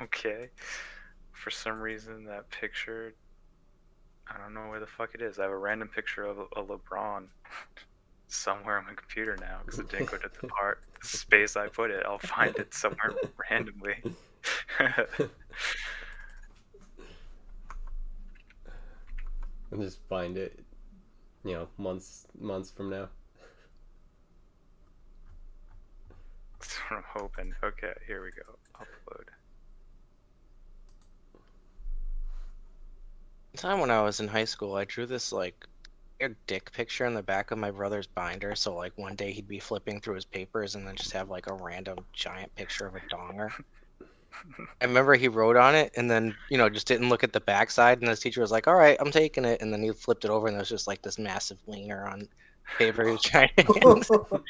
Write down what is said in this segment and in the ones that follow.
Okay. For some reason, that picture, I don't know where the fuck it is. I have a random picture of a LeBron somewhere on my computer now because it didn't go to the space I put it. I'll find it somewhere randomly. And just find it, months from now. That's what I'm hoping. Okay, here we go. Upload. Time when I was in high school, I drew this like weird dick picture in the back of my brother's binder. So like one day he'd be flipping through his papers and then just have like a random giant picture of a donger. I remember he wrote on it and then just didn't look at the backside. And his teacher was like, "All right, I'm taking it." And then he flipped it over and there was just like this massive wiener on paper he was trying to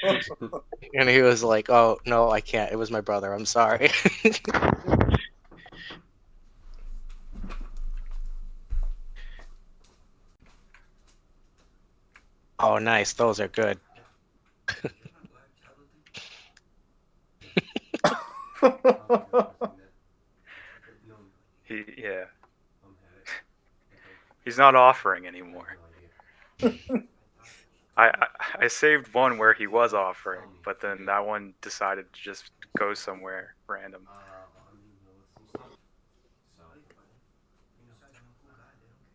hand. And he was like, "Oh no, I can't. It was my brother. I'm sorry." Oh, nice. Those are good. Yeah. He's not offering anymore. I saved one where he was offering, but then that one decided to just go somewhere random.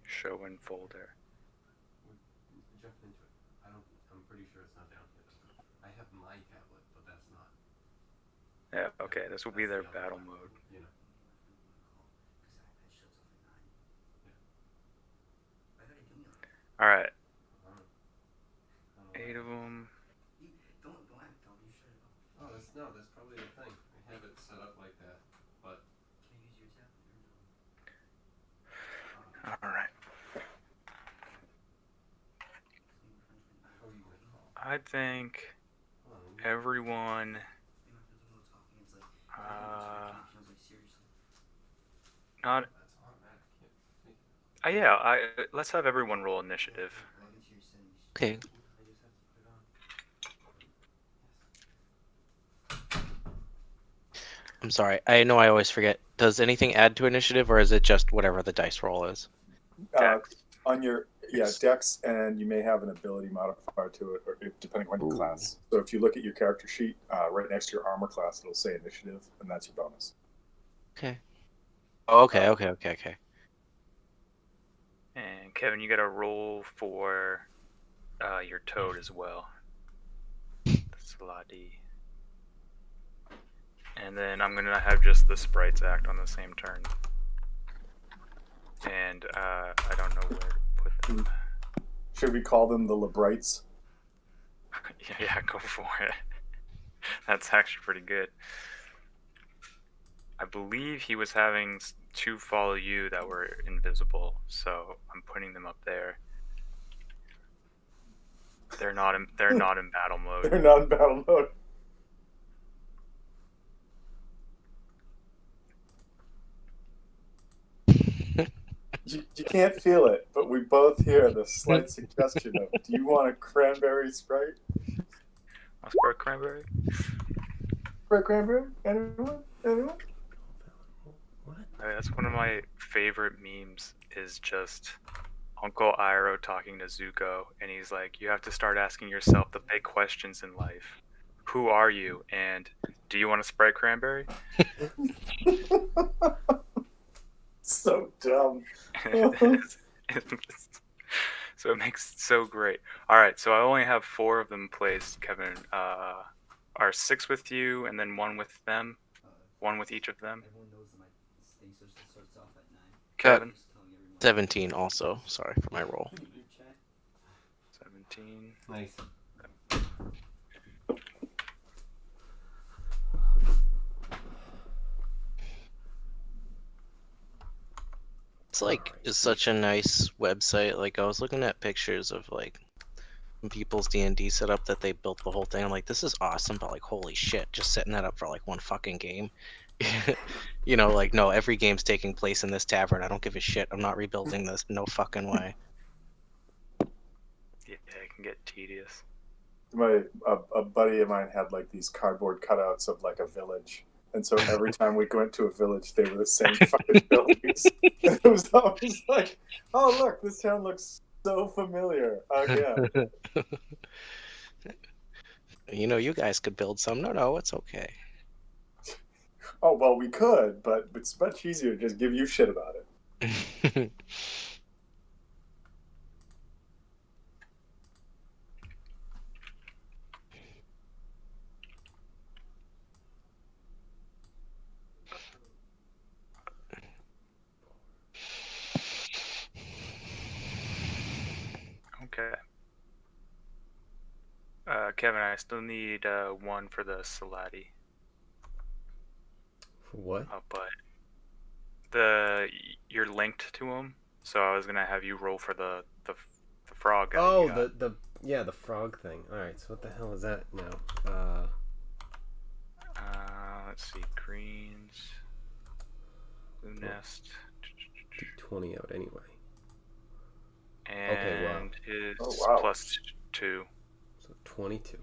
Show in folder. Yeah, okay, this will be their battle mode. Alright. 8 of them. Oh, that's probably the thing. I have it set up like that, but Alright. I think everyone. Not. Yeah, let's have everyone roll initiative. Okay. I'm sorry. I know I always forget. Does anything add to initiative, or is it just whatever the dice roll is? Dex. On your dex, and you may have an ability modifier to it, or depending on your Ooh. class. So if you look at your character sheet, right next to your armor class, it'll say initiative, and that's your bonus. Okay. Oh, okay. And Kevin, you got a roll for your toad as well. That's Ladi. And then I'm gonna have just the sprites act on the same turn. And I don't know where to put them. Should we call them the Lebrites? Yeah, go for it. That's actually pretty good. I believe he was having 2 follow you that were invisible, so I'm putting them up there. They're not in battle mode. They're not in battle mode. You can't feel it, but we both hear the slight suggestion of, do you want a cranberry Sprite? I'll spread cranberry. Sprite cranberry? Anyone? Anyone? That's one of my favorite memes. Is just Uncle Iroh talking to Zuko, and he's like, "You have to start asking yourself the big questions in life. Who are you? And do you want to spray cranberry?" So dumb. So it makes it so great. All right, so I only have 4 of them placed, Kevin. Are 6 with you, and then 1 with them, 1 with each of them. Kevin. 17 also. Sorry for my roll. 17. nice. It's such a nice website. Like I was looking at pictures of like people's D&D setup that they built the whole thing. I'm like, this is awesome, but like holy shit, just setting that up for like one fucking game. Like no, every game's taking place in this tavern. I don't give a shit. I'm not rebuilding this. No fucking way. Yeah, it can get tedious. A buddy of mine had like these cardboard cutouts of like a village, And so every time we went to a village, they were the same fucking buildings. And it was always like, oh, look, this town looks so familiar again. You know, you guys could build some. No, it's okay. Oh, well, we could, but it's much easier to just give you shit about it. Okay. Kevin, I still need one for the Salati. For what? But you're linked to him, so I was gonna have you roll for the frog guy. Oh, you got. the frog thing. All right, so what the hell is that now? Let's see, greens, blue nest, D20 out anyway. and Okay, wow. his Oh, wow. +2. So 22.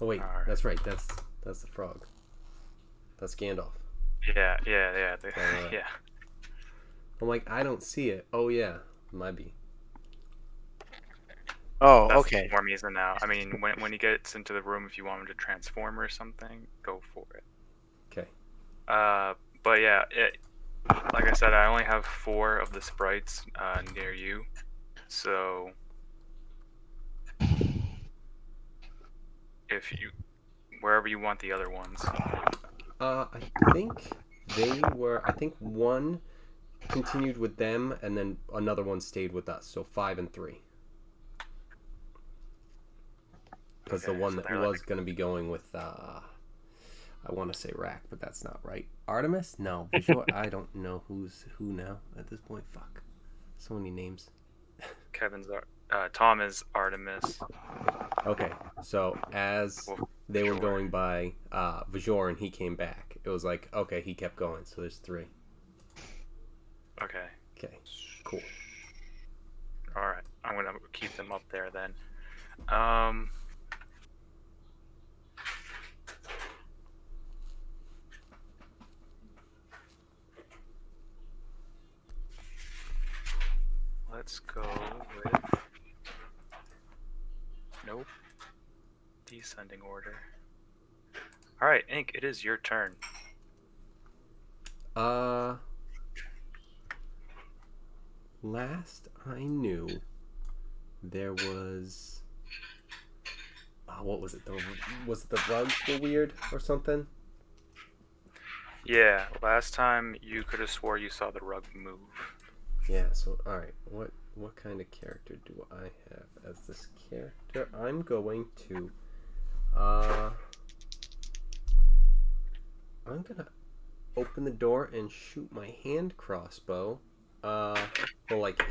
Oh wait, Alright. that's right. That's the frog. That's Gandalf. Yeah, Alright. yeah. I'm like, I don't see it. Oh yeah, might be. Oh, That's okay. the form he's in now. I mean, when he gets into the room, if you want him to transform or something, go for it. Okay. But yeah, like I said, I only have 4 of the sprites near you, so if you wherever you want the other ones. I think they were. I think one continued with them, and then another one stayed with us. So 5 and 3. Because Okay, the one so that they're was going to be going with, I want to say Rack, but that's not right. Artemis? No. Visual? I don't know who's who now at this point. Fuck. So many names. Kevin's Tom is Artemis. Okay, so as Well, they were Vajor. going by Vajor and he came back, it was like, okay, he kept going, so there's 3. Okay. Okay, cool. All right. I'm gonna keep them up there then. Let's go with nope. Descending order. All right, Ink. It is your turn. Last I knew, there was. What was it? Was the rugs were weird or something? Yeah. Last time you could have swore you saw the rug move. Yeah. So all right, what kind of character do I have as this character? I'm going to. I'm gonna open the door and shoot my hand crossbow. Well, like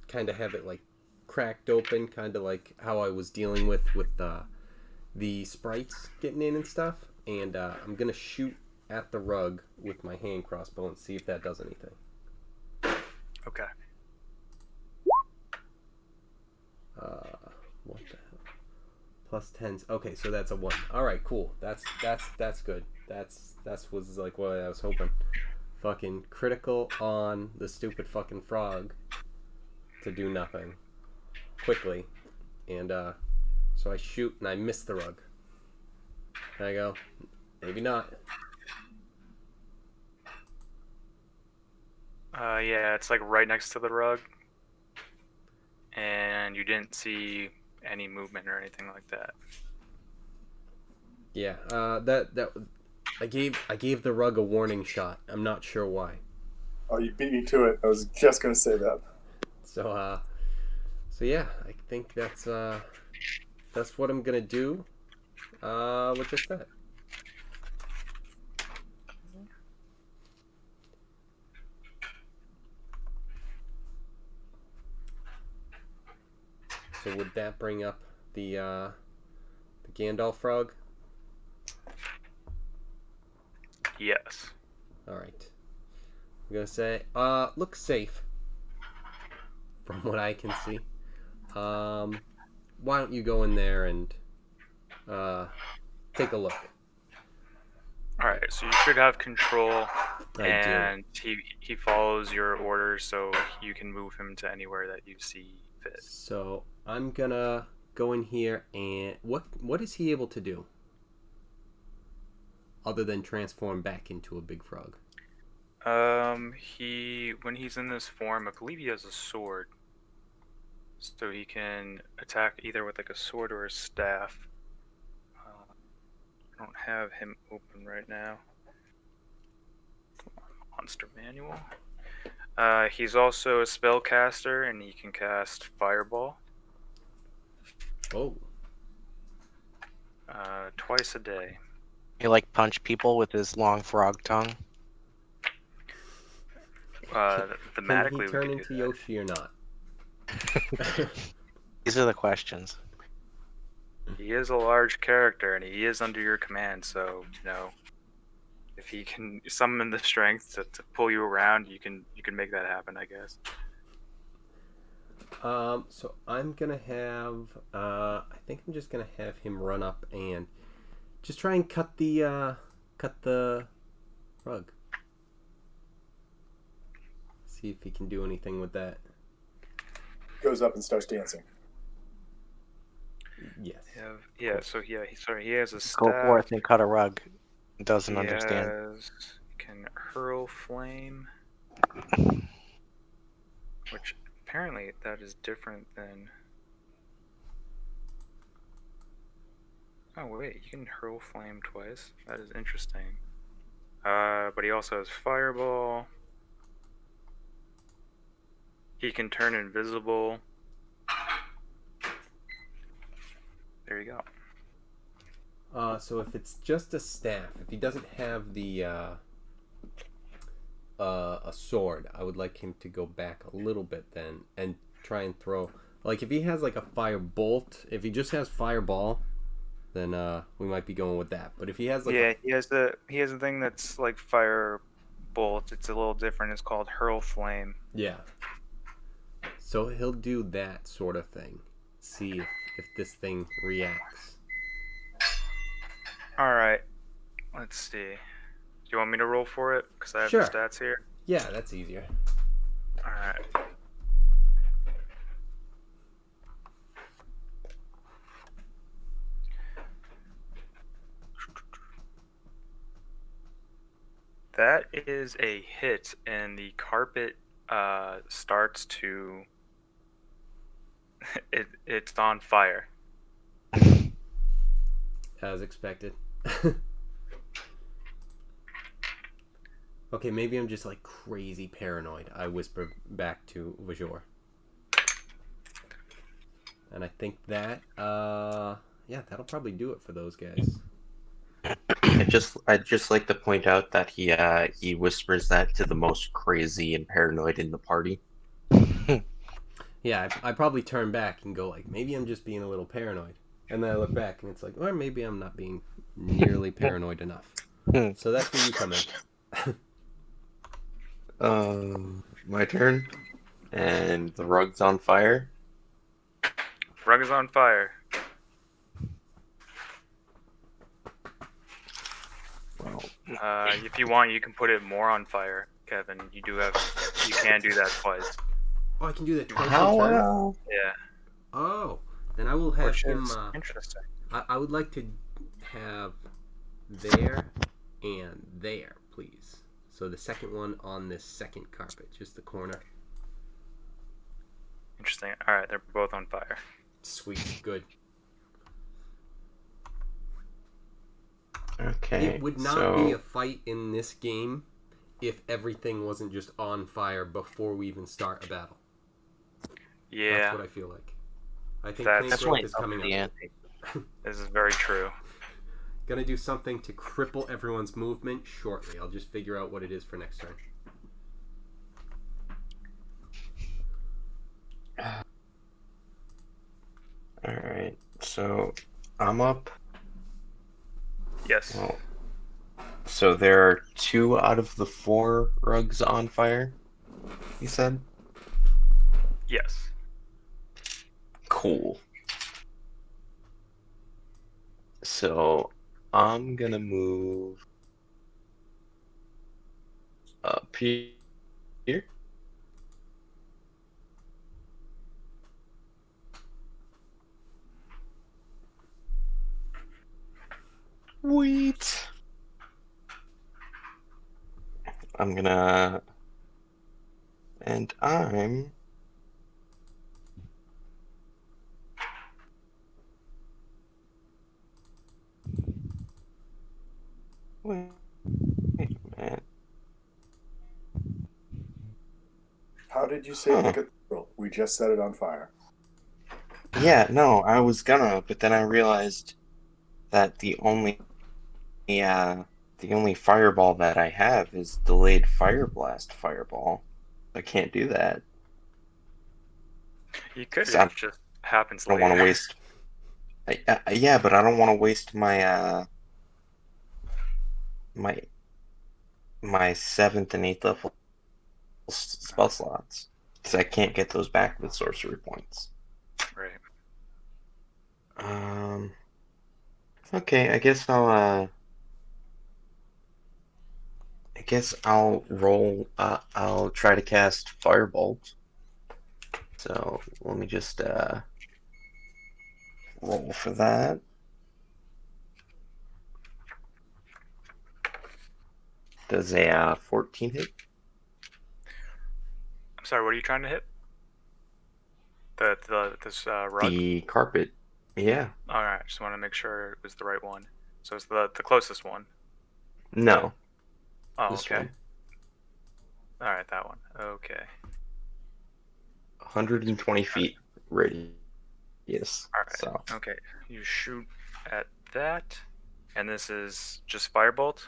kind of have it like cracked open, kind of like how I was dealing with the sprites getting in and stuff. And I'm gonna shoot at the rug with my hand crossbow and see if that does anything. Okay. What the hell? +10s. Okay, so that's a 1. All right, cool. That's good. That's was like what I was hoping. Fucking critical on the stupid fucking frog to do nothing quickly, and so I shoot and I miss the rug. And I go, maybe not. Yeah, it's like right next to the rug, and you didn't see any movement or anything like that. Yeah, that I gave the rug a warning shot. I'm not sure why. Oh, you beat me to it. I was just gonna say that. So yeah, I think that's what I'm gonna do. With just that. So would that bring up the Gandalf frog? Yes. All right. I'm gonna say, looks safe from what I can see. Why don't you go in there and take a look? All right, so you should have control, I and he follows your orders, so you can move him to anywhere that you see do. fit. So I'm gonna go in here and what is he able to do other than transform back into a big frog? When he's in this form, I believe he has a sword, so he can attack either with like a sword or a staff. I don't have him open right now. Monster manual. He's also a spellcaster, and he can cast Fireball. Oh, Twice a day. He like punch people with his long frog tongue. can Thematically, he we turn could do into that. Yoshi or not? These are the questions. He is a large character, and he is under your command, so, if he can summon the strength to pull you around, you can make that happen, I guess. So I'm gonna have. I think I'm just gonna have him run up and just try and cut the rug. See if he can do anything with that. Goes up and starts dancing. Yes. He has a Go staff. forth and cut a rug. Doesn't He understand. can hurl flame, which apparently that is different than. Oh wait, you can hurl flame twice. That is interesting. But he also has fireball. He can turn invisible. There you go. So if it's just a staff, if he doesn't have the a sword, I would like him to go back a little bit then and try and throw. Like if he has like a fire bolt, if he just has fireball, then we might be going with that. But if he has like He has the thing that's like fire bolt. It's a little different. It's called hurl flame. yeah. So he'll do that sort of thing. See if this thing reacts. All right. Let's see. Do you want me to roll for it? Because I have Sure. the stats here. Yeah, that's easier. All right. That is a hit, and the carpet starts to. It's on fire. As expected. Okay, maybe I'm just like crazy paranoid. I whisper back to Vajor. And I think that yeah, that'll probably do it for those guys. I'd just like to point out that he whispers that to the most crazy and paranoid in the party. Yeah, I probably turn back and go like, maybe I'm just being a little paranoid. And then I look back and it's like, or maybe I'm not being nearly paranoid enough. So that's where you come in. My turn, and the rug's on fire. Rug is on fire. Well, If you want, you can put it more on fire, Kevin. You can do that twice. Oh, I can do that twice in how turn? Yeah. Oh, then I will have Which him. is interesting. I would like to have there and there, please. So the second one on this second carpet, just the corner. Interesting. All right, they're both on fire. Sweet, good. okay. It would not be a fight in this game if everything wasn't just on fire before we even start a battle. Yeah. That's what I feel like. I think That's Planescape Definitely is coming the up. ante. This is very true. Gonna do something to cripple everyone's movement shortly. I'll just figure out what it is for next turn. Alright, so I'm up. Yes. Well, so there are 2 out of the 4 rugs on fire, you said? Yes. Cool. So I'm gonna move Peter? Wait. I'm gonna. And I'm. Wait a minute. How did you say the Huh. cathedral? We just set it on fire. Yeah, no, I was gonna, but then I realized that the only fireball that I have is delayed fire blast fireball. I can't do that. You could, 'Cause it I just happens don't want to later. waste. Yeah, but I don't want to waste my my seventh and eighth level spell slots because I can't get those back with sorcery points. Right. Um. Okay, I guess I'll roll. I'll try to cast Firebolt. So let me just roll for that. Does a 14 hit? I'm sorry, what are you trying to hit? This rug? The carpet. Yeah. Alright, just want to make sure it was the right one. So it's the closest one. No. Oh, This okay. one. Alright, that one. Okay. 120 feet radius. Alright, So okay. You shoot at that, and this is just firebolt?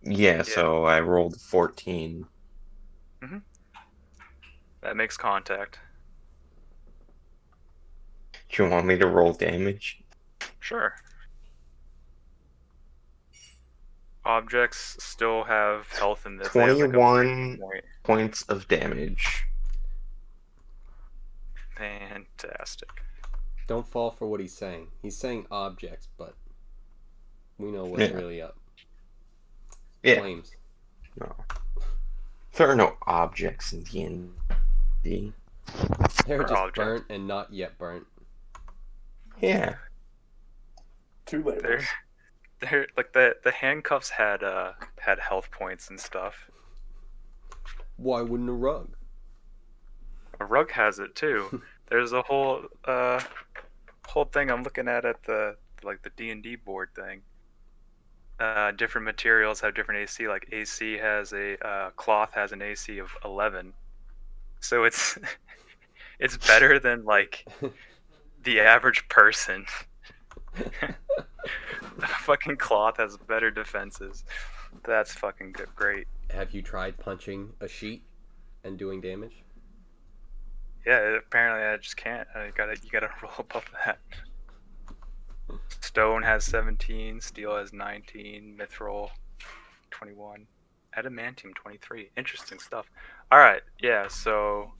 yeah. So I rolled 14. That makes contact. Do you want me to roll damage? Sure. Objects still have health in this. They have like a breaking 21 point. points of damage. Fantastic. Don't fall for what he's saying. He's saying objects, but we know what's Yeah. really up. Yeah. Flames. No. There are no objects in D&D. They're Or just objects. burnt and not yet burnt. Yeah. Two labels. They're like the handcuffs had health points and stuff. Why wouldn't a rug? A rug has it too. There's a whole thing I'm looking at the D&D board thing. Different materials have different AC. Like AC has a cloth has an AC of 11, so it's it's better than like the average person. Fucking cloth has better defenses. That's fucking good, great. Have you tried punching a sheet and doing damage? Yeah, apparently I just can't. You gotta roll above that. Stone has 17, steel has 19, mithril 21, adamantium 23. Interesting stuff. All right, yeah. So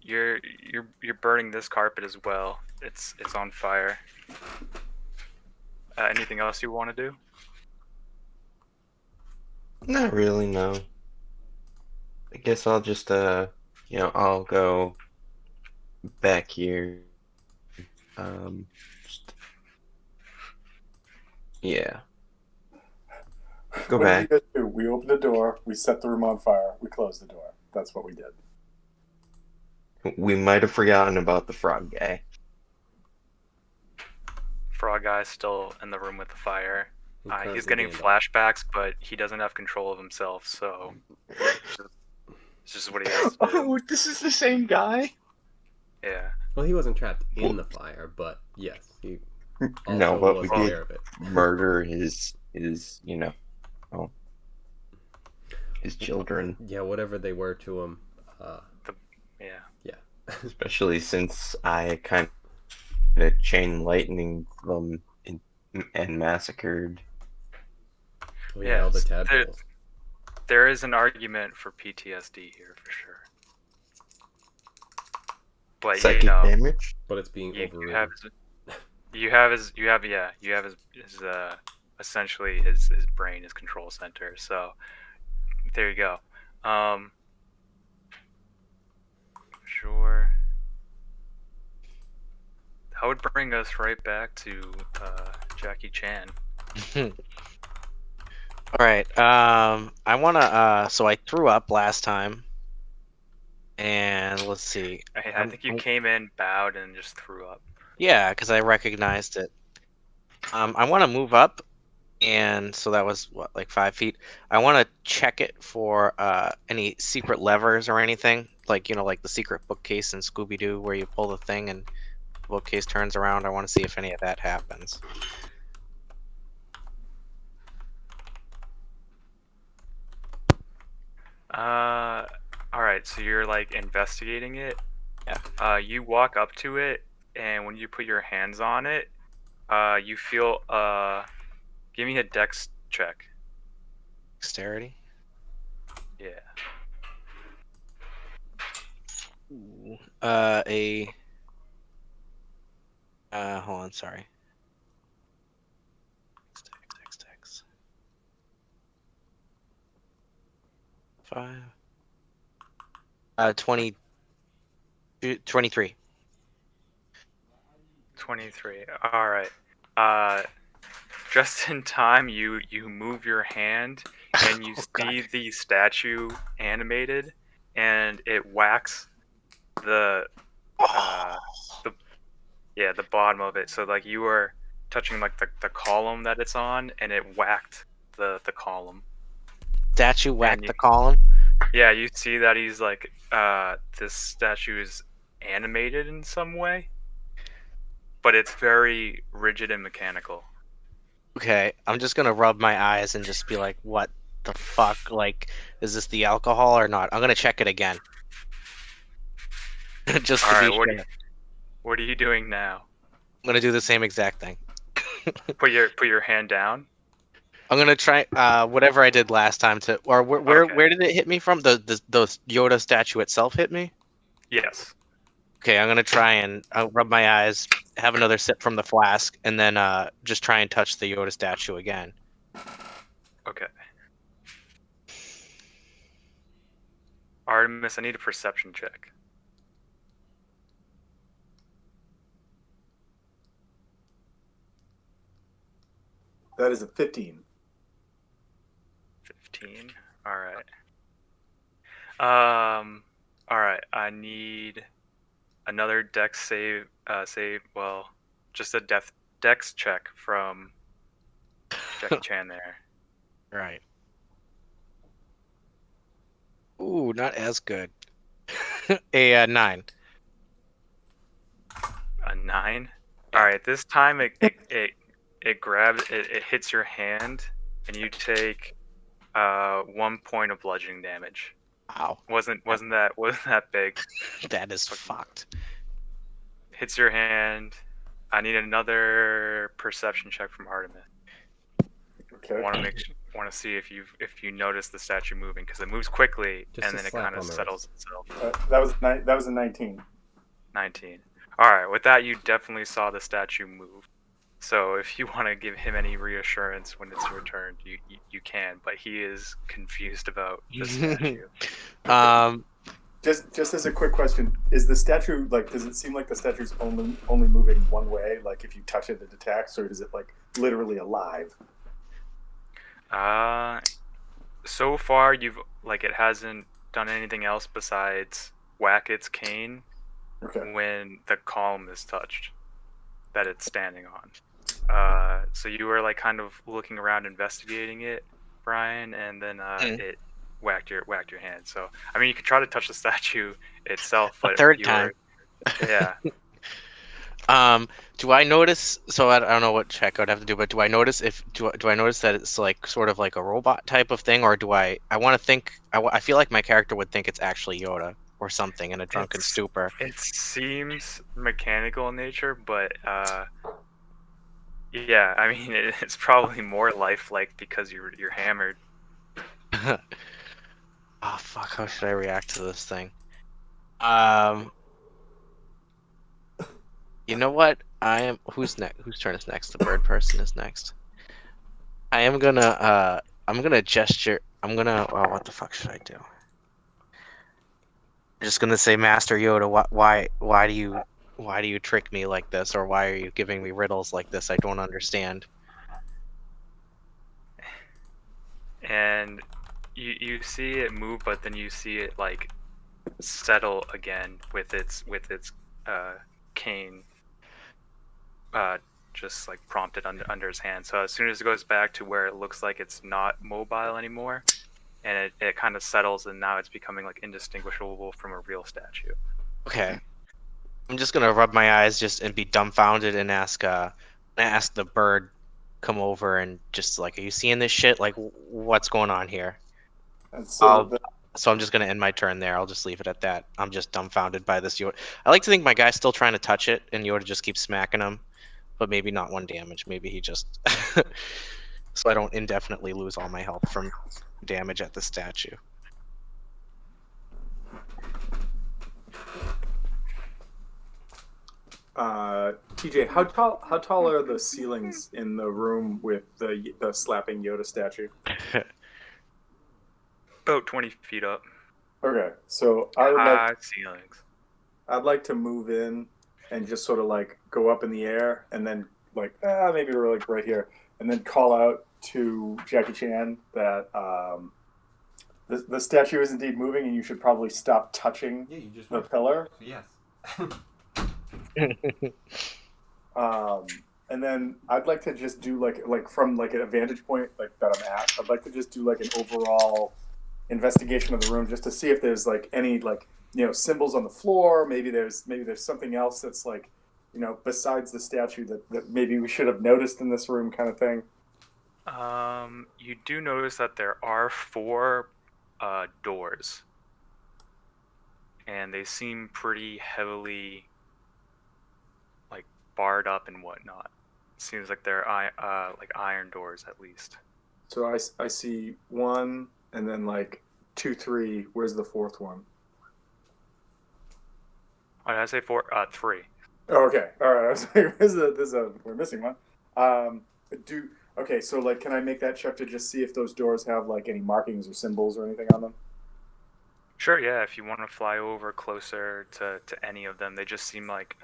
you're burning this carpet as well. It's on fire. Anything else you want to do? Not really, no. I guess I'll just I'll go back here. Just, yeah. Go What back. did you guys do? We opened the door, we set the room on fire, we closed the door. That's what we did. We might have forgotten about the frog guy. Frog guy's still in the room with the fire. He He's currently getting Gandalf. flashbacks, but he doesn't have control of himself, so it's just what he has to do. Oh, this is the same guy? Yeah. Well, he wasn't trapped in the fire, but yes, he also No, but was we did aware of it. murder his his children. Yeah, whatever they were to him. Yeah. Especially since I kind of chain lightning them and massacred. Oh, yeah, all the Yes, tadpoles. There is an argument for PTSD here for sure. But Psychic you know, damage? But it's being you overridden. have his essentially his brain, his control center. So there you go. Sure. That would bring us right back to Jackie Chan. All right. I wanna. So I threw up last time, and let's see. I think you came in, bowed, and just threw up. Yeah, because I recognized it. I want to move up, and so that was what, like 5 feet. I want to check it for any secret levers or anything, like like the secret bookcase in Scooby Doo, where you pull the thing and the bookcase turns around. I want to see if any of that happens. All right. So you're like investigating it. Yeah. You walk up to it, and when you put your hands on it, you feel. Give me a dex check. Dexterity. Yeah. Ooh. Hold on, sorry. Dex. 5. 23. 23. All right. Uh, just in time, you move your hand, and you Oh, see God. the statue animated, and it whacks the Oh, the the bottom of it. So like you were touching like the column that it's on, and it whacked the column. statue And whacked you, the column. yeah, you see that he's like this statue is animated in some way, but it's very rigid and mechanical. Okay, I'm just gonna rub my eyes and just be like, "What the fuck? Like, is this the alcohol or not?" I'm gonna check it again, just All to right, be sure. what are you doing now? I'm gonna do the same exact thing. Put your hand down. I'm gonna try whatever I did last time to, or Okay. where did it hit me from? The Yoda statue itself hit me. Yes. Okay, I'm gonna try and rub my eyes, have another sip from the flask, and then just try and touch the Yoda statue again. Okay. Artemis, I need a perception check. That is a 15. 15. All right. All right. I need another dex save. Well, just a dex check from Jackie Chan there. Right. Ooh, not as good. A 9. A 9. Yeah. All right. This time it grabs it hits your hand, and you take 1 point of bludgeoning damage. Wow. Wasn't that big? That is fucked. Hits your hand. I need another perception check from Artemis. Okay. Want to see if you notice the statue moving, because it moves quickly Just and a then it slap kind of on the settles itself. That was a 19. 19. All right, with that you definitely saw the statue move. So if you want to give him any reassurance when it's your turn, you can. But he is confused about the statue. Um, Just as a quick question, is the statue like? Does it seem like the statue's only moving one way? Like if you touch it, it attacks, or is it like literally alive? So far it hasn't done anything else besides whack its cane Okay. when the column is touched that it's standing on. So you were like kind of looking around investigating it, Brian, and then it whacked your hand. So I mean, you could try to touch the statue itself, a but third you time. were yeah. Do I notice? So I don't know what check I would have to do, but do I notice do I notice that it's like sort of like a robot type of thing, or do I want to think I feel like my character would think it's actually Yoda or something in a drunken stupor. It seems mechanical in nature, but yeah, I mean it's probably more lifelike because you're hammered. Oh fuck! How should I react to this thing? You know what? I am. Who's next? Whose turn is next? The bird person is next. I am gonna. I'm gonna gesture. I'm gonna. Oh, what the fuck should I do? I'm just gonna say, Master Yoda, why do you trick me like this, or why are you giving me riddles like this? I don't understand. And you see it move, but then you see it like settle again with its cane uh, just like prompted under his hand. So as soon as it goes back to where it looks like it's not mobile anymore, and it kind of settles, and now it's becoming like indistinguishable from a real statue. Okay. I'm just gonna rub my eyes just and be dumbfounded and ask the bird come over and just like, are you seeing this shit? Like, what's going on here? And so I'll so I'm just gonna end my turn there. I'll just leave it at that. I'm just dumbfounded by this Yoda. I like to think my guy's still trying to touch it, and Yoda just keeps smacking him, but maybe not one damage. Maybe he just so I don't indefinitely lose all my health from damage at the statue. TJ, how tall are the ceilings in the room with the slapping Yoda statue? About 20 feet up. Okay, so High ceilings. I'd like to move in and just sort of like go up in the air and then like maybe we're like right here and then call out to Jackie Chan that the statue is indeed moving and you should probably stop touching Yeah, you just the went. pillar. Yes. And then I'd like to just do like from like a vantage point like that I'm at. I'd like to just do like an overall investigation of the room just to see if there's like any like symbols on the floor. Maybe there's something else that's like besides the statue that maybe we should have noticed in this room kind of thing. You do notice that there are 4 doors, and they seem pretty heavily like barred up and whatnot. Seems like they're like iron doors at least. So I see one and then like 2, 3. Where's the fourth one? Oh, did I say 4? 3. Oh, okay, all right. I was like, we're missing one. Um, do okay. So like, can I make that check to just see if those doors have like any markings or symbols or anything on them? Sure, yeah. If you want to fly over closer to any of them, they just seem like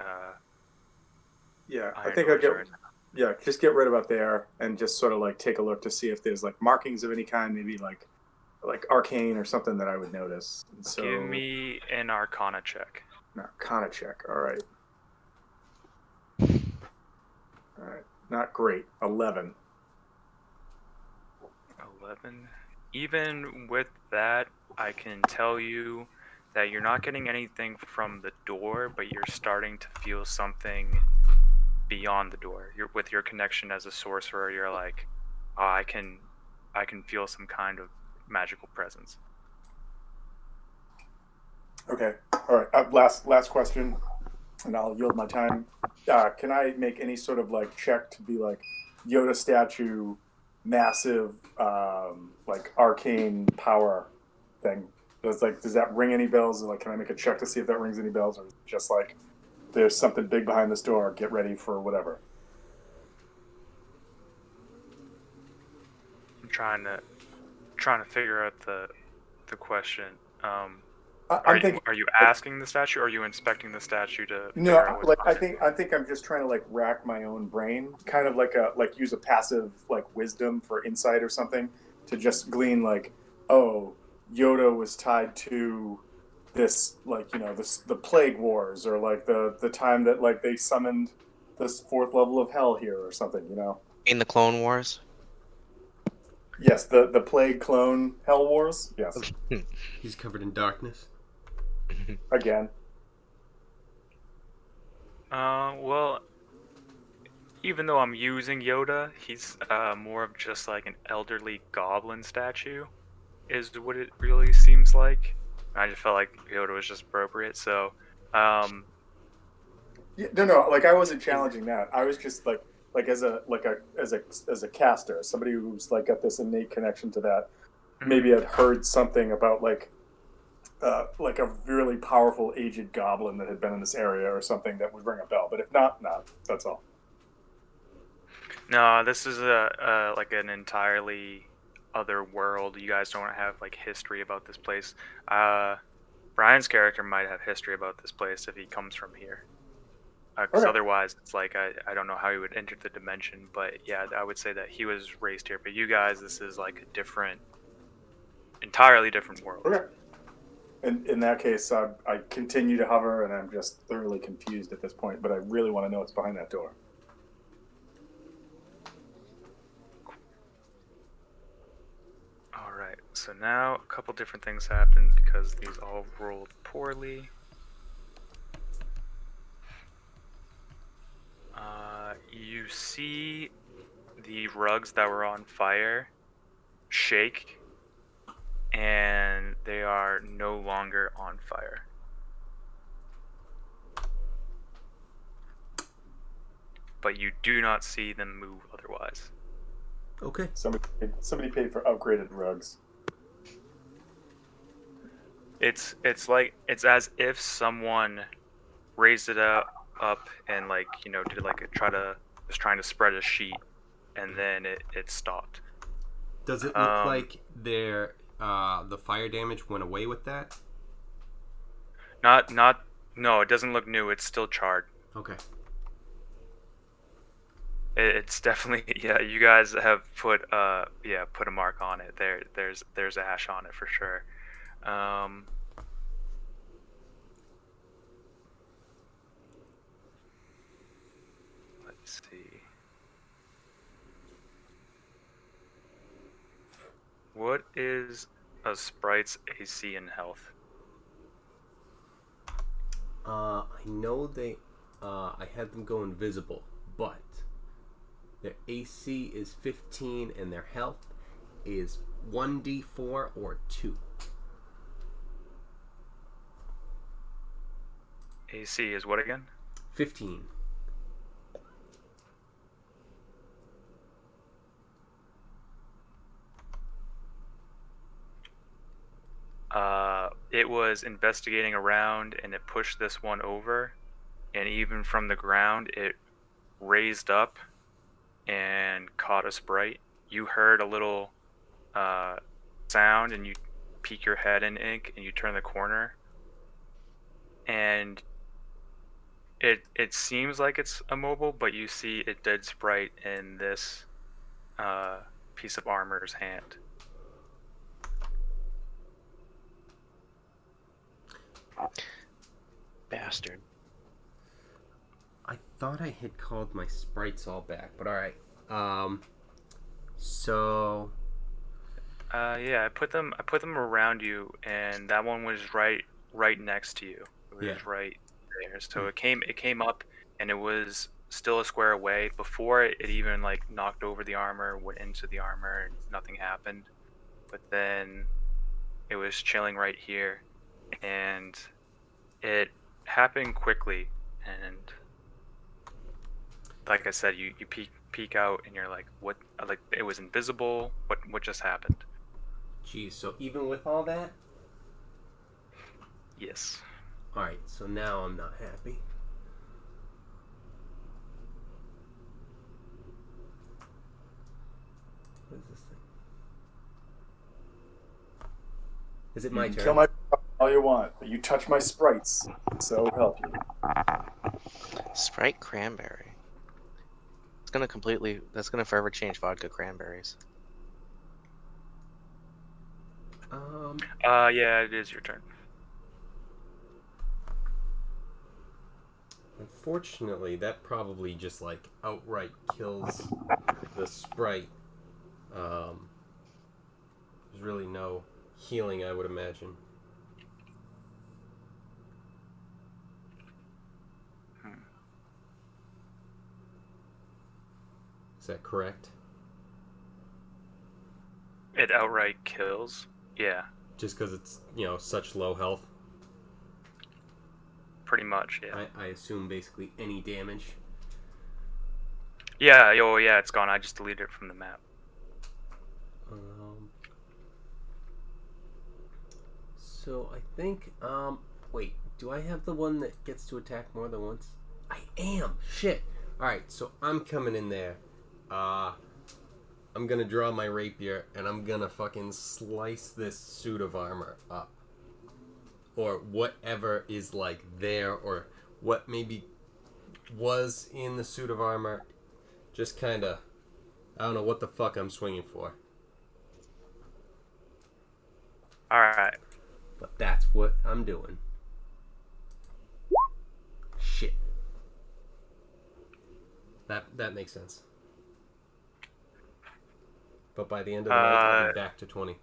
Yeah, I iron think I doors. get. Right? Yeah, just get right about there and just sort of like take a look to see if there's like markings of any kind, maybe like arcane or something that I would notice. And so Give me an Arcana check. an Arcana check. All right. All right. Not great. 11. 11. Even with that, I can tell you that you're not getting anything from the door, but you're starting to feel something beyond the door. You're with your connection as a sorcerer. You're like, oh, I can feel some kind of magical presence. Okay. All right. Last question, and I'll yield my time. Can I make any sort of like check to be like Yoda statue, massive, like arcane power thing? Does that ring any bells? Like, can I make a check to see if that rings any bells, or is it just like there's something big behind this door? Get ready for whatever. I'm trying to figure out the question. I'm thinking. Are you asking the statue, or are you inspecting the statue to figure out No, what's like I behind think I think I'm just trying to like rack my own brain, kind of like use a passive like wisdom for insight or something to just glean like, oh, Yoda was tied to this like the plague wars or like the time that like they summoned this fourth level of hell here or something. In the Clone Wars. Yes, the plague clone hell wars. Yes, He's covered in darkness. again. Well, even though I'm using Yoda, he's more of just like an elderly goblin statue, is what it really seems like. I just felt like Yoda was just appropriate. So, um, Yeah, no. Like I wasn't challenging that. I was just like as a caster, somebody who's like got this innate connection to that. Maybe I'd heard something about like a really powerful aged goblin that had been in this area or something that would ring a bell. But if not, that's all. no, this is a like an entirely other world. You guys don't have like history about this place. Brian's character might have history about this place if he comes from here. Because Okay. otherwise, it's like I don't know how he would enter the dimension. But yeah, I would say that he was raised here. But you guys, this is like a different, entirely different world. Okay. In that case, I continue to hover, and I'm just thoroughly confused at this point. But I really want to know what's behind that door. All right. So now a couple different things happen because these all rolled poorly. You see the rugs that were on fire shake, and they are no longer on fire. But you do not see them move otherwise. Okay. Somebody paid for upgraded rugs. It's as if someone raised it up and like did like was trying to spread a sheet, and then it stopped. Does it look like the fire damage went away with that? No, it doesn't look new. It's still charred. Okay. It's definitely yeah. You guys have put a mark on it. There's ash on it for sure. Let's see. What is a sprite's AC and health? I know I had them go invisible, but their AC is 15 and their health is 1d4 or 2. AC is what again? 15. It was investigating around and it pushed this one over, and even from the ground it raised up and caught a sprite. You heard a little sound, and you peek your head in ink, and you turn the corner, and it seems like it's immobile, but you see a dead sprite in this piece of armor's hand. Bastard. I thought I had called my sprites all back, but alright. So Yeah, I put them around you, and that one was right next to you. It was right there. So it came up, and it was still a square away before it even like knocked over the armor, went into the armor, and nothing happened. But then it was chilling right here, and it happened quickly. And like I said, you peek out, and you're like, what? Like, it was invisible. What just happened? Jeez, so even with all that? Yes. Alright, so now I'm not happy. What is this thing? Is it my turn? Kill my all you want, but you touch my sprites, so help you. Sprite cranberry. That's gonna forever change vodka cranberries. Yeah, it is your turn. Unfortunately, that probably just like outright kills the sprite. There's really no healing, I would imagine. Is that correct? It outright kills. Yeah. Just because it's, such low health? Pretty much, yeah. I assume basically any damage. Yeah, it's gone. I just deleted it from the map. So I think, wait, do I have the one that gets to attack more than once? I am! Shit! Alright, so I'm coming in there. I'm gonna draw my rapier and I'm gonna fucking slice this suit of armor up. Or whatever is like there, or what maybe was in the suit of armor. Just kinda, I don't know what the fuck I'm swinging for. Alright. But that's what I'm doing. Shit. That makes sense. But by the end of the night, I'll be back to 20.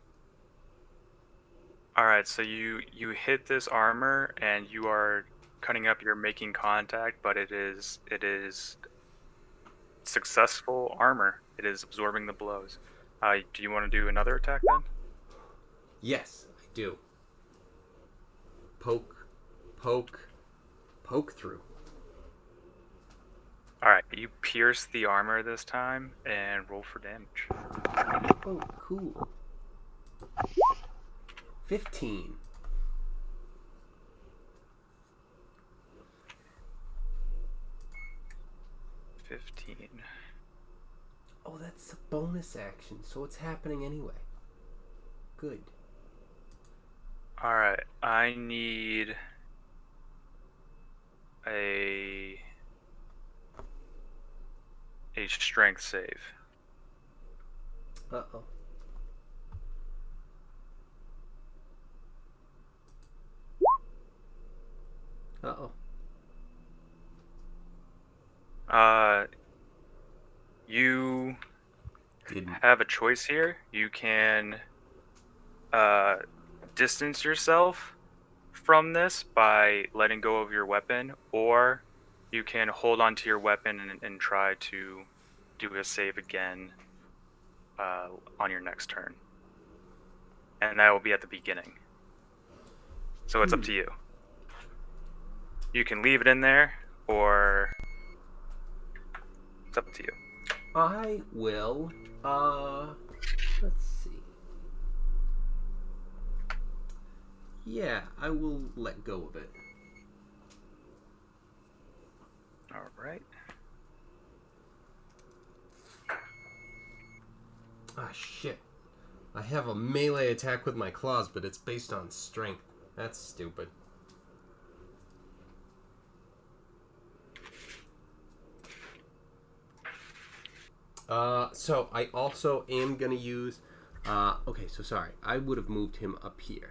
Alright, so you hit this armor and you are cutting up, you're making contact, but it is successful armor. It is absorbing the blows. Do you want to do another attack then? Yes, I do. Poke through. Alright, you pierce the armor this time and roll for damage. Oh, cool. 15. Oh, that's a bonus action, so it's happening anyway. Good. Alright, I need a strength save. Uh-oh. Uh-oh. You Didn't. have a choice here. You can distance yourself from this by letting go of your weapon, or you can hold onto your weapon and try to do a save again on your next turn. And that will be at the beginning. So it's up to you. You can leave it in there, or it's up to you. I will, let's see. Yeah, I will let go of it. Alright. Ah, shit. I have a melee attack with my claws, but it's based on strength. That's stupid. So I also am gonna use, okay, so sorry. I would have moved him up here.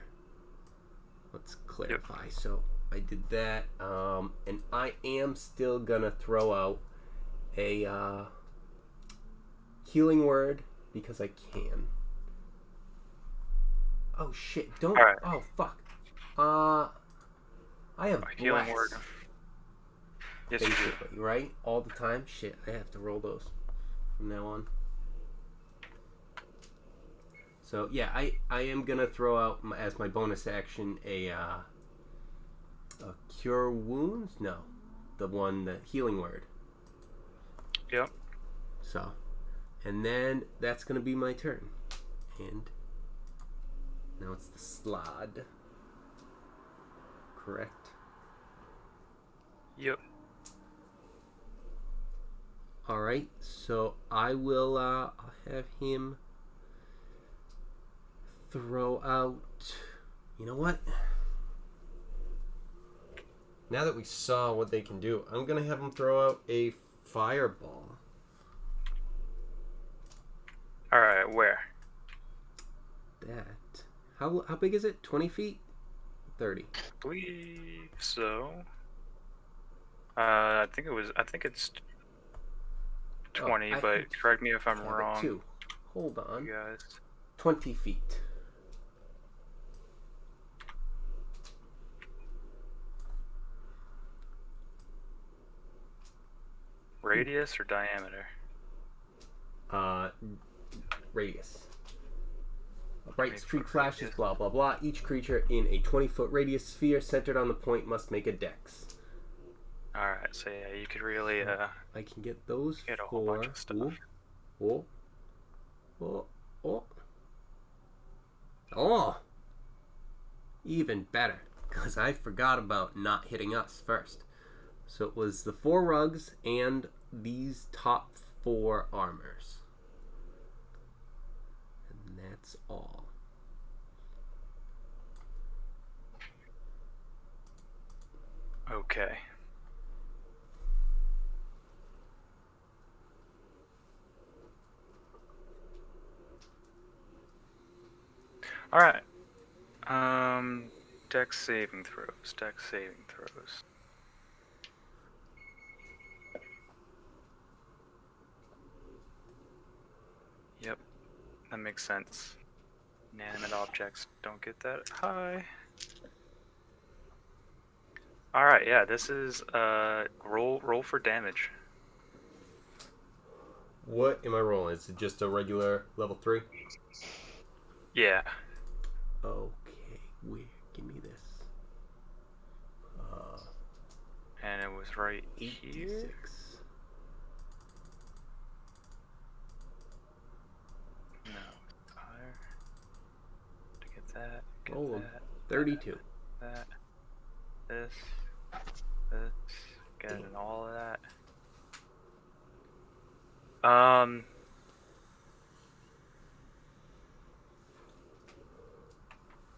Let's clarify. Yep. So I did that, and I am still gonna throw out a, healing word, because I can. Oh shit, don't, right. Oh fuck. I have healing bless. word. Yes, basically, you do. Right? All the time? Shit, I have to roll those from now on. So yeah, I am gonna throw out as my bonus action a cure wounds. No, the healing word. Yep. So, and then that's gonna be my turn, and now it's the slod. Correct. Yep. All right, so I will I'll have him throw out. You know what? Now that we saw what they can do, I'm gonna have him throw out a fireball. All right, where? That. How big is it? 20 feet? 30. I believe so. I think it's 20, but correct me if I'm wrong. Too. Hold on. You guys. 20 feet. Radius or diameter? Radius. A bright streak flashes, blah, blah, blah. Each creature in a 20-foot radius sphere centered on the point must make a dex. Alright, so yeah, you could really, I can get those get a whole bunch of stuff. Oh! Even better, because I forgot about not hitting us first. So it was the 4 rugs and these top 4 armors. that's all. Okay. All right. Dex saving throws. Dex saving throws. Yep, that makes sense. Inanimate objects don't get that high. All right, yeah, this is roll for damage. What am I rolling? Is it just a regular level 3? Yeah. Okay, weird. Give me this. And it was right here. 86. No, higher. To get that. Get Roll 'em. that. 32. That. This. Getting all of that.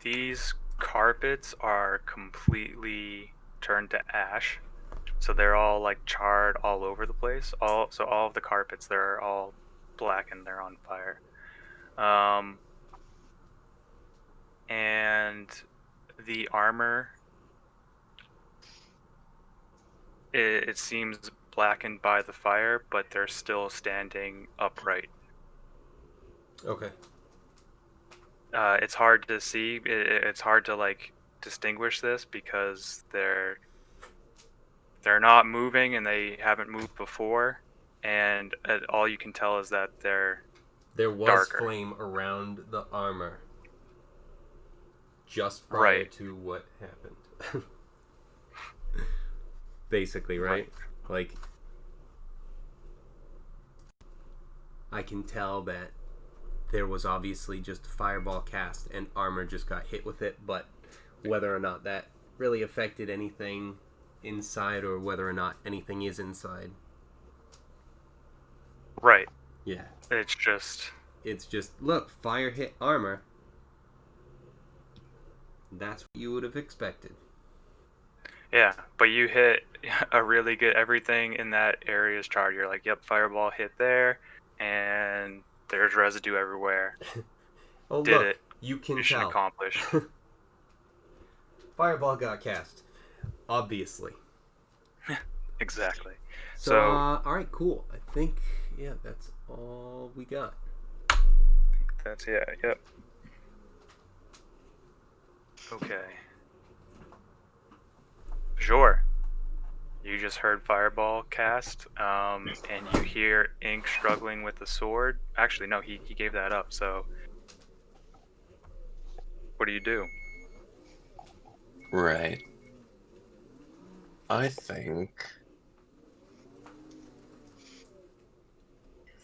These carpets are completely turned to ash. So they're all like charred all over the place. All of the carpets, they're all black and they're on fire. And the armor, it seems blackened by the fire, but they're still standing upright. Okay. It's hard to see. It's hard to like distinguish this because they're not moving and they haven't moved before, and all you can tell is that they're There was darker. flame around the armor just prior Right. to what happened. Basically, right? Like, I can tell that there was obviously just fireball cast and armor just got hit with it, but whether or not that really affected anything inside or whether or not anything is inside. Right. Yeah. It's just Look, fire hit armor. That's what you would have expected. yeah, but you hit a really good, everything in that area is charred. You're like, yep, fireball hit there, and there's residue everywhere. Oh, Did look, it. you can Mission tell. accomplished. Fireball got cast. Obviously. Exactly. So, alright, cool. I think, yeah, that's all we got. That's, yeah, yep. Okay. Sure. You just heard fireball cast, and you hear Ink struggling with the sword. Actually, no, he gave that up, so what do you do? Right. I think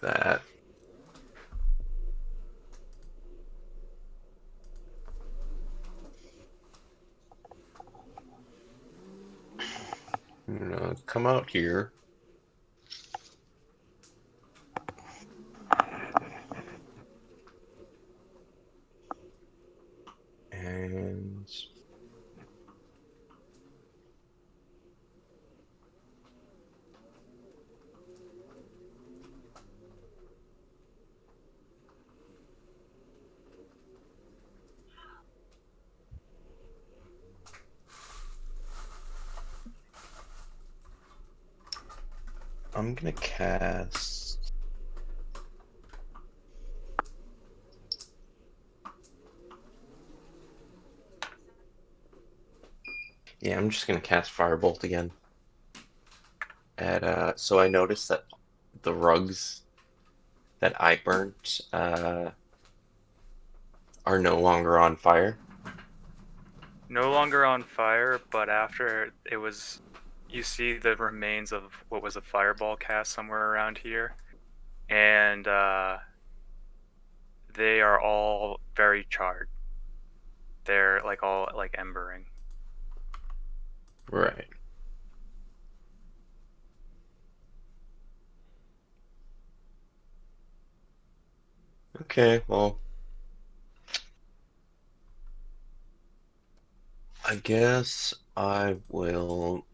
that I'm gonna come out here and I'm gonna cast yeah, I'm just gonna cast Firebolt again. So I noticed that the rugs that I burnt are no longer on fire. No longer on fire, but after it was, you see the remains of what was a fireball cast somewhere around here, and they are all very charred. They're like all like embering. Right. Okay, well, I guess I will.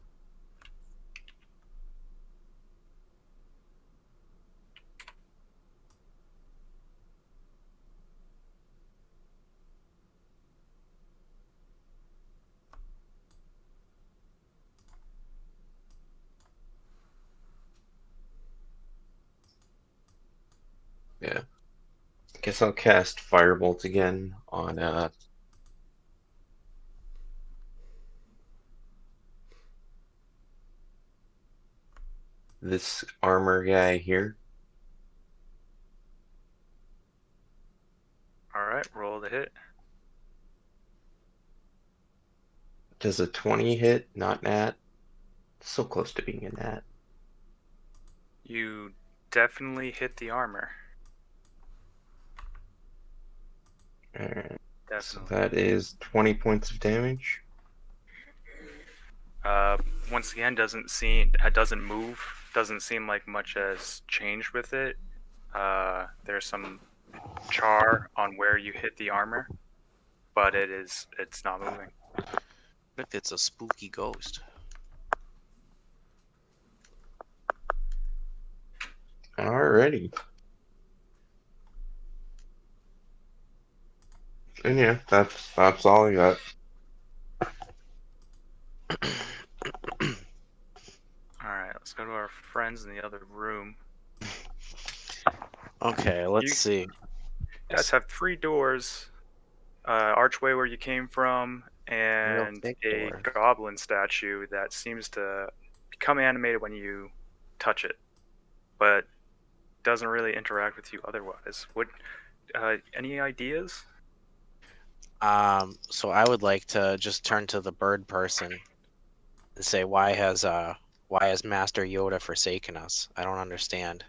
Yeah. Guess I'll cast Firebolt again on this armor guy here. Alright, roll the hit. Does a 20 hit? Not nat. So close to being a nat. You definitely hit the armor. Alright. So Definitely. that is 20 points of damage. Once again, doesn't move. Doesn't seem like much has changed with it. There's some char on where you hit the armor, but it's not moving. What if it's a spooky ghost? Alrighty. And yeah, that's all I got. Alright, let's go to our friends in the other room. Okay, let's You see. guys have 3 doors. Archway where you came from, Real and thick a door. goblin statue that seems to become animated when you touch it, but doesn't really interact with you otherwise. Any ideas? So I would like to just turn to the bird person and say, why has Master Yoda forsaken us? I don't understand.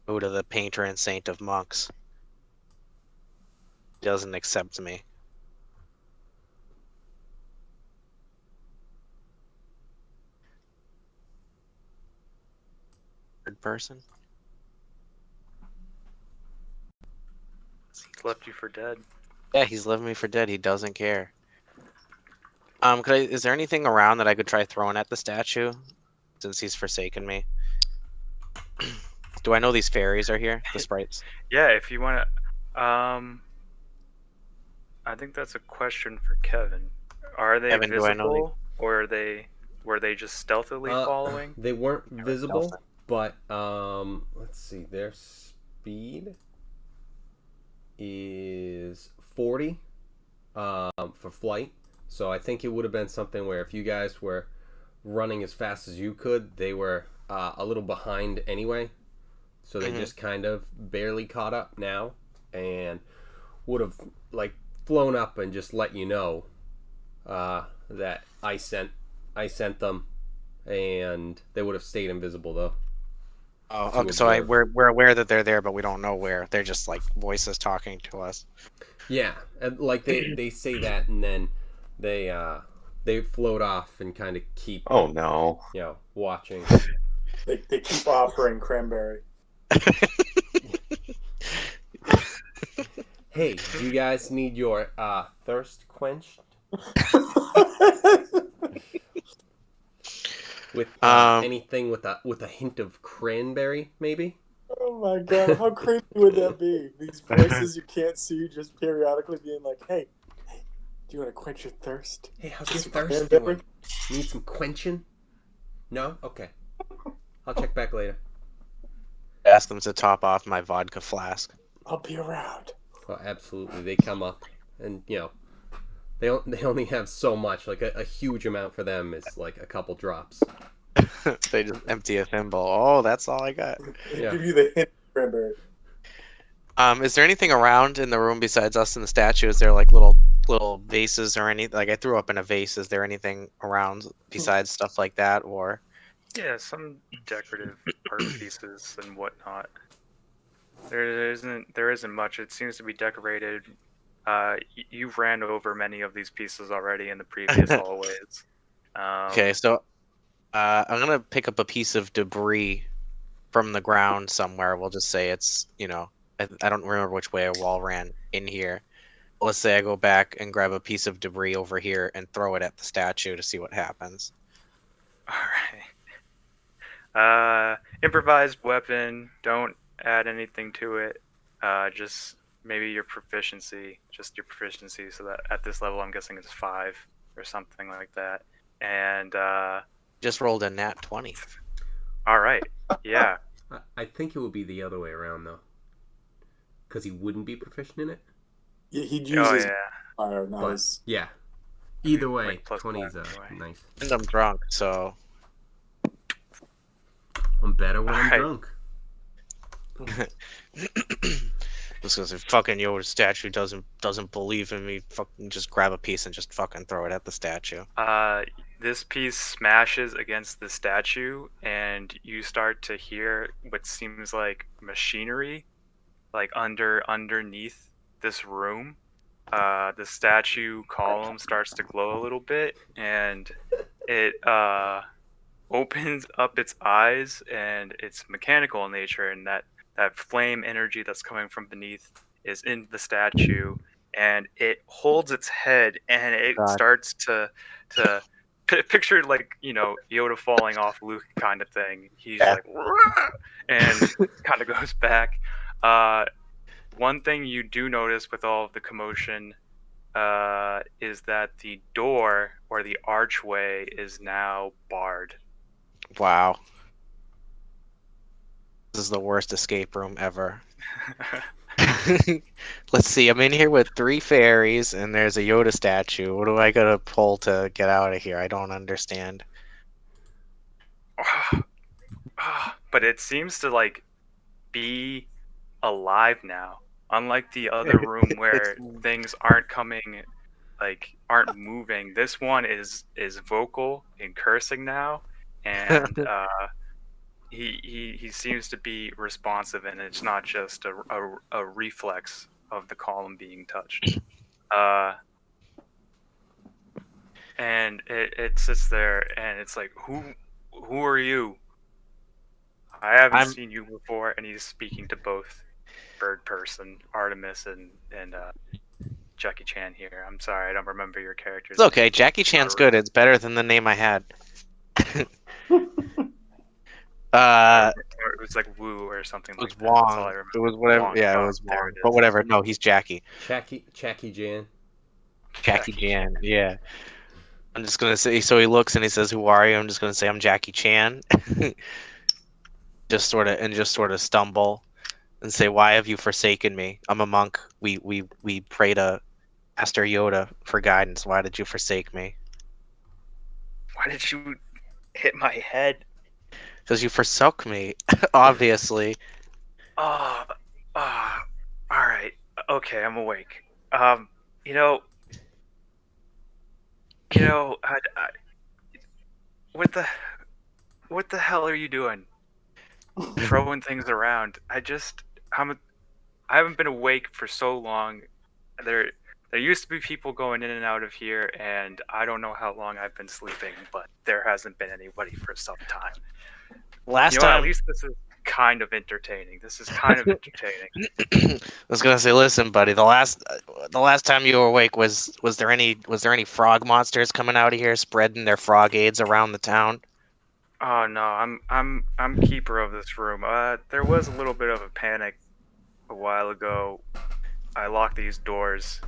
Buddha, the painter and saint of monks, doesn't accept me. Bird person? He's left you for dead. Yeah, he's left me for dead. He doesn't care. Is there anything around that I could try throwing at the statue, since he's forsaken me? Do I know these fairies are here? The sprites? Yeah, if you want to. I think that's a question for Kevin. Are they Kevin, do I know these? visible, or were they just stealthily following? They weren't They were visible, stealthing. but let's see. Their speed is 40 for flight. So I think it would have been something where if you guys were running as fast as you could, they were a little behind anyway. So they just kind of barely caught up now, and would have like flown up and just let you know that I sent them, and they would have stayed invisible though. Oh, To okay. So observe. we're aware that they're there, but we don't know where. They're just like voices talking to us. Yeah, and like they say that, and then they float off and kind of keep Oh no. watching. They keep offering cranberry. Hey, do you guys need your thirst quenched with anything with a hint of cranberry, maybe? Oh my god, how crazy would that be? These voices you can't see just periodically being like, hey, do you want to quench your thirst? Hey, how's your Some thirst cranberry? doing? Need some quenching? No? Okay. I'll check back later. Ask them to top off my vodka flask. I'll be around. Oh, absolutely. They come up, and they only have so much. Like a huge amount for them is like a couple drops. They just empty a thimble. Oh, that's all I got. They Yeah. give you the hint of cranberry. Is there anything around in the room besides us and the statue? Is there like little vases or anything? Like I threw up in a vase. Is there anything around besides stuff like that, or? Yeah, some decorative art pieces and whatnot. There isn't much. It seems to be decorated. You've ran over many of these pieces already in the previous hallways. Okay, so I'm gonna pick up a piece of debris from the ground somewhere. We'll just say it's I don't remember which way a wall ran in here. let's say I go back and grab a piece of debris over here and throw it at the statue to see what happens. All right. Improvised weapon. Don't add anything to it. Just maybe your proficiency. Just your proficiency. So that at this level, I'm guessing it's 5 or something like that. And Just rolled a nat 20. all right. Yeah. I think it would be the other way around though, because he wouldn't be proficient in it. Yeah, he'd use Oh his yeah. fire, not But his. yeah, either way, Like plus 20's 5 anyway. nice. And I'm drunk, so I'm better when I'm Alright. drunk. just gonna say fucking Yoda statue doesn't believe in me. Fucking just grab a piece and just fucking throw it at the statue. This piece smashes against the statue, and you start to hear what seems like machinery, like underneath this room. The statue column starts to glow a little bit, and it opens up its eyes, and it's mechanical in nature, and that flame energy that's coming from beneath is in the statue, and it holds its head, and it God. starts to picture like Yoda falling off Luke kind of thing. He's Yeah. like, "Rah!" and kind of goes back. One thing you do notice with all of the commotion is that the door or the archway is now barred. Wow. This is the worst escape room ever. Let's see. I'm in here with 3 fairies, and there's a Yoda statue. What do I gotta pull to get out of here? I don't understand. But it seems to like be alive now. Unlike the other room where things aren't coming, like aren't moving, this one is vocal and cursing now, and he seems to be responsive, and it's not just a reflex of the column being touched. And it sits there, and it's like, who are you? I haven't I'm- seen you before. And he's speaking to both bird person Artemis and Jackie Chan here. I'm sorry, I don't remember your characters. It's okay. Jackie Chan's good. It's better than the name I had. It was like Wu or something It was like that. That's all I Wong. remember. It was whatever. Wong. Yeah, it Oh, was there Wong. it But is. whatever. No, he's Jackie. Jackie Jan. Jackie Chan. Yeah. I'm just gonna say. So he looks and he says, "Who are you?" I'm just gonna say, "I'm Jackie Chan." just sort of stumble and say, "Why have you forsaken me? I'm a monk. We pray to Master Yoda for guidance. Why did you forsake me?" Why did you hit my head? Because you forsook me, obviously. Oh, all right. Okay, I'm awake. Um, you know, what the hell are you doing? Throwing things around. I haven't been awake for so long. There used to be people going in and out of here, and I don't know how long I've been sleeping, but there hasn't been anybody for some time. Last You know what? At time, least this is kind of entertaining. I was gonna say, listen, buddy. The last time you were awake, was there any frog monsters coming out of here, spreading their frog aids around the town? Oh no, I'm keeper of this room. There was a little bit of a panic a while ago. I locked these doors,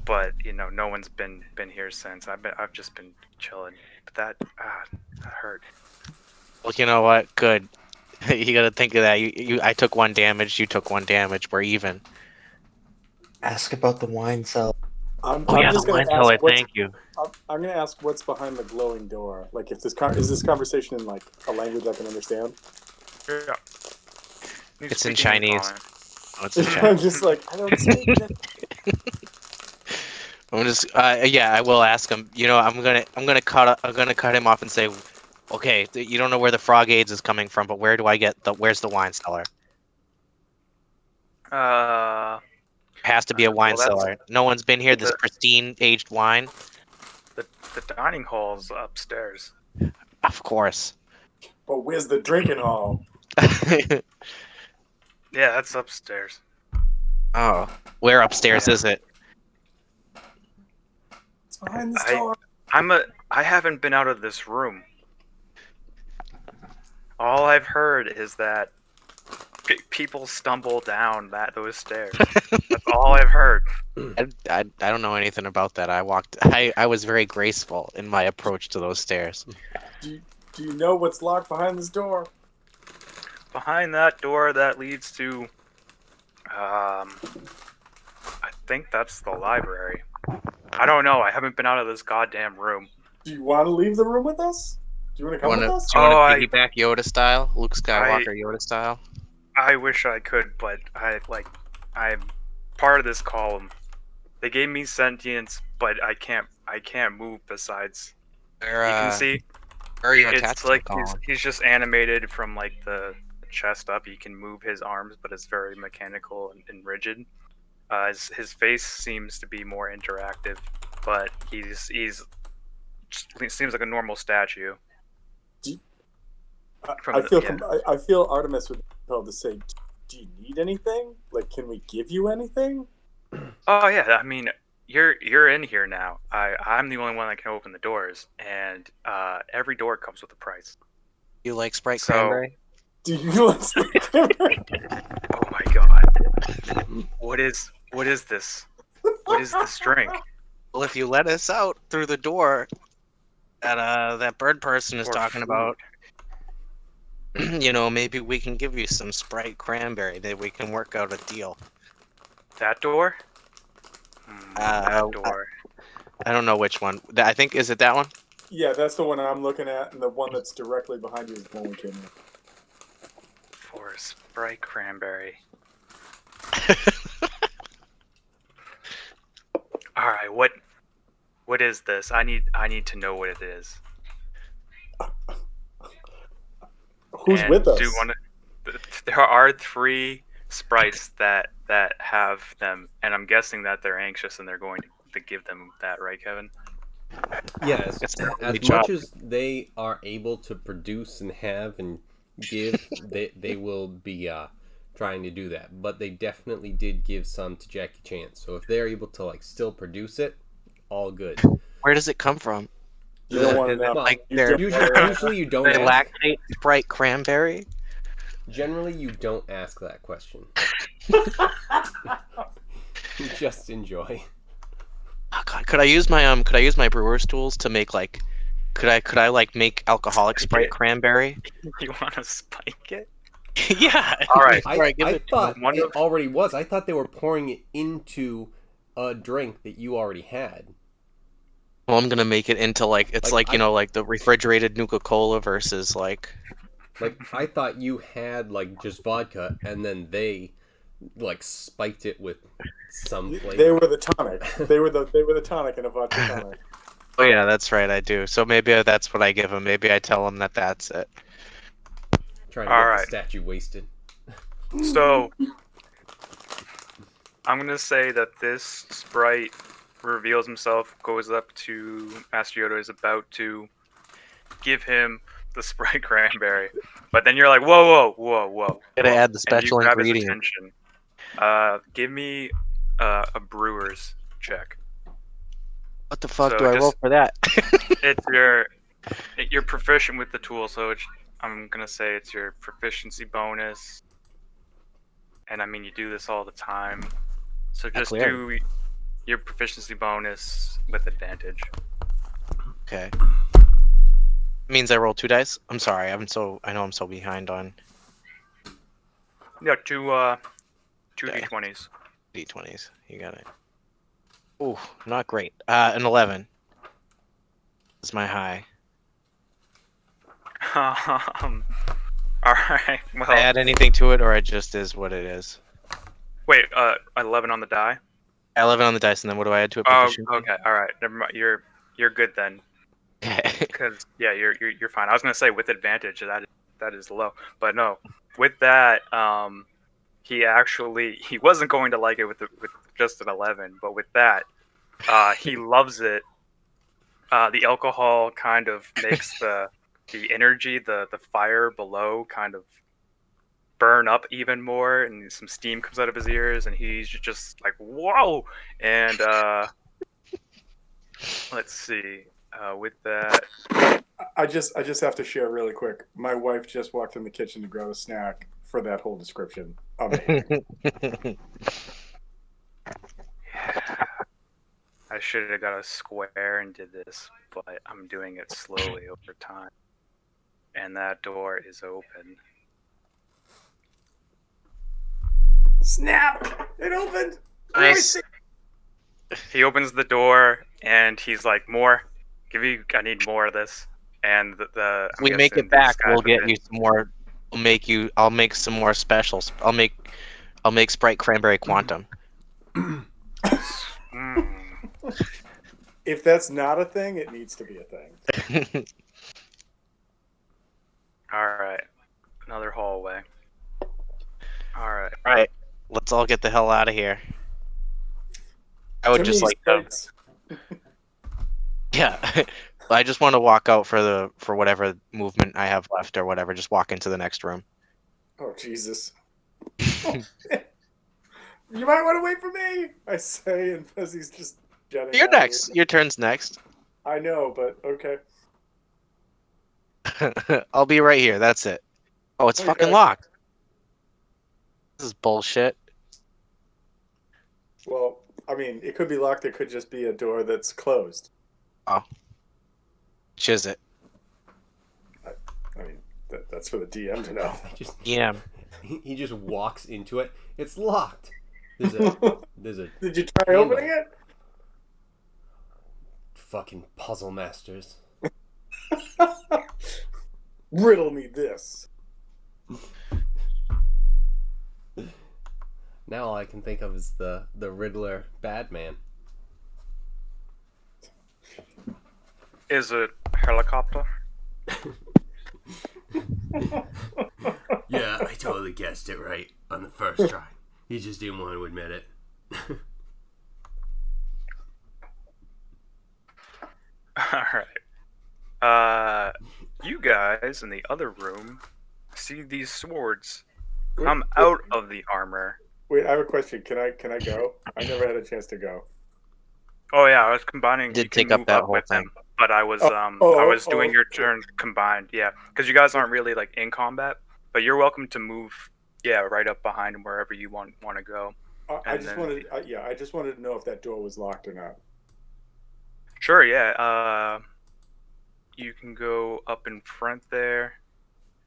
but no one's been here since. I've just been chilling. But that hurt. Well, you know what? Good. You gotta think of that. I took 1 damage. You took 1 damage. We're even. Ask about the wine cellar. I'm Yeah, just the going wine to ask cellar. what's. Thank you. I'm going to ask what's behind the glowing door. Like, if is this conversation in like a language I can understand? Yeah. It's in Chinese. Oh, it's in I'm Chinese. just like, I don't speak that. I'm just. Yeah, I will ask him. I'm gonna cut him off and say, okay, you don't know where the frog aids is coming from, but where's the wine cellar? Has to be a wine cellar. No one's been here. This pristine aged wine. The dining hall's upstairs. Of course. But where's the drinking hall? Yeah, that's upstairs. Oh, where upstairs Yeah. is it? It's behind this I door. I haven't been out of this room. All I've heard is that people stumble down those stairs. That's all I've heard. I don't know anything about that. I was very graceful in my approach to those stairs. Do you know what's locked behind this door? Behind that door that leads to, I think that's the library. I don't know. I haven't been out of this goddamn room. Do you want to leave the room with us? Do you want to come with us? Do you want Oh, to piggyback Yoda style, Luke I Skywalker Yoda style? I wish I could, but I'm part of this column. They gave me sentience, but I can't move. Besides, Where you can see where are you it's attached to the like column? he's just animated from like the chest up. He can move his arms, but it's very mechanical and rigid. His face seems to be more interactive, but he seems like a normal statue. I feel Artemis would be compelled to say, "Do you need anything? Like, can we give you anything?" Oh yeah, I mean you're in here now. I'm the only one that can open the doors, and every door comes with a price. You like Sprite So- Cranberry? Do you want Oh my god, what is this? What is this drink? Well, if you let us out through the door that bird person is Or talking food? about, you know, maybe we can give you some Sprite Cranberry. That we can work out a deal. That door? Uh, That door. I don't know which one. I think is it that one? Yeah, that's the one I'm looking at, and the one that's directly behind you is the one we came in. For Sprite Cranberry. All right, what is this? I need to know what it is. Who's And with us? do you want to? There are 3 sprites that have them, and I'm guessing that they're anxious and they're going to give them that, right, Kevin? Yes, It's their only as job. much as they are able to produce and have and give, they will be trying to do that. But they definitely did give some to Jackie Chan. So if they're able to like still produce it, all good. Where does it come from? You don't want to Is it know. like You they're- don't Usually, wanna- usually you don't They ask. lactate Sprite Cranberry? Generally, you don't ask that question. Just enjoy. Oh God, could I use my brewer's tools to make like could I like make alcoholic Sprite Cranberry? You want to spike it? Yeah. All right. I thought One it of- already was. I thought they were pouring it into a drink that you already had. Well, I'm gonna make it into like it's Like, like, you know, like the refrigerated Nuka-Cola versus like Like I thought you had like just vodka, and then they like spiked it with some flavor. They were the tonic. They were the tonic in a vodka tonic. oh yeah, that's right, I do. So maybe that's what I give them. Maybe I tell them that that's it. Trying to get Alright. the statue wasted. So I'm gonna say that this sprite reveals himself, goes up to Master Yoda, is about to give him the Sprite Cranberry, but then you're like, whoa. Gotta add the And special you grab his ingredient. attention. Give me a brewer's check. What the fuck So do I roll just- for that? It's you're proficient with the tool, so I'm gonna say it's your proficiency bonus. And I mean, you do this all the time, so just clear. do your proficiency bonus with advantage. Okay. Means I roll 2 dice? I'm sorry, I know I'm so behind on Yeah, two Okay. d20s. D20s. You got it. Ooh, not great. An 11 is my high. All right. Well, I add anything to it, or it just is what it is. wait. 11 on the die. 11 on the dice, and then what do I add to it? Oh, Proficiency? okay. All right. Never mind. You're good then. Okay. Because yeah, you're fine. I was gonna say with advantage that is low, but no, with that he wasn't going to like it with just an 11, but with that he loves it. The alcohol kind of makes the energy, the fire below kind of burn up even more, and some steam comes out of his ears, and he's just like, "Whoa!" And let's see. With that, I just have to share really quick. My wife just walked in the kitchen to grab a snack for that whole description. Amazing. I should have got a square and did this, but I'm doing it slowly over time. And that door is open. Snap! It opened. Nice. He opens the door and he's like, "More, I need more of this." And I'm We make guessing it these back. guys We'll have get been- you some more. I'll make some more specials. I'll make Sprite Cranberry Quantum. If that's not a thing, it needs to be a thing. All right, another hallway. All right. All right, let's all get the hell out of here. I would To just me, like to, Sprites- yeah. I just want to walk out for whatever movement I have left or whatever. Just walk into the next room. Oh Jesus! You might want to wait for me. I say, and Fuzzy's just jetting. You're out of next. the- Your turn's next. I know, but okay. I'll be right here. That's it. Oh, it's fucking Okay. locked. This is bullshit. Well, I mean, it could be locked. It could just be a door that's closed. Which is it? I mean, that's for the DM to know. Yeah. He just walks into it. It's locked. There's a Did you try handle. opening it? Fucking puzzle masters. Riddle me this. Now all I can think of is the Riddler bad man. Is it helicopter? Yeah, I totally guessed it right on the first try. He just didn't want to admit it. All right. You guys in the other room see these swords come out of the armor. Wait, I have a question. Can I go? I never had a chance to go. Oh yeah, I was combining. Did You can take up move that up whole with thing. them, but I was I was doing your turn combined. Yeah, because you guys aren't really like in combat, but you're welcome to move. Yeah, right up behind him wherever you want to go. I And just then- wanted. I just wanted to know if that door was locked or not. Sure. Yeah. You can go up in front there,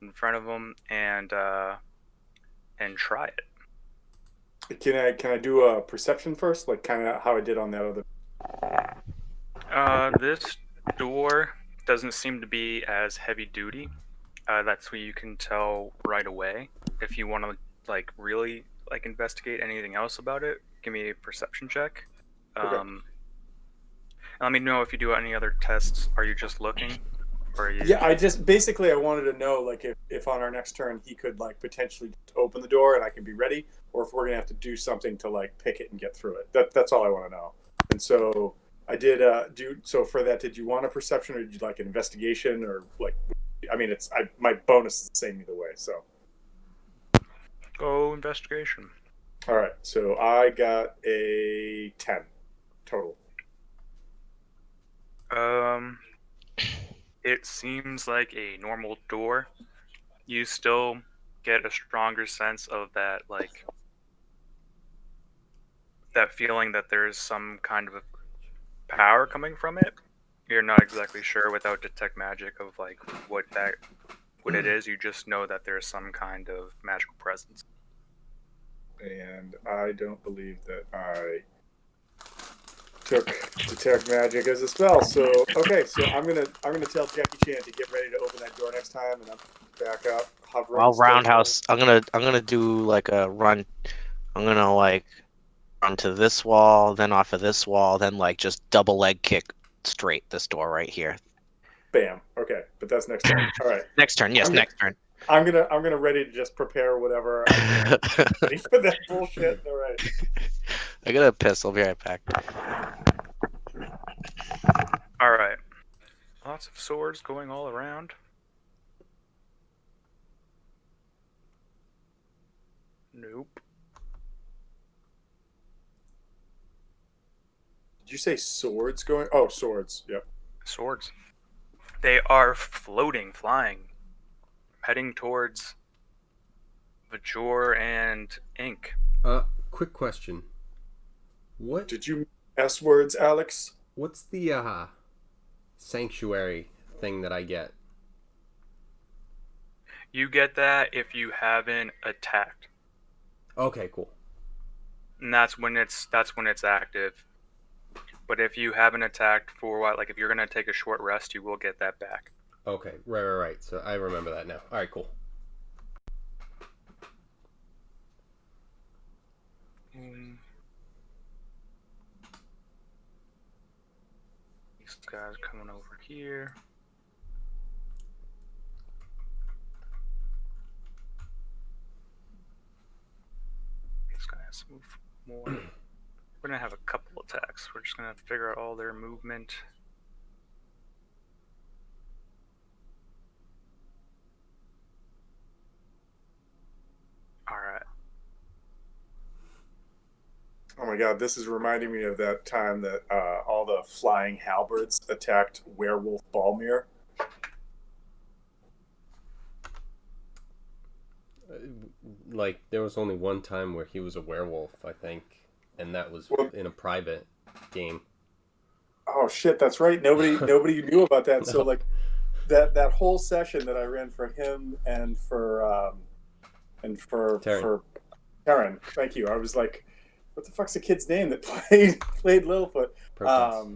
in front of them, and try it. Can I do a perception first, like kind of how I did on that other? This door doesn't seem to be as heavy duty. That's what you can tell right away. If you want to like really like investigate anything else about it, give me a perception check. Okay. And let me know if you do any other tests. Are you just looking, or are you? Yeah, I just basically I wanted to know like if on our next turn he could like potentially open the door and I can be ready, or if we're gonna have to do something to like pick it and get through it. That's all I want to know. And so I did so for that. Did you want a perception or did you like an investigation or like? I mean, my bonus is the same either way. So Go investigation. all right, so I got a 10 total. It seems like a normal door. You still get a stronger sense of that, like, that feeling that there's some kind of power coming from it. You're not exactly sure without detect magic of like what it is. You just know that there's some kind of magical presence. And I don't believe that I took detect magic as a spell. So okay, so I'm gonna tell Jackie Chan to get ready to open that door next time, and I'm back up hovering. I'll still- roundhouse. I'm gonna do like a run. I'm gonna like run to this wall, then off of this wall, then like just double leg kick straight this door right here. Bam. Okay, but that's next time. All right, Next turn, yes, I'm next turn. I'm gonna ready to just prepare whatever I can ready for that bullshit. All right. I gotta piss. I'll be right back. All right. Lots of swords going all around. Nope. Did you say swords going? Oh, swords. Yep. Swords. They are floating, flying, heading towards Vajor and Ink. Quick question. What Did you S words, Alex? what's the sanctuary thing that I get? You get that if you haven't attacked, Okay, cool. and that's when it's active. But if you haven't attacked for a while, like if you're gonna take a short rest, you will get that back. Okay, right. So I remember that now. All right, cool. These guys coming over here. These guys move more. We're gonna have a couple attacks. We're just gonna figure out all their movement. Alright. Oh my god, this is reminding me of that time that all the flying halberds attacked werewolf Balmir. Like there was only one time where he was a werewolf, I think, and that was Well, in a private game. oh shit, that's right. Nobody knew about that. So No. like that whole session that I ran for him and for Taryn. for Karen. Thank you. I was like, what the fuck's the kid's name that played Littlefoot? Protest.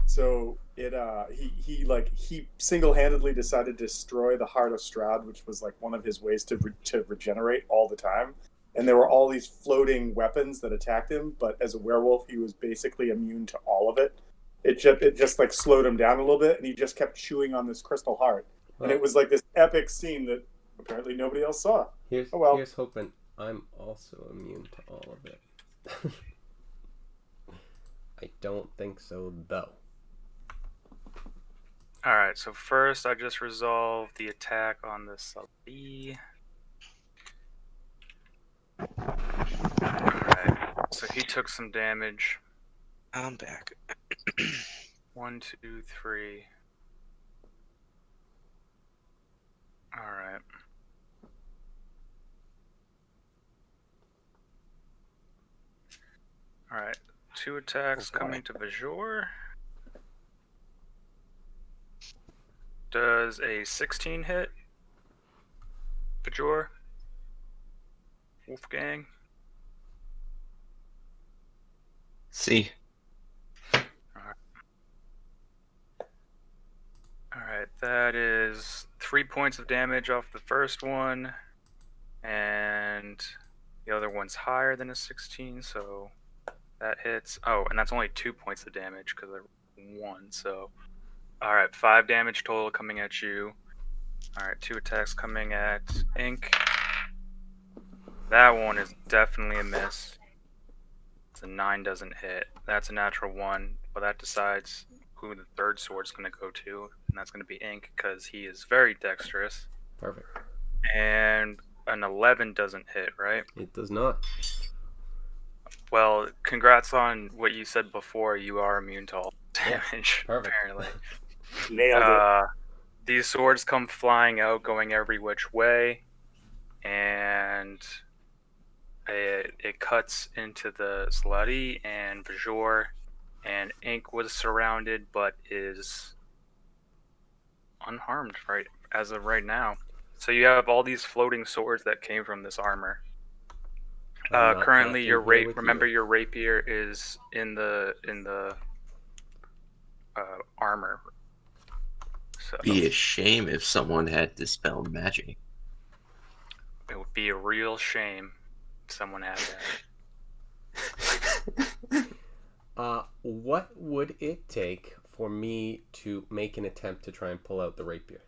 So he single-handedly decided to destroy the Heart of Strahd, which was like one of his ways to regenerate all the time. And there were all these floating weapons that attacked him, but as a werewolf, he was basically immune to all of it. It just like slowed him down a little bit, and he just kept chewing on this crystal heart. And it was like this epic scene that apparently nobody else saw. Here's Oh well. here's hoping I'm also immune to all of it. I don't think so, though. Alright, so first I just resolved the attack on the Sully. Alright, so he took some damage. I'm back. 1, 2, 3. Alright. Alright, 2 attacks Oh, boy. coming to Vajor. Does a 16 hit? Vajor? Wolfgang? See, Alright, that is 3 points of damage off the first one, and the other one's higher than a 16, so that hits. Oh, and that's only 2 points of damage because I rolled 1, so. Alright, 5 damage total coming at you. Alright, 2 attacks coming at Ink. That one is definitely a miss. It's a 9 doesn't hit. That's a natural 1, but that decides who the third sword's going to go to, and that's going to be Ink because he is very dexterous. Perfect. And an 11 doesn't hit, right? It does not. Well, congrats on what you said before. You are immune to all damage, perfect. apparently. Nailed it. These swords come flying out, going every which way, and it cuts into the Slutty and Vajor, and Ink was surrounded but is unharmed right as of right now. So you have all these floating swords that came from this armor. I'm not Currently, your fucking here with remember you. your rapier is in the armor. So be a shame if someone had dispelled magic. it would be a real shame if someone had that. What would it take for me to make an attempt to try and pull out the rapier?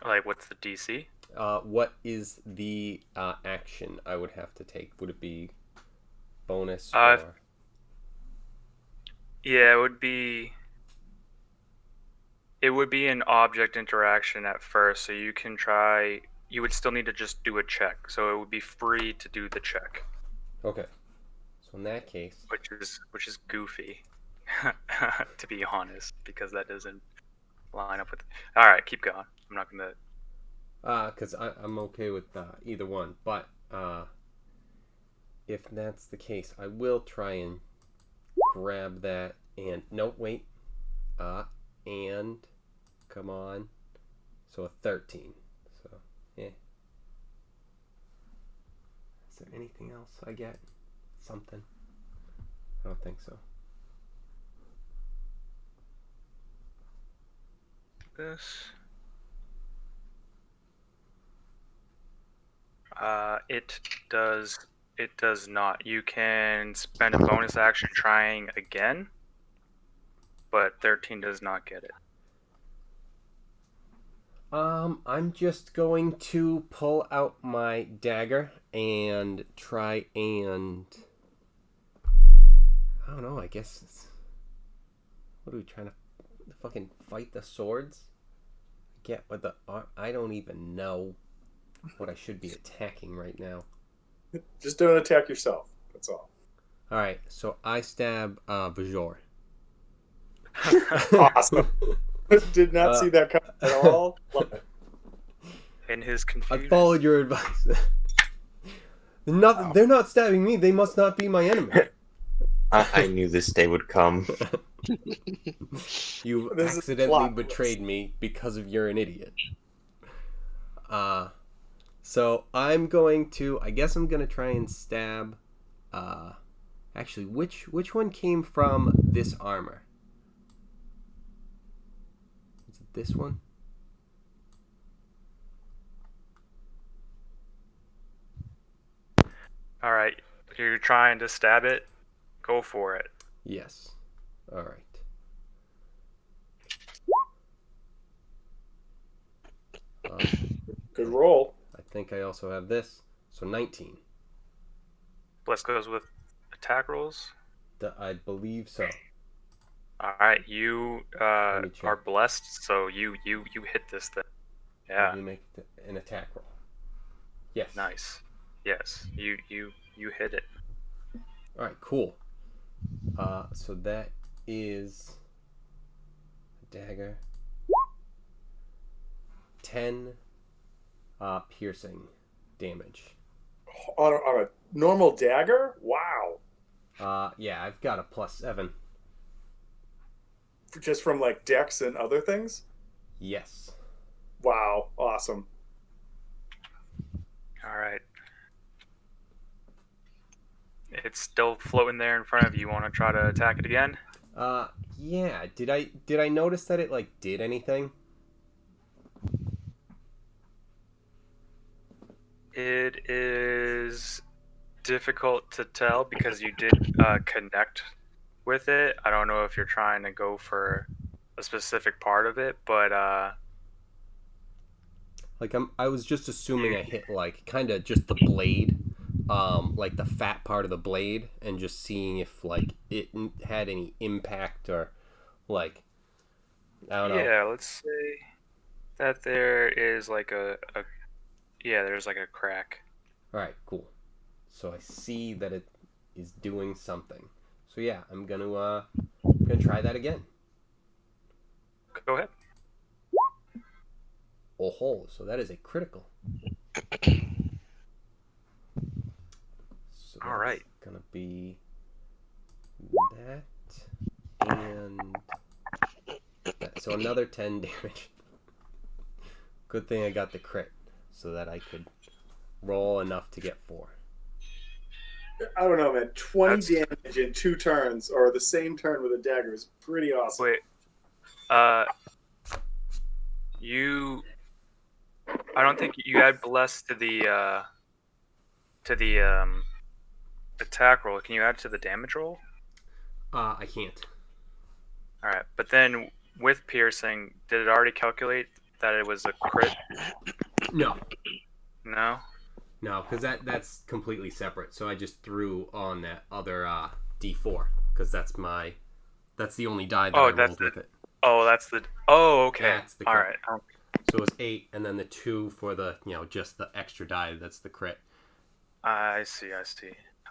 Like, what's the DC? What is the action I would have to take? Would it be bonus Uh, or? Yeah, it would be. It would be an object interaction at first, so you can try you would still need to just do a check. So it would be free to do the check, Okay. So in that case, which is goofy, to be honest, because that doesn't line up with. All right, keep going. I'm not gonna. because I'm okay with either one, but if that's the case, I will try and grab that and no, wait, and come on, so a 13. So yeah. Is there anything else I get? Something? I don't think so. This. It does. It does not. You can spend a bonus action trying again, but 13 does not get it. I'm just going to pull out my dagger and try and I don't know. I guess what are we trying to fucking fight the swords? Get with the I don't even know what I should be attacking right now. Just don't attack yourself. That's all. All right, so I stab Bajor. Awesome. Did not see that coming at all. Love it. In his I confusion. followed your advice. They're not stabbing me. They must not be my enemy. I knew this day would come. You This is accidentally plot betrayed me because of you're an idiot. So I'm going to. I guess I'm gonna try and stab. Actually, which one came from this armor? Is it this one? All right, you're trying to stab it. Go for it. Yes. All right. Good roll. I think I also have this. So 19. Bless goes with attack rolls. I believe so. All right, you Let me check. are blessed, so you hit this thing. Yeah, Let me make an attack roll. Yes. nice. Yes, you hit it. All right. Cool. So that is a dagger. 10 piercing damage. On a normal dagger? Wow. Yeah, I've got a +7. Just from like dex and other things? Yes. Wow. Awesome. All right. It's still floating there in front of you. You want to try to attack it again? Yeah. Did I notice that it like did anything? It is difficult to tell because you did connect with it. I don't know if you're trying to go for a specific part of it, but Like I was just assuming I hit like kind of just the blade, like the fat part of the blade, and just seeing if like it had any impact or like I don't know. yeah, let's say that there is like yeah, there's like a crack. All right, cool. So I see that it is doing something. So yeah, I'm gonna try that again. Go ahead. Oh ho! So that is a critical. So All right. that's gonna be that and that. So another 10 damage. Good thing I got the crit, so that I could roll enough to get 4. I don't know, man. 20 That's- damage in 2 turns, or the same turn with a dagger, is pretty awesome. Wait. You. I don't think you add bless to the attack roll. Can you add to the damage roll? I can't. All right, but then with piercing, did it already calculate that it was a crit? No, No. no, because that's completely separate. So I just threw on that other D4 because that's the only die that I Oh, that's rolled with it. Oh, that's the. Oh, okay. That's the All crit. right. So it's 8, and then the 2 for the, just the extra die. That's the crit. I see.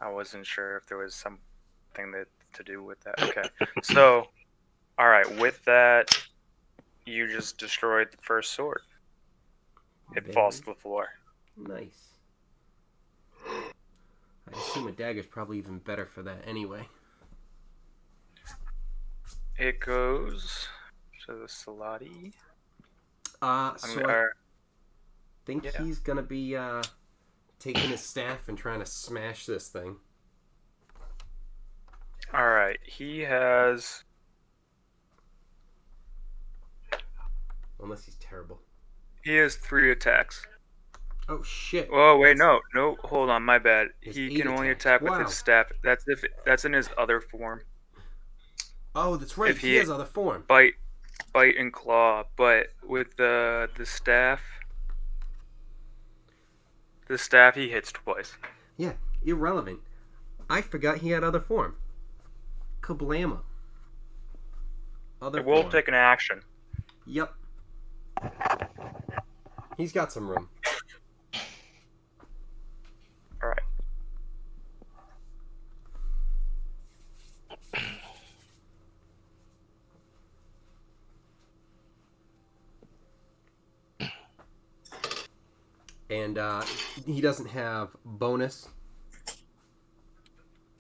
I wasn't sure if there was something to do with that. Okay. So, all right. With that, you just destroyed the first sword. It Very falls to the floor. nice. I assume a dagger's probably even better for that anyway. It goes to the Salati. So I think yeah. he's gonna be taking his staff and trying to smash this thing. All right. He has. Unless he's terrible. He has 3 attacks. Oh shit! Oh wait, no, hold on, my bad. His He 8 can only attacks. attack with Wow. his staff. That's in his other form. Oh, that's right. If He has other form. bite and claw, but with the staff, he hits twice. Yeah, irrelevant. I forgot he had other form. Kablama. Other It will form. take an action. Yep. He's got some room. All right. And he doesn't have bonus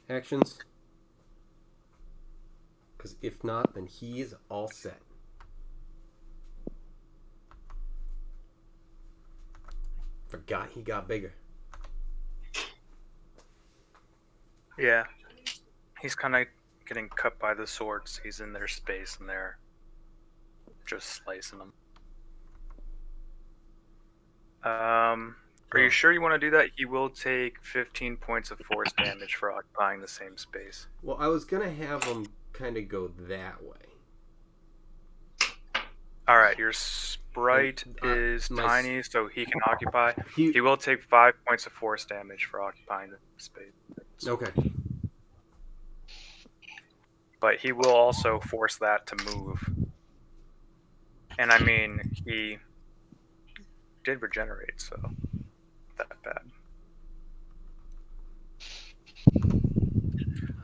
actions. Because if not, then he is all set. Forgot he got bigger. Yeah. He's kind of getting cut by the swords. He's in their space and they're just slicing them. Are you sure you want to do that? He will take 15 points of force damage for occupying the same space. Well, I was going to have him kind of go that way. Alright, your sprite is tiny, so he can occupy. He will take 5 points of force damage for occupying the space. Okay. But he will also force that to move. And I mean, he did regenerate, so not that bad.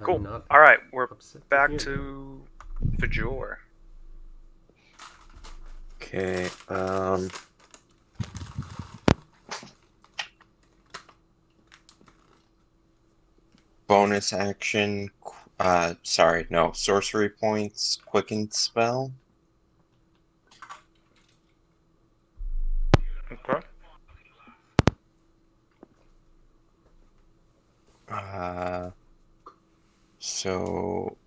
Cool. Alright, we're back to Vajor. Okay, bonus action, sorcery points, quicken spell. Okay. So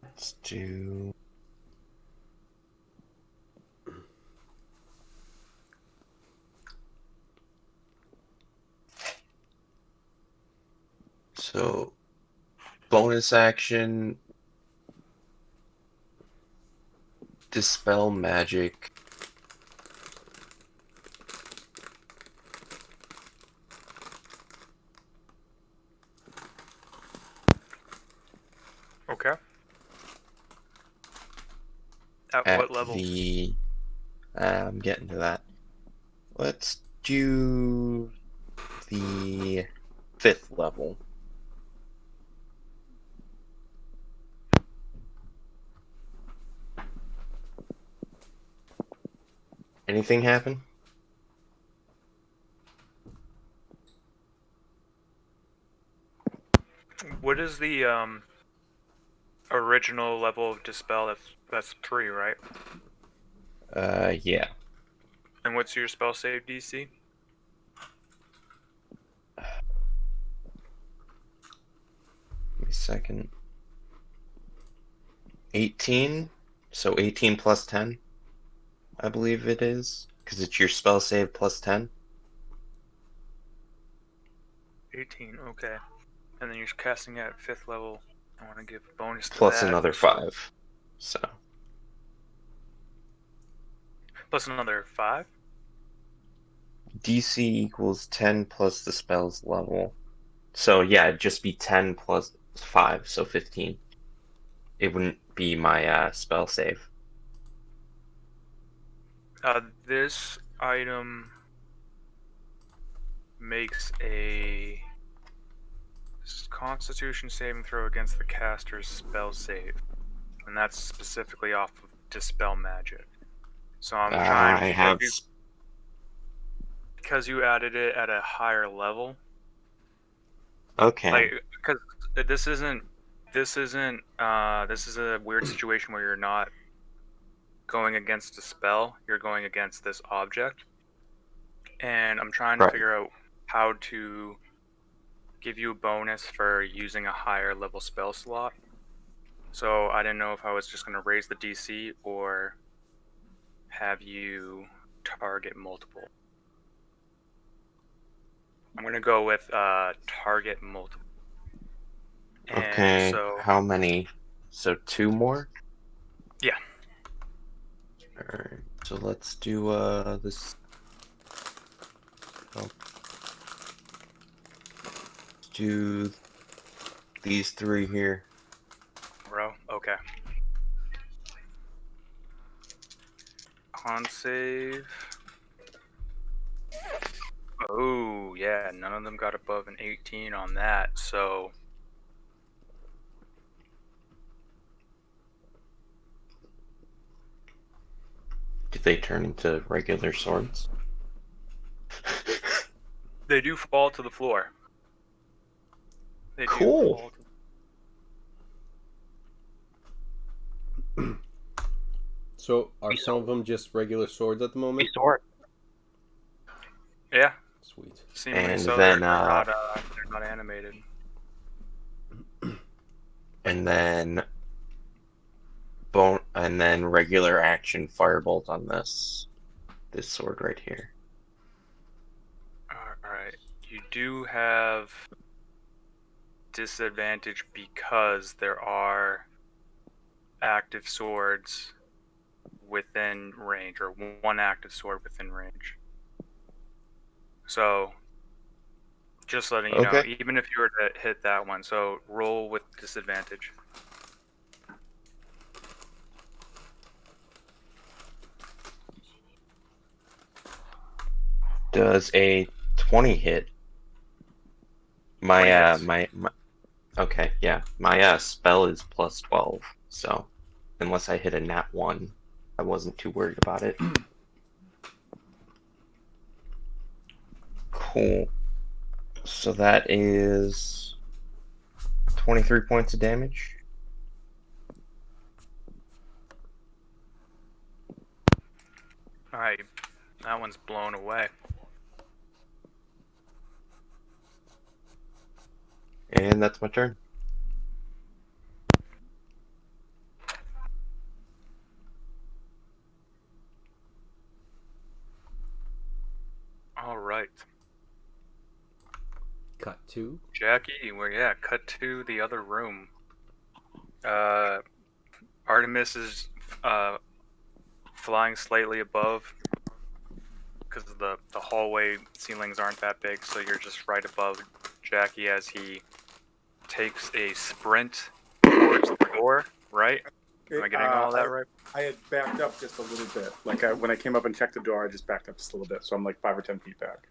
let's do bonus action, dispel magic. Okay. At what level? I'm getting to that. Let's do the 5th level. Anything happen? What is the original level of dispel? That's 3, right? Yeah. And what's your spell save DC? Give me a second. 18. So 18 plus 10, I believe it is, because it's your spell save plus 10. 18. Okay. And then you're casting at 5th level. I want to give a bonus to Plus that. another 5. So. Plus another 5? DC equals 10 plus the spell's level. So yeah, it'd just be 10 plus 5, so 15. It wouldn't be my spell save. This item makes a Constitution saving throw against the caster's spell save, and that's specifically off of Dispel Magic. So I'm trying I have. because you added it at a higher level. Okay. Like, because this is a weird situation where you're not going against a spell, you're going against this object, and I'm trying to Right. figure out how to give you a bonus for using a higher level spell slot. So I didn't know if I was just going to raise the DC or have you target multiple. I'm going to go with target multiple. And Okay. so How many? So 2 more? Yeah. Alright. So let's do this. Oh. Let's do these 3 here. Bro, okay. Con save. Oh, yeah, none of them got above an 18 on that, so Do they turn into regular swords? they do fall to the floor. They do Cool. fall to So are some of them just regular swords at the moment? Sword. Yeah, Sweet. seemingly And so. then, they're not animated. And then regular action firebolt on this sword right here. Alright, you do have disadvantage because there are active swords within range, or one active sword within range. So, just letting you know, Okay. even if you were to hit that one, so roll with disadvantage. Does a 20 hit? 20 hits. My okay, yeah. My spell is plus 12, so unless I hit a nat 1, I wasn't too worried about it. Cool. So that is 23 points of damage. Alright, that one's blown away. And that's my turn. Alright. Cut to. Jackie, cut to the other room. Artemis is flying slightly above because the hallway ceilings aren't that big, so you're just right above Jackie as he takes a sprint towards the door, right? Am I getting all that right? I had backed up just a little bit. Like when I came up and checked the door, I just backed up just a little bit. So I'm like 5 or 10 feet back.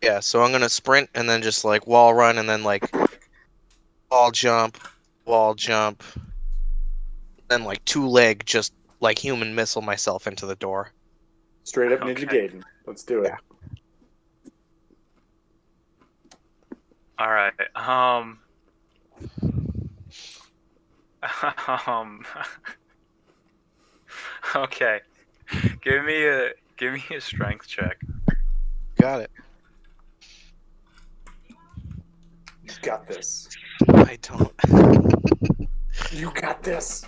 Yeah, so I'm gonna sprint and then just like wall run and then like wall jump, then like 2-leg just like human missile myself into the door. Straight up Ninja Okay. Gaiden. Let's do it. Yeah. All right. Okay. Give me a strength check. Got it. You got this. I don't. You got this.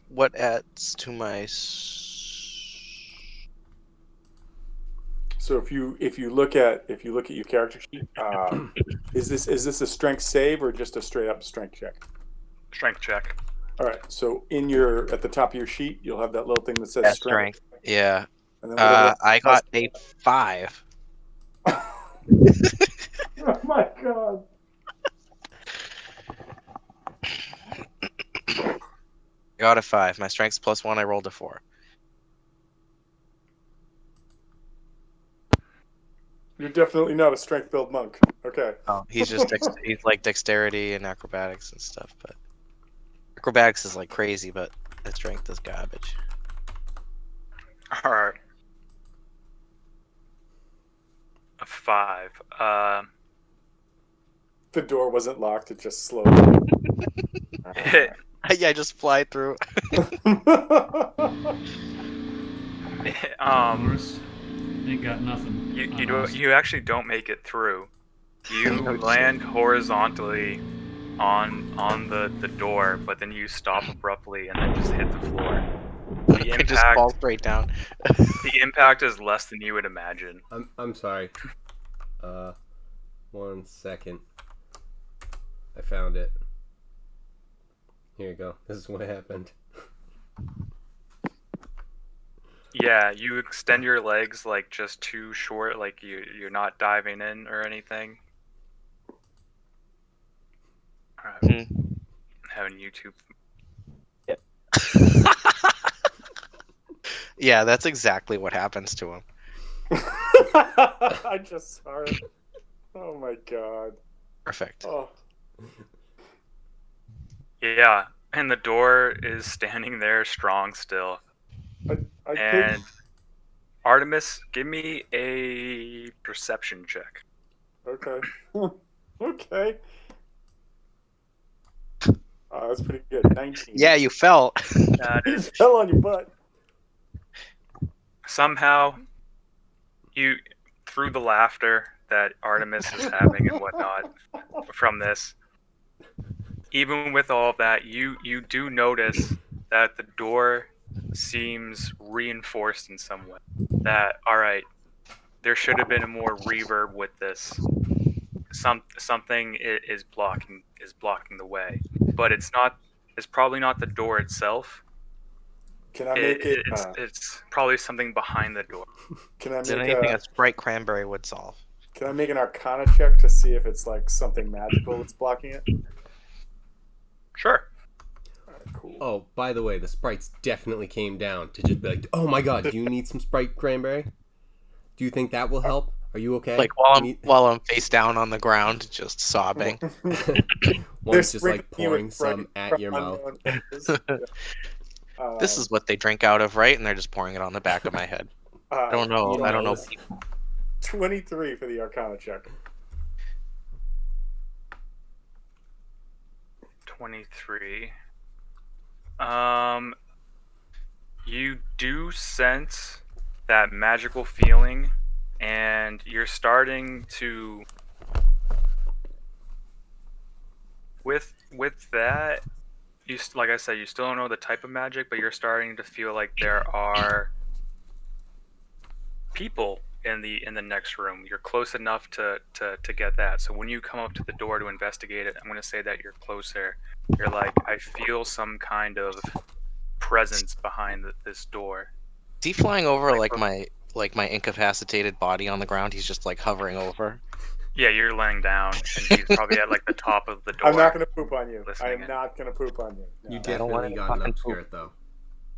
What adds to my? So if you look at your character sheet, is this a strength save or just a straight up strength check? Strength check. All right. So at the top of your sheet, you'll have that little thing that says Yeah, strength. Yeah. And then whatever I got a 5. Oh my god. got a 5. My strength's +1. I rolled a 4. You're definitely not a strength build monk. Okay. Oh, he's just he's like dexterity and acrobatics and stuff, but acrobatics is like crazy, but his strength is garbage. All right. A 5. The door wasn't locked. It just slowly. Yeah, I just fly through. Morris ain't got nothing. You actually don't make it through. You No land horizontally on the door, but then you stop abruptly and then just hit the floor. The I just fall impact straight down. the impact is less than you would imagine. I'm sorry. 1 second. I found it. Here you go. This is what happened. Yeah, you extend your legs like just too short, like you're not diving in or anything. Alright. Having YouTube. Yeah, that's exactly what happens to him. I just saw it. Oh my god. Perfect. Oh. Yeah, and the door is standing there strong still. I And think. Artemis, give me a perception check. Okay. Okay. Oh, that's pretty good. 19. Yeah, you fell. That You is fell on your butt. somehow you, through the laughter that Artemis is having and whatnot from this, even with all of that, you do notice that the door seems reinforced in some way. That, all right, there should have been a more reverb with this. Something is blocking the way, but it's not. It's probably not the door itself. Can I make it? It's probably something behind the door. Can I Is it make anything a? a Sprite Cranberry would solve? Can I make an Arcana check to see if it's like something magical that's blocking it? Sure. All right, cool. Oh, by the way, the sprites definitely came down to just be like, "Oh my god, do you need some Sprite Cranberry? Do you think that will help? Are you okay?" Like while I'm face down on the ground, just sobbing. One's just like sprinkling you pouring with some Sprite at your from mouth. unknown places. This is what they drink out of, right? And they're just pouring it on the back of my head. I don't know. you I don't know. know. 23 for the Arcana check. 23. You do sense that magical feeling, and you're starting to with that. Like I said, you still don't know the type of magic, but you're starting to feel like there are people in the next room. You're close enough to get that. So when you come up to the door to investigate it, I'm going to say that you're closer. You're like, I feel some kind of presence behind this door. Is he flying over like my incapacitated body on the ground? He's just like hovering over. Yeah, you're laying down, and he's probably at like the top of the door. I'm not going to poop on you. I listening am in. not going to poop on you. You No. definitely got an upskirt though.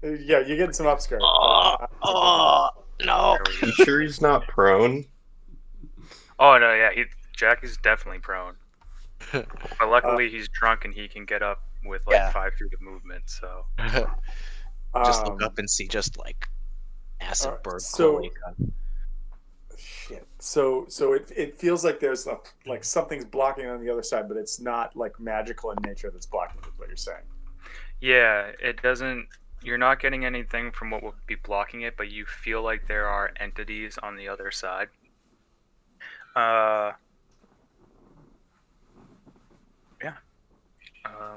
Yeah, you're getting some upskirt. No. There we go. You sure he's not prone? Oh no, yeah, Jackie's definitely prone. But luckily he's drunk and he can get up with like Yeah. 5 feet of movement. So Just look up and see just like massive Alright, bird so- cloaca. Shit. So it feels like there's like something's blocking on the other side, but it's not like magical in nature that's blocking it, is what you're saying. yeah, it doesn't. You're not getting anything from what would be blocking it, but you feel like there are entities on the other side. Yeah.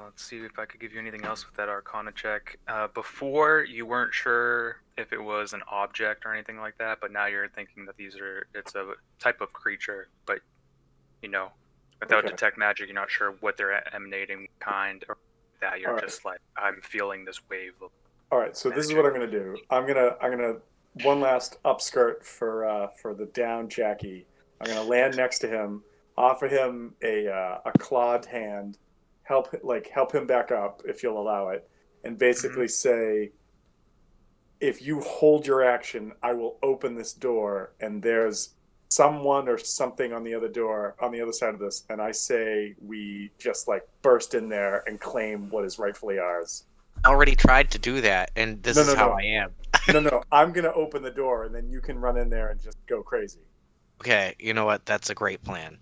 Let's see if I could give you anything else with that Arcana check. Before, you weren't sure if it was an object or anything like that, but now you're thinking that it's a type of creature, but, without Okay. detect magic, you're not sure what they're emanating kind or that. You're Alright. just like, I'm feeling this wave of. All right, so this is what I'm going to do. I'm gonna one last upskirt for the down Jackie. I'm going to land next to him, offer him a clawed hand, help him back up if you'll allow it, and basically say, if you hold your action, I will open this door, and there's someone or something on the other door, on the other side of this, and I say we just like burst in there and claim what is rightfully ours. Already tried to do that, and this is how I am. No, I'm gonna open the door, and then you can run in there and just go crazy. Okay, you know what? That's a great plan.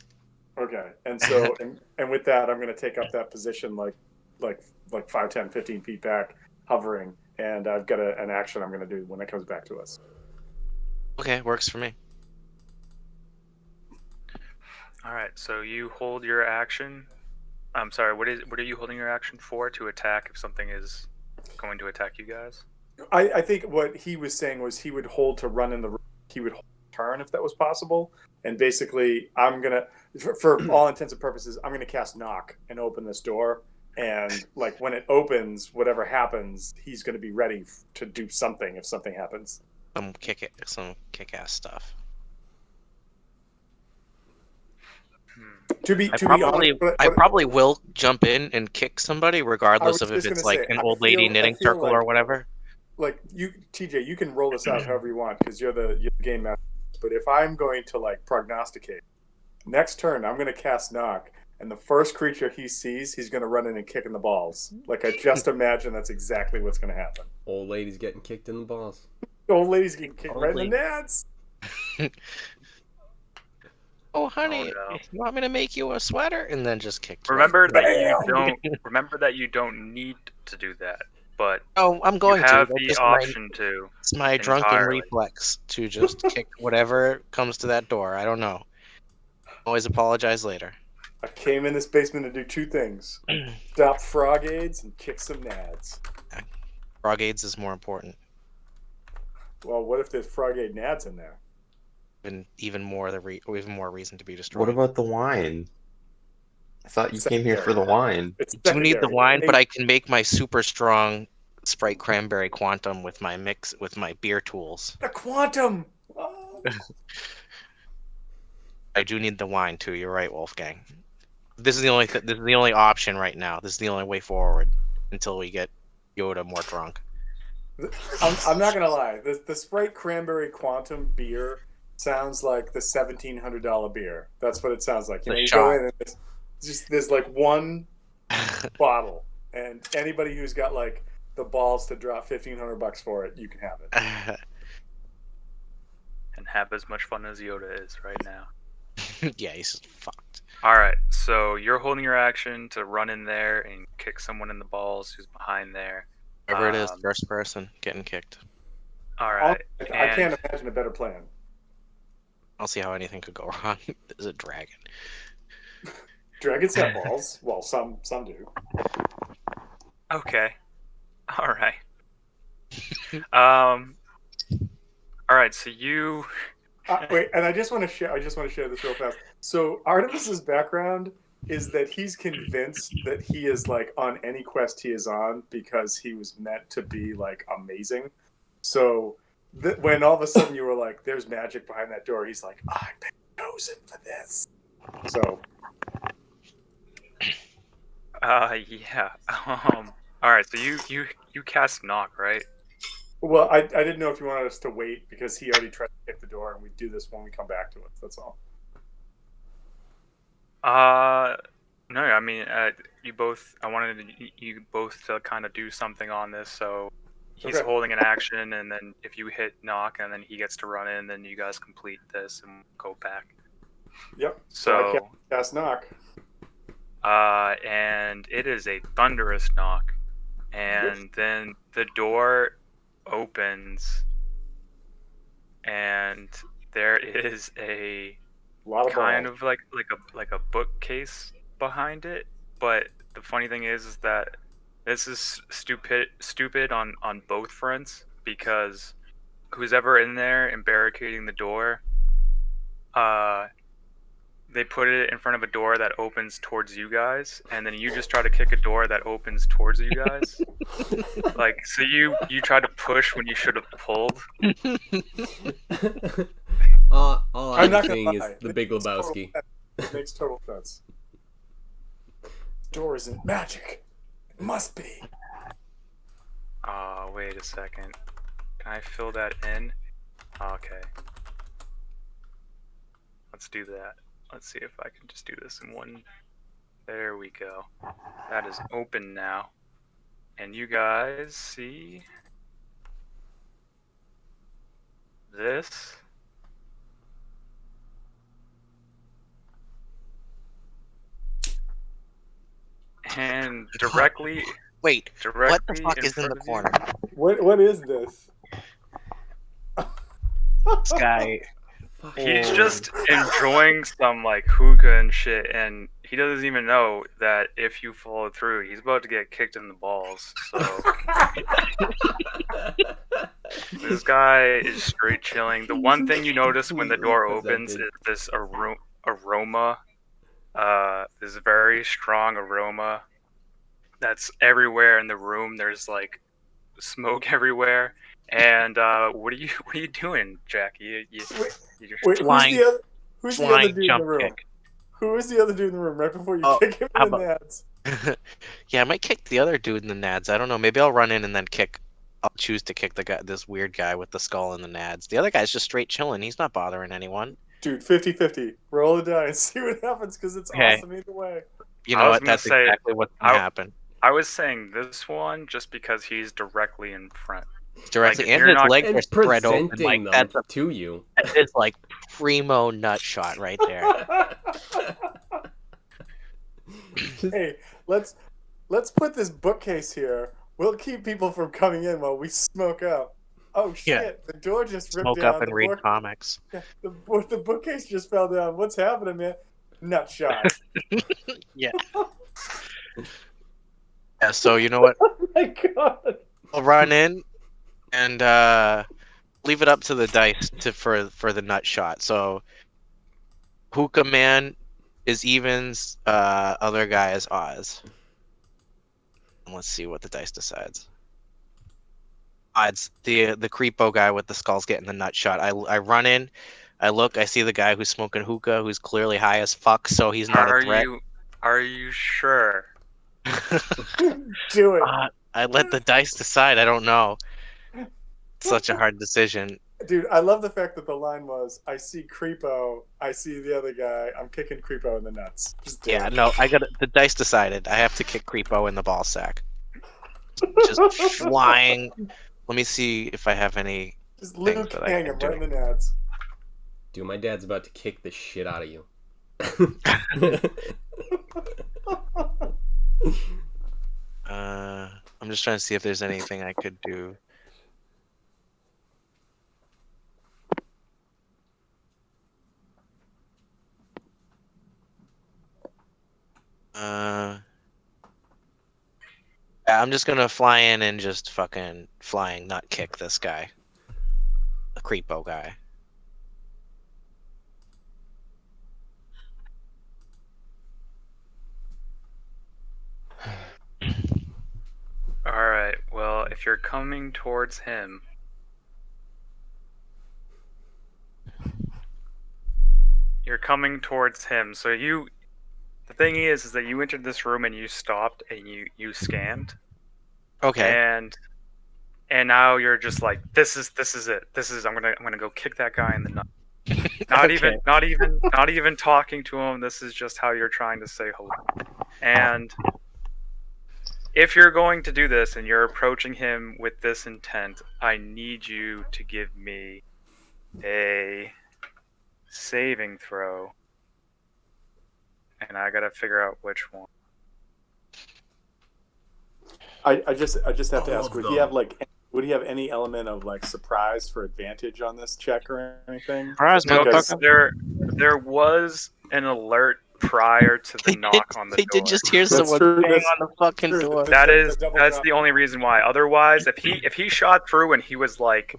Okay, and so and with that, I'm gonna take up that position like 5, 10, 15 feet back, hovering, and I've got an action I'm gonna do when it comes back to us. Okay, works for me. All right, so you hold your action. I'm sorry. What are you holding your action for? To attack if something is going to attack you guys? I think what he was saying was he would hold to run in the room. He would hold turn if that was possible. And basically, I'm gonna, for all intents and purposes, I'm gonna cast knock and open this door. And like when it opens, whatever happens, he's gonna be ready to do something if something happens. Some kick-ass stuff. I probably will jump in and kick somebody, regardless of if it's like an old lady knitting circle or whatever. Like you, TJ, you can roll this out however you want because you're the game master. But if I'm going to like prognosticate, next turn I'm going to cast knock, and the first creature he sees, he's going to run in and kick in the balls. Like I just imagine that's exactly what's going to happen. Old lady's getting kicked in the balls. Old lady's getting kicked right in the nuts. Oh, honey, you want me to make you a sweater? And then just kick. Remember that you don't need to do that. But I'm going you have to. the option to. It's my drunken reflex to just kick whatever comes to that door. I don't know. Always apologize later. I came in this basement to do two things: stop frog aids and kick some nads. Frog aids is more important. Well, what if there's frog aid nads in there? Even more reason to be destroyed. What about the wine? I thought you came here for the wine. I do need the wine, but I can make my super strong Sprite Cranberry Quantum with my beer tools. The Quantum! Oh. I do need the wine too. You're right, Wolfgang. This is the only option right now. This is the only way forward until we get Yoda more drunk. I'm not gonna lie. The Sprite Cranberry Quantum beer sounds like the $1,700 beer. That's what it sounds like. You go in and there's like one bottle, and anybody who's got like the balls to drop $1,500 for it, you can have it. And have as much fun as Yoda is right now. Yeah, he's fucked. All right, so you're holding your action to run in there and kick someone in the balls who's behind there. Whoever it is, first person getting kicked. All right. I can't imagine a better plan. I'll see how anything could go wrong. There's a dragon. Dragons have balls. Well, some do. Okay. All right. All right. So you. Wait, and I just want to share this real fast. So Artemis's background is that he's convinced that he is like on any quest he is on because he was meant to be like amazing. So when all of a sudden you were like, "There's magic behind that door," he's like, "I've been chosen for this." So. Yeah. All right. So you cast knock, right? Well, I didn't know if you wanted us to wait because he already tried to kick the door, and we do this when we come back to it. That's all. No. I mean, you both. I wanted you both to kind of do something on this. So he's holding an action, and then if you hit knock, and then he gets to run in, then you guys complete this and go back. Yep. So I cast knock. And it is a thunderous knock, and then the door opens, and there is a kind of like a bookcase behind it. But the funny thing is that this is stupid on both fronts, because who's ever in there and barricading the door, they put it in front of a door that opens towards you guys, and then you just try to kick a door that opens towards you guys. Like, so you try to push when you should have pulled. All I'm saying is the Big Lebowski. It makes total sense. Door isn't magic. It must be. Wait a second. Can I fill that in? Okay. Let's do that. Let's see if I can just do this in one. There we go. That is open now. And you guys see this? And directly Wait, what the fuck in is in front the of corner? What is this? This guy. He's Oh. just enjoying some like hookah and shit, and he doesn't even know that if you follow through, he's about to get kicked in the balls. So this guy is straight chilling. The one thing you notice when the door opens is this aroma. This very strong aroma that's everywhere in the room. There's like smoke everywhere. And what are you doing, Jackie? Wait, Flying- who's the other dude in jump the room? kick. Who is the other dude in the room right before you Oh, kick him how in the nads? Yeah, I might kick the other dude in the nads. I don't know. Maybe I'll run in and then kick. I'll choose to kick this weird guy with the skull and the nads. The other guy's just straight chilling. He's not bothering anyone. Dude, 50-50. Roll the dice. See what happens, because it's Okay. awesome either way. You I know was what? gonna That's say, exactly what's gonna happen. I was saying this one just because he's directly in front. Directly, Like, if and you're his not- legs And are spread open. presenting Like them that's to you. it's like primo nut shot right there. Hey, let's put this bookcase here. We'll keep people from coming in while we smoke up. Oh shit! Yeah. The door just ripped Smoke down. up and read comics. The bookcase just fell down. What's happening, man? Nut shot. Yeah. Yeah. So you know what? Oh my god. I'll run in and leave it up to the dice for the nut shot. So Hookah Man is evens, other guy is odds. And let's see what the dice decides. Odds. The creepo guy with the skull's getting the nut shot. I run in, I look, I see the guy who's smoking hookah, who's clearly high as fuck, so he's not a threat. Are you sure? Do it. I let the dice decide. I don't know. It's such a hard decision. Dude, I love the fact that the line was, I see Creepo, I see the other guy, I'm kicking Creepo in the nuts. Just do Yeah, it. no, the dice decided. I have to kick Creepo in the ball sack. Just flying. Let me see if I have any Just things Luke that I hang can him do. right in the nuts. Dude, my dad's about to kick the shit out of you. I'm just trying to see if there's anything I could do. Yeah, I'm just gonna fly in and just fucking flying nut kick this guy. The creepo guy. Alright, well, if you're coming towards him, so the thing is that you entered this room and you stopped and you scanned, Okay. and now you're just like, this is it, I'm gonna go kick that guy in the nut. Okay. Not even talking to him. This is just how you're trying to say hello. And if you're going to do this and you're approaching him with this intent, I need you to give me a saving throw. And I gotta figure out which one. I just have to ask, All would of he them. have would he have any element of like surprise for advantage on this check or anything? Surprise, No, Because- because there was an alert prior to the knock on the They door. did just hear That's someone true, bang that's on the fucking true. door. The double That's drop. the only reason why. Otherwise, if he shot through and he was like,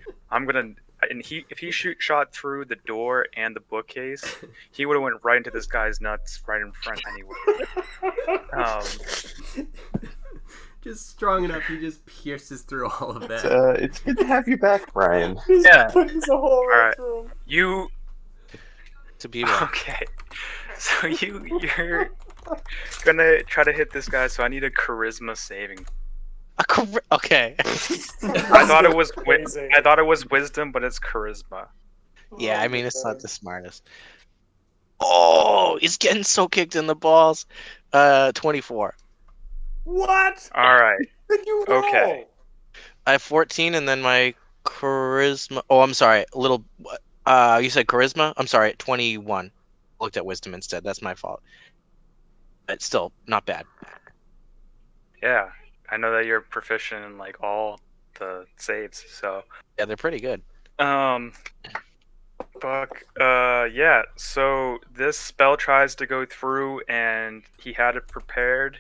if he shot through the door and the bookcase, he would have went right into this guy's nuts right in front anyway. Just strong enough, he just pierces through all of that. It's good to have you back, Brian. He's Yeah. putting the hole right Alright. through him. You To be one. okay? So you're gonna try to hit this guy. So I need a charisma saving. Okay. I thought it was Amazing. I thought it was wisdom, but it's charisma. Yeah, Oh I my mean, it's not God. the smartest. Oh, he's getting so kicked in the balls. 24. What? All right. Did you Okay. roll? I have 14, and then my charisma. Oh, I'm sorry. You said charisma? I'm sorry. 21. Looked at wisdom instead. That's my fault. But still, not bad. Yeah. I know that you're proficient in like all the saves, so Yeah, they're pretty good. fuck. Yeah. So this spell tries to go through, and he had it prepared,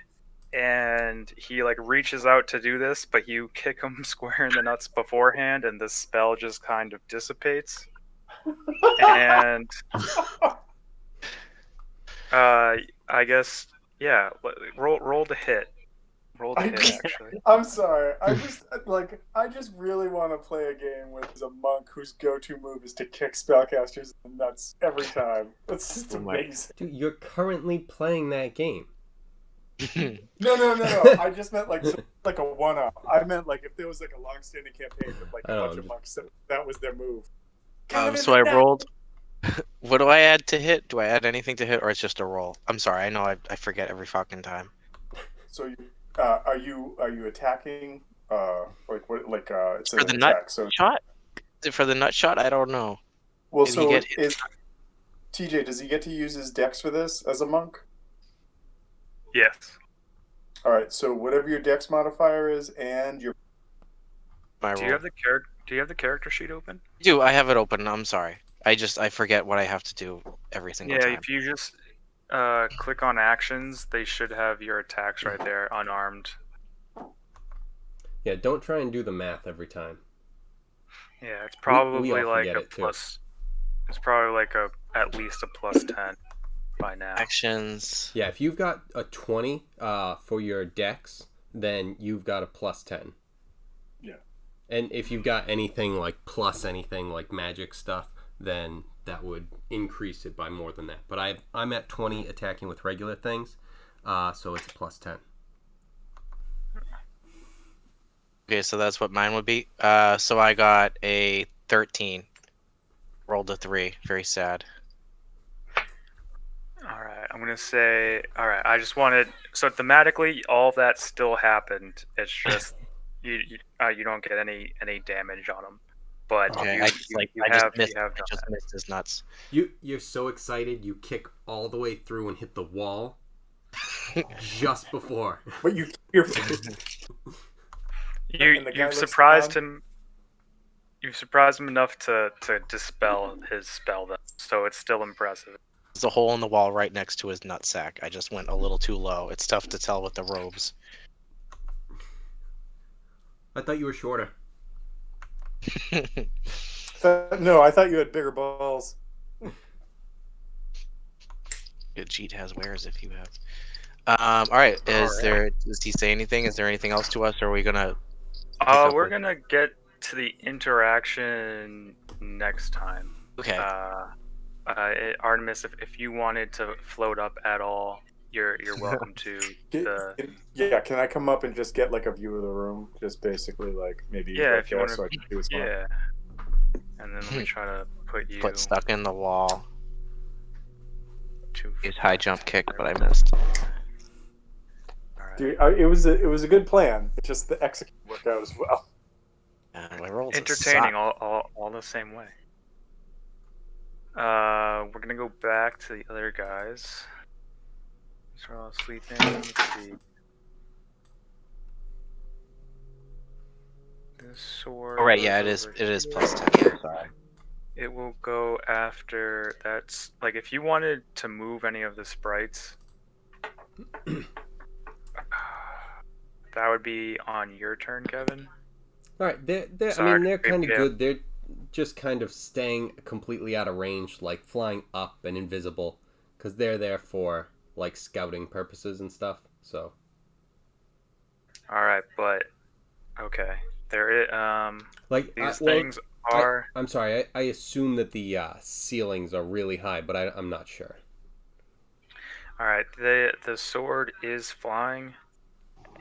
and he like reaches out to do this, but you kick him square in the nuts beforehand, and the spell just kind of dissipates. And I guess yeah. Roll to hit. Roll to I hit. just, Actually. I'm sorry. I just really want to play a game with a monk whose go-to move is to kick spellcasters in the nuts every time. That's just Oh my- amazing. Dude, you're currently playing that game. No. I just meant like a one-off. I meant like if there was like a long-standing campaign with like a I bunch don't of know. monks that was their move. Kick him in So the I nuts! rolled. What do I add to hit? Do I add anything to hit, or it's just a roll? I'm sorry. I know I forget every fucking time. So are you attacking? Like what? Like it's For an the nut attack. So shot? For the nut shot, I don't know. well, Did he so get is TJ? Does he get to use his dex for this as a monk? Yes. All right. So whatever your dex modifier is, and your my Do roll? you have the character? Do you have the character sheet open? I have it open. I'm sorry. I forget what I have to do every single Yeah. time. If you just click on actions, they should have your attacks right there, unarmed. Yeah, don't try and do the math every time. Yeah, it's We probably all like forget a it too. plus. It's probably like a at least a +10 by now. Actions. Yeah, if you've got a 20 for your dex, then you've got a +10. Yeah. And if you've got anything like plus anything like magic stuff, then that would increase it by more than that. But I'm at 20 attacking with regular things, so it's a +10. Okay, so that's what mine would be. So I got a 13. Rolled a 3. Very sad. All right, I'm gonna say. All right, I just wanted. So thematically, all that still happened. It's just you don't get any damage on them, but Okay, you I just you have I done just that. missed his nuts. You're so excited, you kick all the way through and hit the wall just before. but you keep your and the guy You've looks surprised down. him. You've surprised him enough to dispel his spell, though, so it's still impressive. There's a hole in the wall right next to his nutsack. I just went a little too low. It's tough to tell with the robes. I thought you were shorter. No, I thought you had bigger balls. Jeet has wares if you have. All right. Does he say anything? Is there anything else to us, or are we gonna pick up We're with? gonna get to the interaction next time. Okay. Artemis, if you wanted to float up at all, you're welcome to. Yeah, can I come up and just get like a view of the room? Just basically like maybe Yeah, right if you there want so I can see what's going on. Yeah. And then let me try to put you Foot stuck in the wall. to His high jump kick, but I missed. All right. Dude, it was a good plan. It's just the execution worked out as well. And my rolls Entertaining suck. all the same way. We're gonna go back to the other guys. So we're all sleeping. Let's see. This sword. Oh right, yeah, it goes is. over It is here. +10. Sorry. It will go after. That's like if you wanted to move any of the sprites, that would be on your turn, Kevin. All right, they're Sorry, they're kind of yeah. good. They're just kind of staying completely out of range, like flying up and invisible, because they're there for like scouting purposes and stuff. So All right, but okay, there is like these things are. I'm sorry. I assume that the ceilings are really high, but I'm not sure. All right, the sword is flying,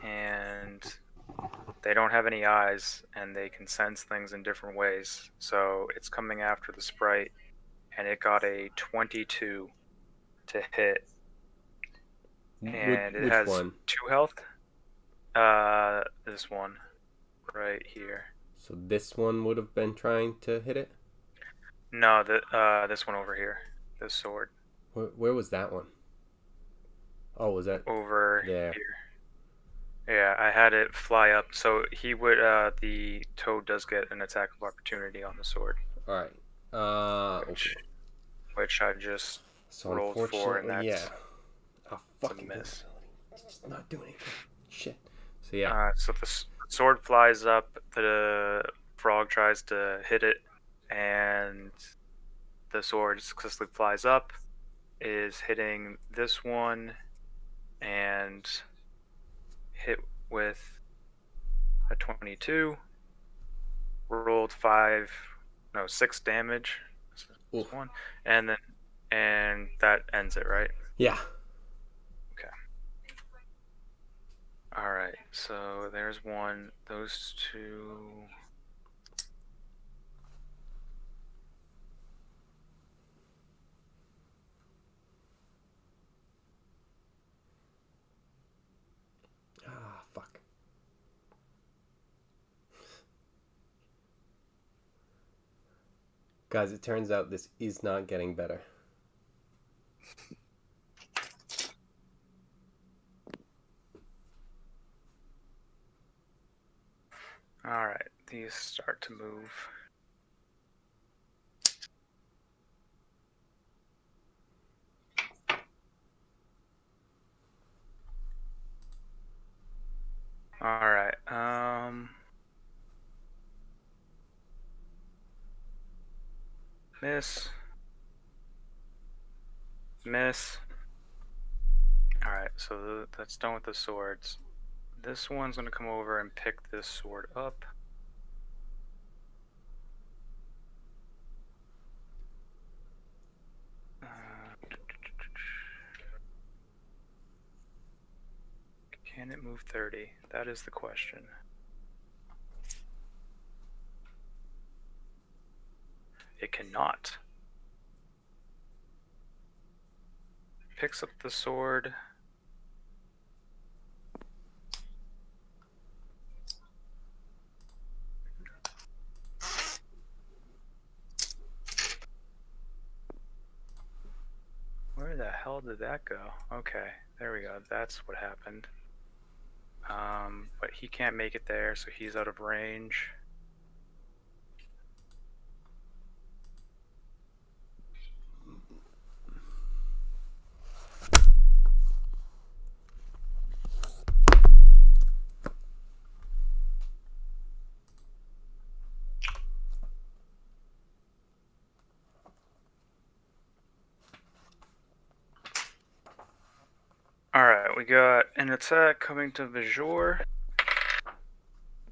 and they don't have any eyes and they can sense things in different ways. So it's coming after the sprite, and it got a 22 to hit, and it Which has one? 2 health. This one right here. So this one would have been trying to hit it? No, this one over here. This sword Where was that one? Oh, was that over there? here. Yeah, I had it fly up, so he would. The toad does get an attack of opportunity on the sword, All right. which, Okay. which I just So rolled for, and unfortunately, that's yeah. Oh, it's a fucking miss. it's just not doing anything. Shit. So yeah. So the sword flies up. The frog tries to hit it, and the sword successfully flies up, is hitting this one, and hit with a 22. Rolled 6 damage. This Oof. one, and that ends it, right? Yeah. Okay. All right. So there's one. Those two. Ah, fuck. Guys, it turns out this is not getting better. All right. These start to move. All right. Miss. Miss. All right. So that's done with the swords. This one's gonna come over and pick this sword up. Can it move 30? That is the question. It cannot. Picks up the sword. Where the hell did that go? Okay, there we go. That's what happened. But he can't make it there, so he's out of range. Alright, we got an attack coming to Vizor,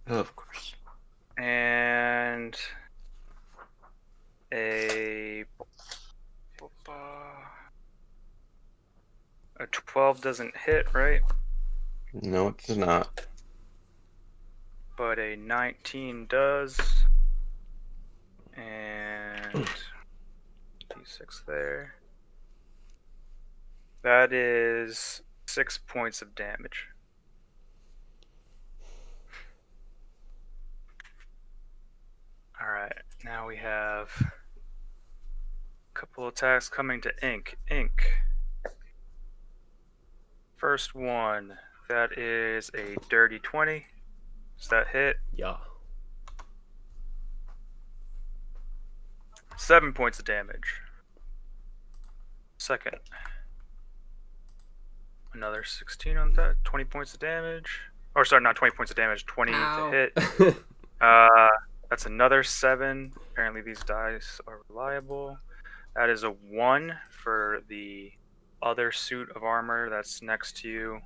Oh, of course. and a 12 doesn't hit, right? No, it does not. But a 19 does. And d6 there. That is 6 points of damage. Alright, now we have a couple attacks coming to Ink. Ink. First one, that is a dirty 20. Does that hit? Yeah. 7 points of damage. Second. Another 16 on that. 20 points of damage. Or sorry, not 20 points of damage. 20 Ow. to hit. That's another 7. Apparently these dice are reliable. That is a 1 for the other suit of armor that's next to you.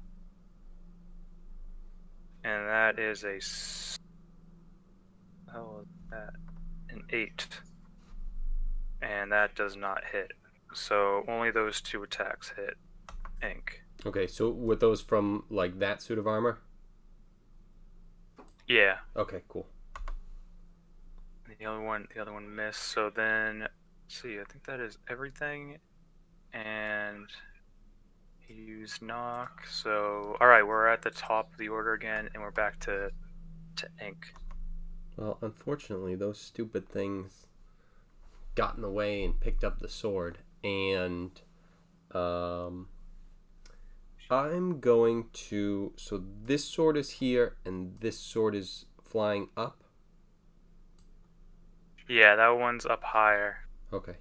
And that is a... How is that? An 8. And that does not hit. So only those 2 attacks hit Ink. Okay, so were those from like that suit of armor? Yeah. Okay, cool. The other one missed. So then, let's see. I think that is everything. And he used knock. So all right, we're at the top of the order again, and we're back to ink. Well, unfortunately, those stupid things got in the way and picked up the sword, and I'm going to. So this sword is here, and this sword is flying up. Yeah, that one's up higher Okay.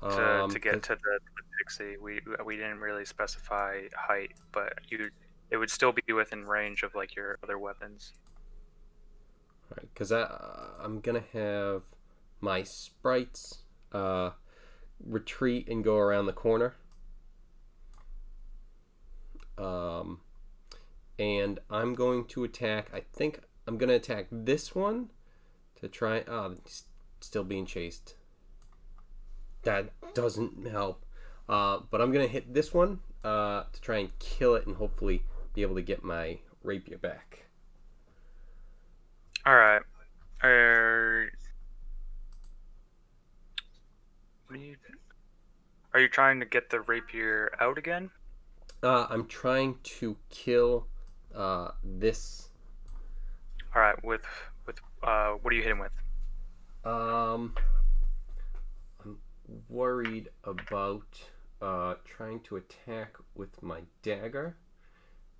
to get to the pixie. We didn't really specify height, but it would still be within range of like your other weapons. All right, because I'm gonna have my sprites retreat and go around the corner. And I'm going to attack. I think I'm gonna attack this one to try. He's still being chased. That doesn't help. But I'm gonna hit this one to try and kill it and hopefully be able to get my rapier back. All right. Are you trying to get the rapier out again? I'm trying to kill this. All right. With what are you hitting with? I'm worried about trying to attack with my dagger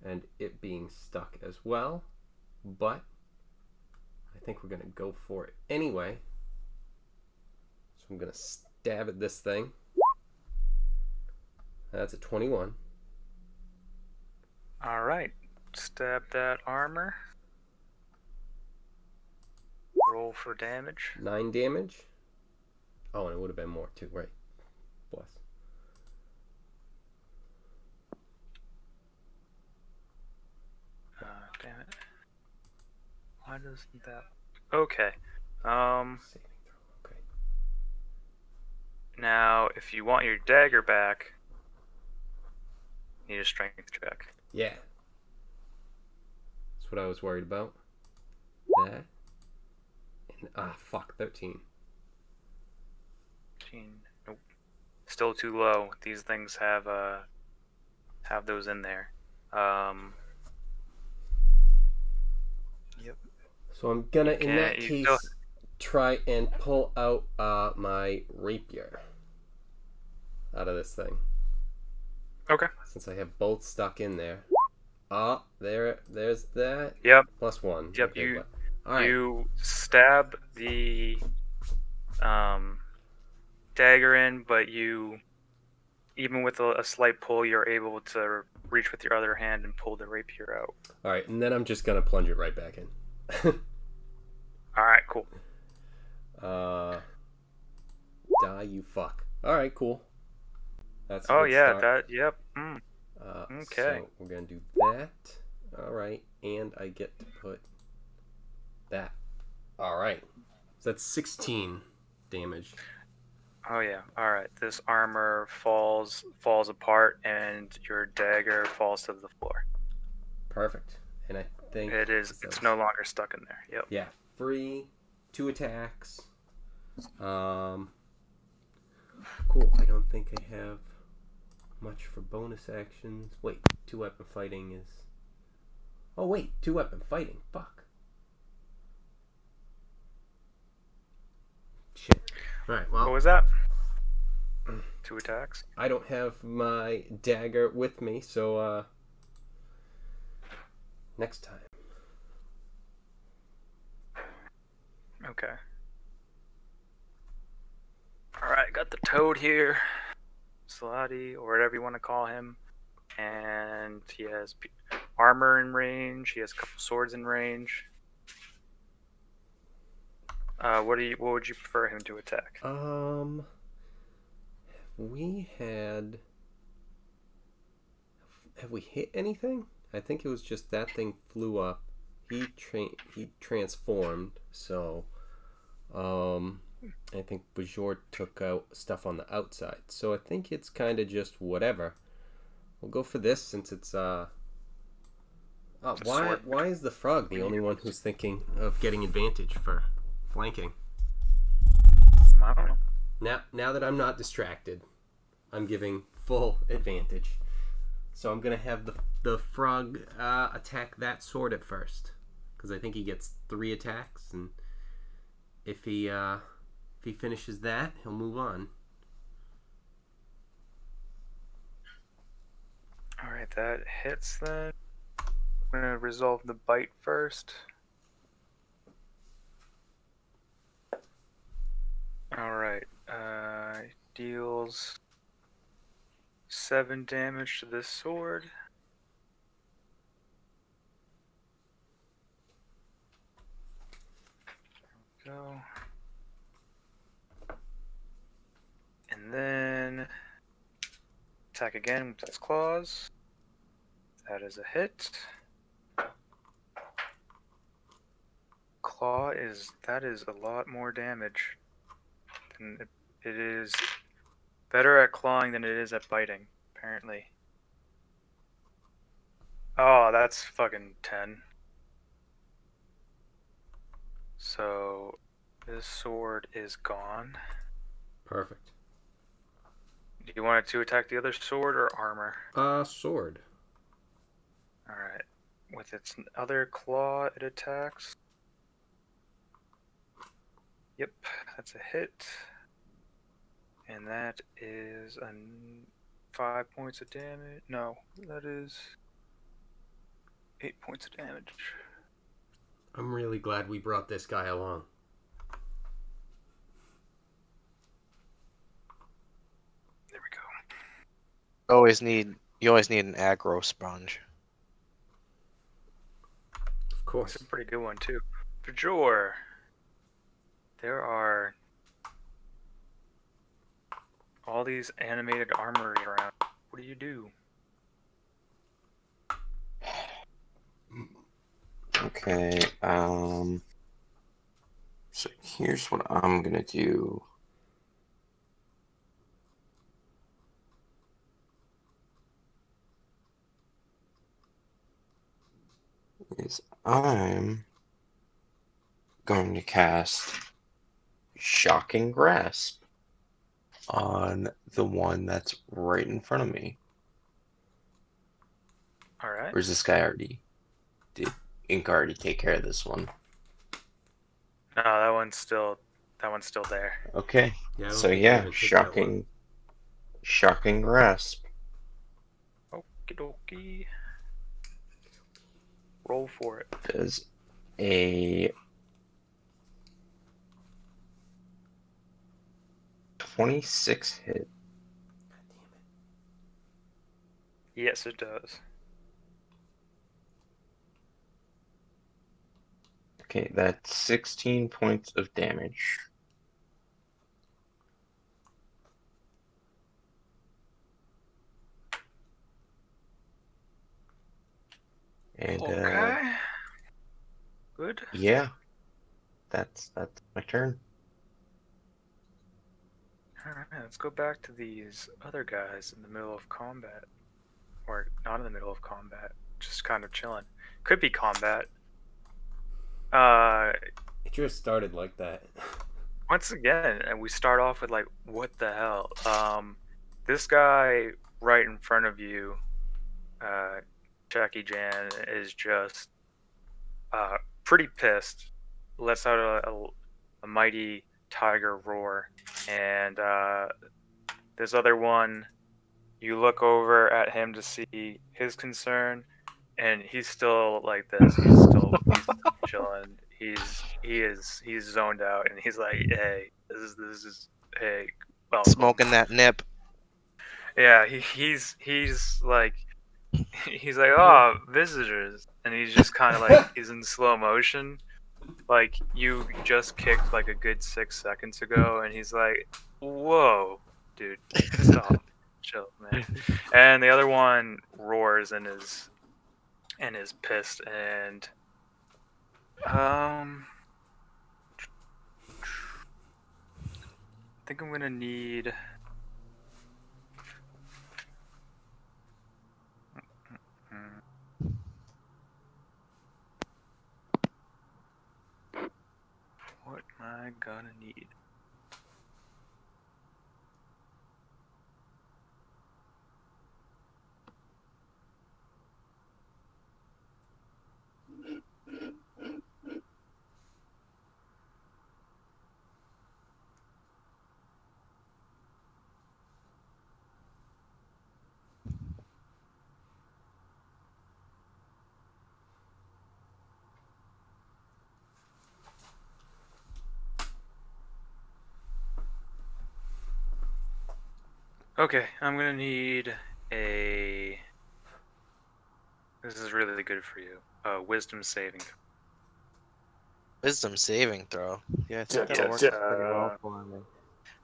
and it being stuck as well, but I think we're gonna go for it anyway. So I'm gonna stab at this thing. That's a 21. All right. Stab that armor. Roll for damage. 9 damage. Oh, and it would have been more too, right? Bless. Damn it. Why doesn't that? Okay. Saving throw. Okay. Now, if you want your dagger back, you need a strength check. Yeah. That's what I was worried about. That. And, fuck, 13. 13. Nope. Still too low. These things have those in there. Yep. So I'm gonna, You in that can't- you case, still- try and pull out my rapier out of this thing. Okay. Since I have both stuck in there. There's that. Yep. Plus 1. Yep. Okay, all right. You stab the dagger in, but you, even with a slight pull, you're able to reach with your other hand and pull the rapier out. All right, and then I'm just gonna plunge it right back in. All right. Cool. Die, you fuck. All right, cool. That's a Oh good yeah. start. That. Yep. Okay. So we're gonna do that. All right, and I get to put that. All right. So that's 16 damage. Oh yeah. All right. This armor falls apart, and your dagger falls to the floor. Perfect. And I think It's no longer stuck in there. Yep. Yeah, free, 2 attacks. Cool. I don't think I have much for bonus actions. Wait, 2 weapon fighting is. Oh wait, 2 weapon fighting. Fuck. Shit. All right. Well, What was that? 2 attacks. I don't have my dagger with me, so next time. Okay. Alright, got the toad here. Slotty, or whatever you want to call him. And he has armor in range. He has a couple swords in range. What would you prefer him to attack? Have we hit anything? I think it was just that thing flew up. He transformed, so I think Bajor took out stuff on the outside. So I think it's kind of just whatever. We'll go for this since it's It's a Why? sword. Why is the frog the only one who's thinking of getting advantage for flanking? I don't know. Now that I'm not distracted, I'm giving full advantage. So I'm gonna have the frog attack that sword at first, because I think he gets 3 attacks, and if he finishes that, he'll move on. All right, that hits then. I'm gonna resolve the bite first. All right. Deals 7 damage to this sword. There we go. And then attack again with its claws. That is a hit. Claw that is a lot more damage. And it is better at clawing than it is at biting, apparently. Oh, that's fucking 10. So this sword is gone. Perfect. Do you want it to attack the other sword or armor? Sword. Alright. With its other claw, it attacks. Yep, that's a hit. And that is 5 points of damage. No, that is 8 points of damage. I'm really glad we brought this guy along. There we go. You always need an aggro sponge. Of course. It's a pretty good one too. Bajor. There are all these animated armory around. What do you do? Okay, so here's what I'm gonna do. Is I'm going to cast Shocking Grasp on the one that's right in front of me. Alright. Or is this guy already? Did Ink already take care of this one? No, that one's still there. Okay. Yeah, I don't So think I yeah, even hit that one. shocking grasp. Okie dokie. Roll for it. Does a 26 hit? Yes, it does. Okay, that's 16 points of damage. And Okay. Good. yeah, that's my turn. Alright, let's go back to these other guys in the middle of combat. Or not in the middle of combat. Just kind of chilling. Could be combat. It just started like that. Once again, and we start off with like, what the hell? This guy right in front of you, Jackie Jan, is just pretty pissed. Lets out a mighty tiger roar, and this other one, you look over at him to see his concern, and he's still like this. He's still chilling. He's zoned out, and he's like, "Hey, this is hey, welcome." Smoking that nip. Yeah, he's like he's like, "Oh, visitors," and he's just kind of like he's in slow motion, like you just kicked like a good 6 seconds ago, and he's like, "Whoa, dude, stop, chill, man." And the other one roars and is pissed, and I think I'm gonna need. I gonna need? Okay, I'm gonna need a. This is really good for you. Wisdom saving. Wisdom saving throw. Yeah, I think Da, that'll da, work Yes. pretty well da. for me.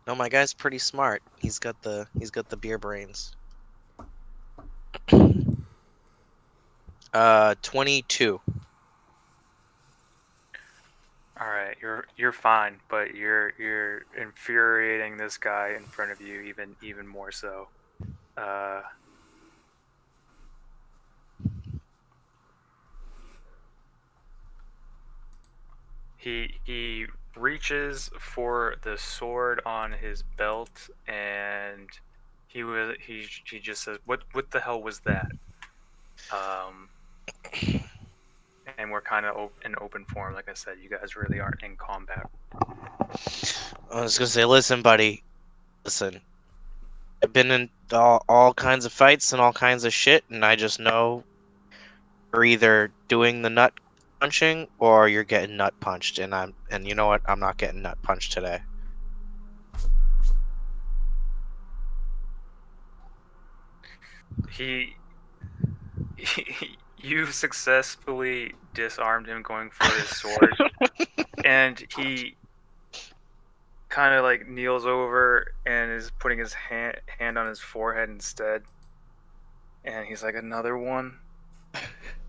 No, my guy's pretty smart. He's got the beer brains. 22. All right, you're fine, but you're infuriating this guy in front of you even more so. Uh, he reaches for the sword on his belt, and he just says, "What the hell was that?" Um, and we're kind of in open form, like I said. You guys really aren't in combat. I was gonna say, listen, buddy. Listen, I've been in all kinds of fights and all kinds of shit, and I just know you're either doing the nut punching or you're getting nut punched, and you know what? I'm not getting nut punched today. He you successfully disarmed him going for his sword, and he kind of like kneels over and is putting his hand on his forehead instead, and he's like, another one,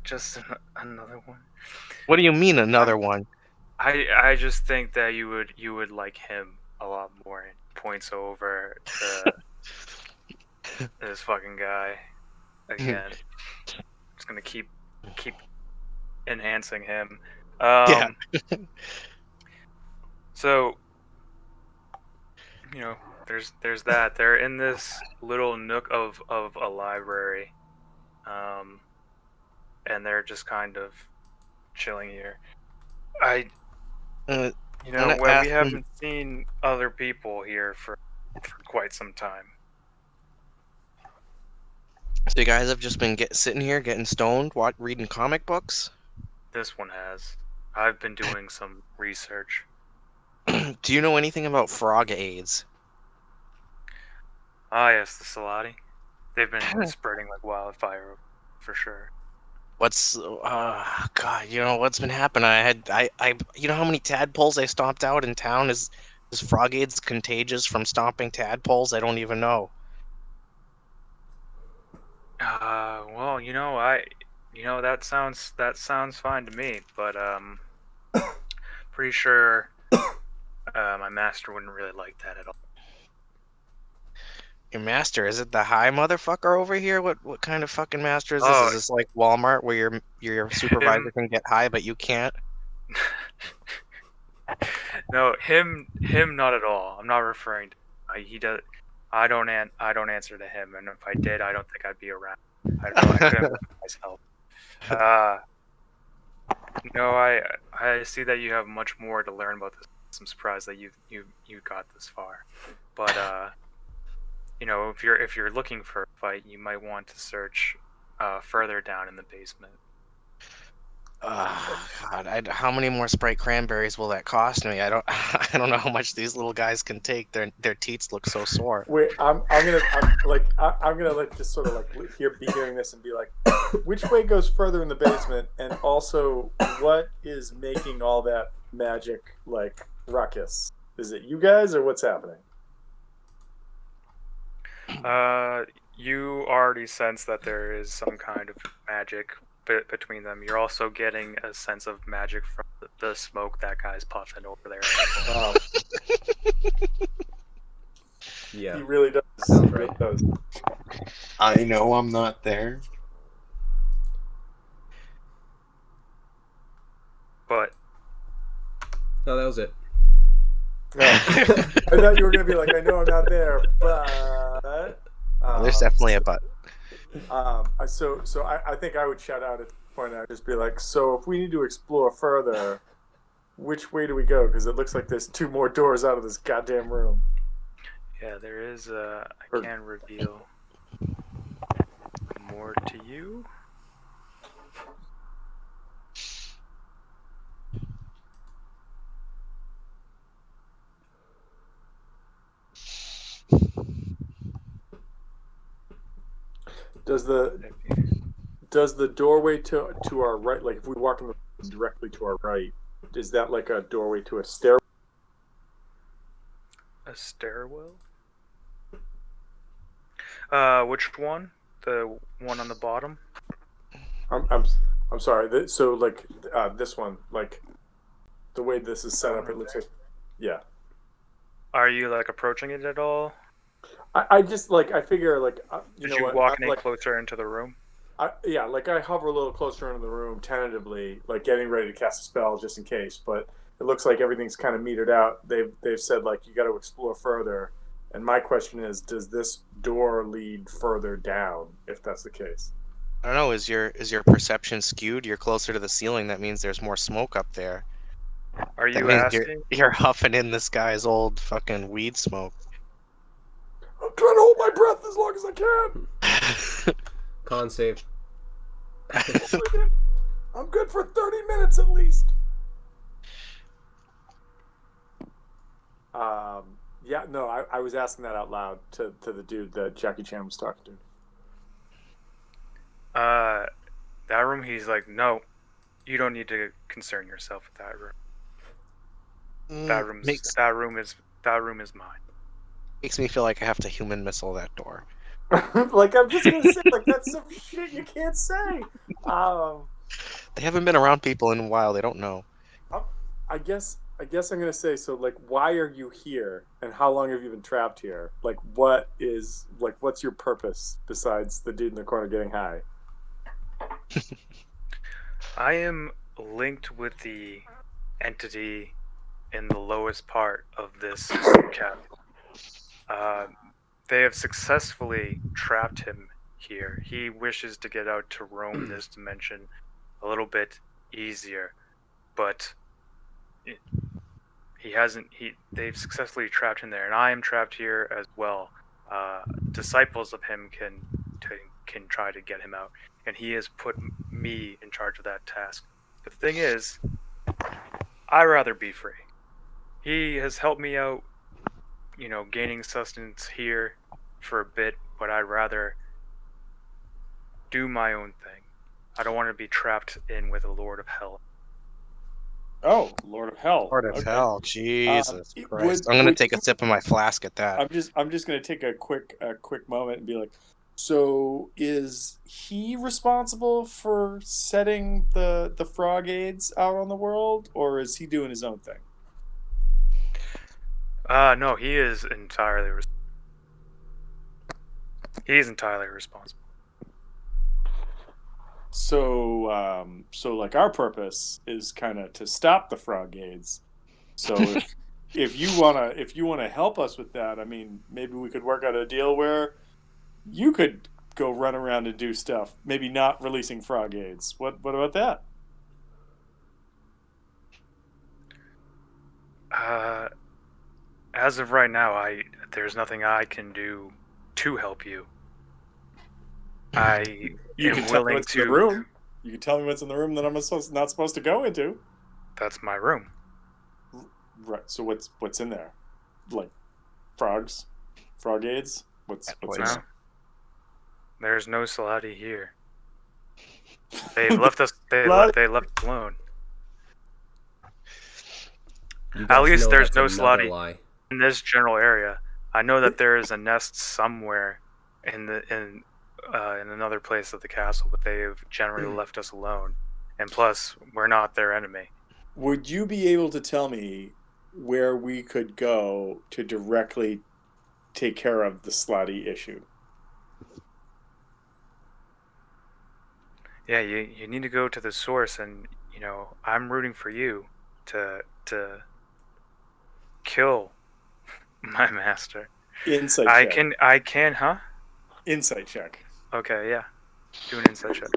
just another one. What do you mean I, another one? I just think that you would like him a lot more. And points over to this fucking guy again. Just gonna keep enhancing him. Yeah. So there's that. They're in this little nook of a library, um, and they're just kind of chilling here. I Uh, you I'm know gonna well, we ask him. haven't seen other people here for quite some time. So you guys have just been sitting here getting stoned, reading comic books? This one has. I've been doing some research. Do you know anything about frog AIDS? Ah, yes, the Salati. They've been spreading like wildfire, for sure. What's God? You know what's been happening? You know how many tadpoles I stomped out in town? Is frog AIDS contagious from stomping tadpoles? I don't even know. Well, that sounds fine to me, but pretty sure my master wouldn't really like that at all. Your master, is it the high motherfucker over here? What kind of fucking master is this? Oh, Is this like Walmart where your supervisor him. can get high but you can't? No, him not at all. I'm not referring to. He does. I don't answer to him, and if I did, I don't think I'd be around. I couldn't live myself. Uh, no, I see that you have much more to learn about this. I'm surprised that you got this far, but if you're looking for a fight, you might want to search further down in the basement. God, how many more Sprite cranberries will that cost me? I don't I don't know how much these little guys can take. Their teats look so sore. Wait, I'm gonna like just sort of like be hearing this and be like, which way goes further in the basement, and also what is making all that magic like ruckus? Is it you guys or what's happening? You already sense that there is some kind of magic between them. You're also getting a sense of magic from the smoke that guy's puffing over there. Oh, Yeah. he really does. Sounds He really right. does. I know I'm not there. But No, that was it. No. I thought you were gonna be like, I know I'm not there, but Oh, there's definitely a but. I think I would shout out at this point. I'd just be like, so if we need to explore further, which way do we go? Because it looks like there's 2 more doors out of this goddamn room. Yeah, there is. I Or- can reveal more to you. Does the doorway to our right, like if we walk in the room directly to our right, is that like a doorway to a stair? A stairwell. Which one? The one on the bottom? I'm sorry. So like this one, like the way this is set up, it looks like, yeah. Are you like approaching it at all? I just like I figure like you Did know you what walk any like closer into the room? yeah, like I hover a little closer into the room tentatively, like getting ready to cast a spell just in case. But it looks like everything's kind of metered out. They've said like you got to explore further. And my question is, does this door lead further down? If that's the case. I don't know. Is your perception skewed? You're closer to the ceiling. That means there's more smoke up there. Are That you means you're asking? you're huffing in this guy's old fucking weed smoke. I'm trying to hold my breath as long as I can. Con save. I'm good for 30 minutes at least. Yeah, no, I was asking that out loud to the dude that Jackie Chan was talking to. That room. He's like, no, you don't need to concern yourself with that room. That room is mine. Makes me feel like I have to human missile that door. Like I'm just gonna say, like that's some shit you can't say. They haven't been around people in a while. They don't know. I guess I'm gonna say so. Like, why are you here, and how long have you been trapped here? Like, what's your purpose besides the dude in the corner getting high? I am linked with the entity in the lowest part of this castle. They have successfully trapped him here. He wishes to get out to roam this dimension a little bit easier, but he hasn't. They've successfully trapped him there, and I am trapped here as well. Disciples of him can try to get him out, and he has put me in charge of that task. The thing is, I'd rather be free. He has helped me out, gaining sustenance here for a bit, but I'd rather do my own thing. I don't want to be trapped in with a Lord of Hell. Oh, Lord of Hell. Lord of Okay. hell, Jesus It Christ! would- I'm gonna would take a you- sip of my flask at that. I'm just gonna take a quick moment and be like, so is he responsible for setting the frog aids out on the world, or is he doing his own thing? No, he is entirely. He's entirely responsible. So like our purpose is kind of to stop the frog aids. So if you wanna help us with that, I mean, maybe we could work out a deal where you could go run around and do stuff. Maybe not releasing frog aids. What about that? As of right now, there's nothing I can do to help you. I You am can tell me willing what's in the to. room. You can tell me what's in the room that I'm not supposed to go into. That's my room. Right. So what's in there? Like frogs, frog aids. What's in No, there? there's no Salati here. They've left us. They What? left alone. You At guys least know there's that's no another Salati lie. in this general area. I know that there is a nest somewhere in another place of the castle, but they've generally left us alone. And plus, we're not their enemy. Would you be able to tell me where we could go to directly take care of the slotty issue? Yeah, you need to go to the source, and I'm rooting for you to kill my master, Insight I check. can, huh? Insight check. Okay, yeah. Do an insight check.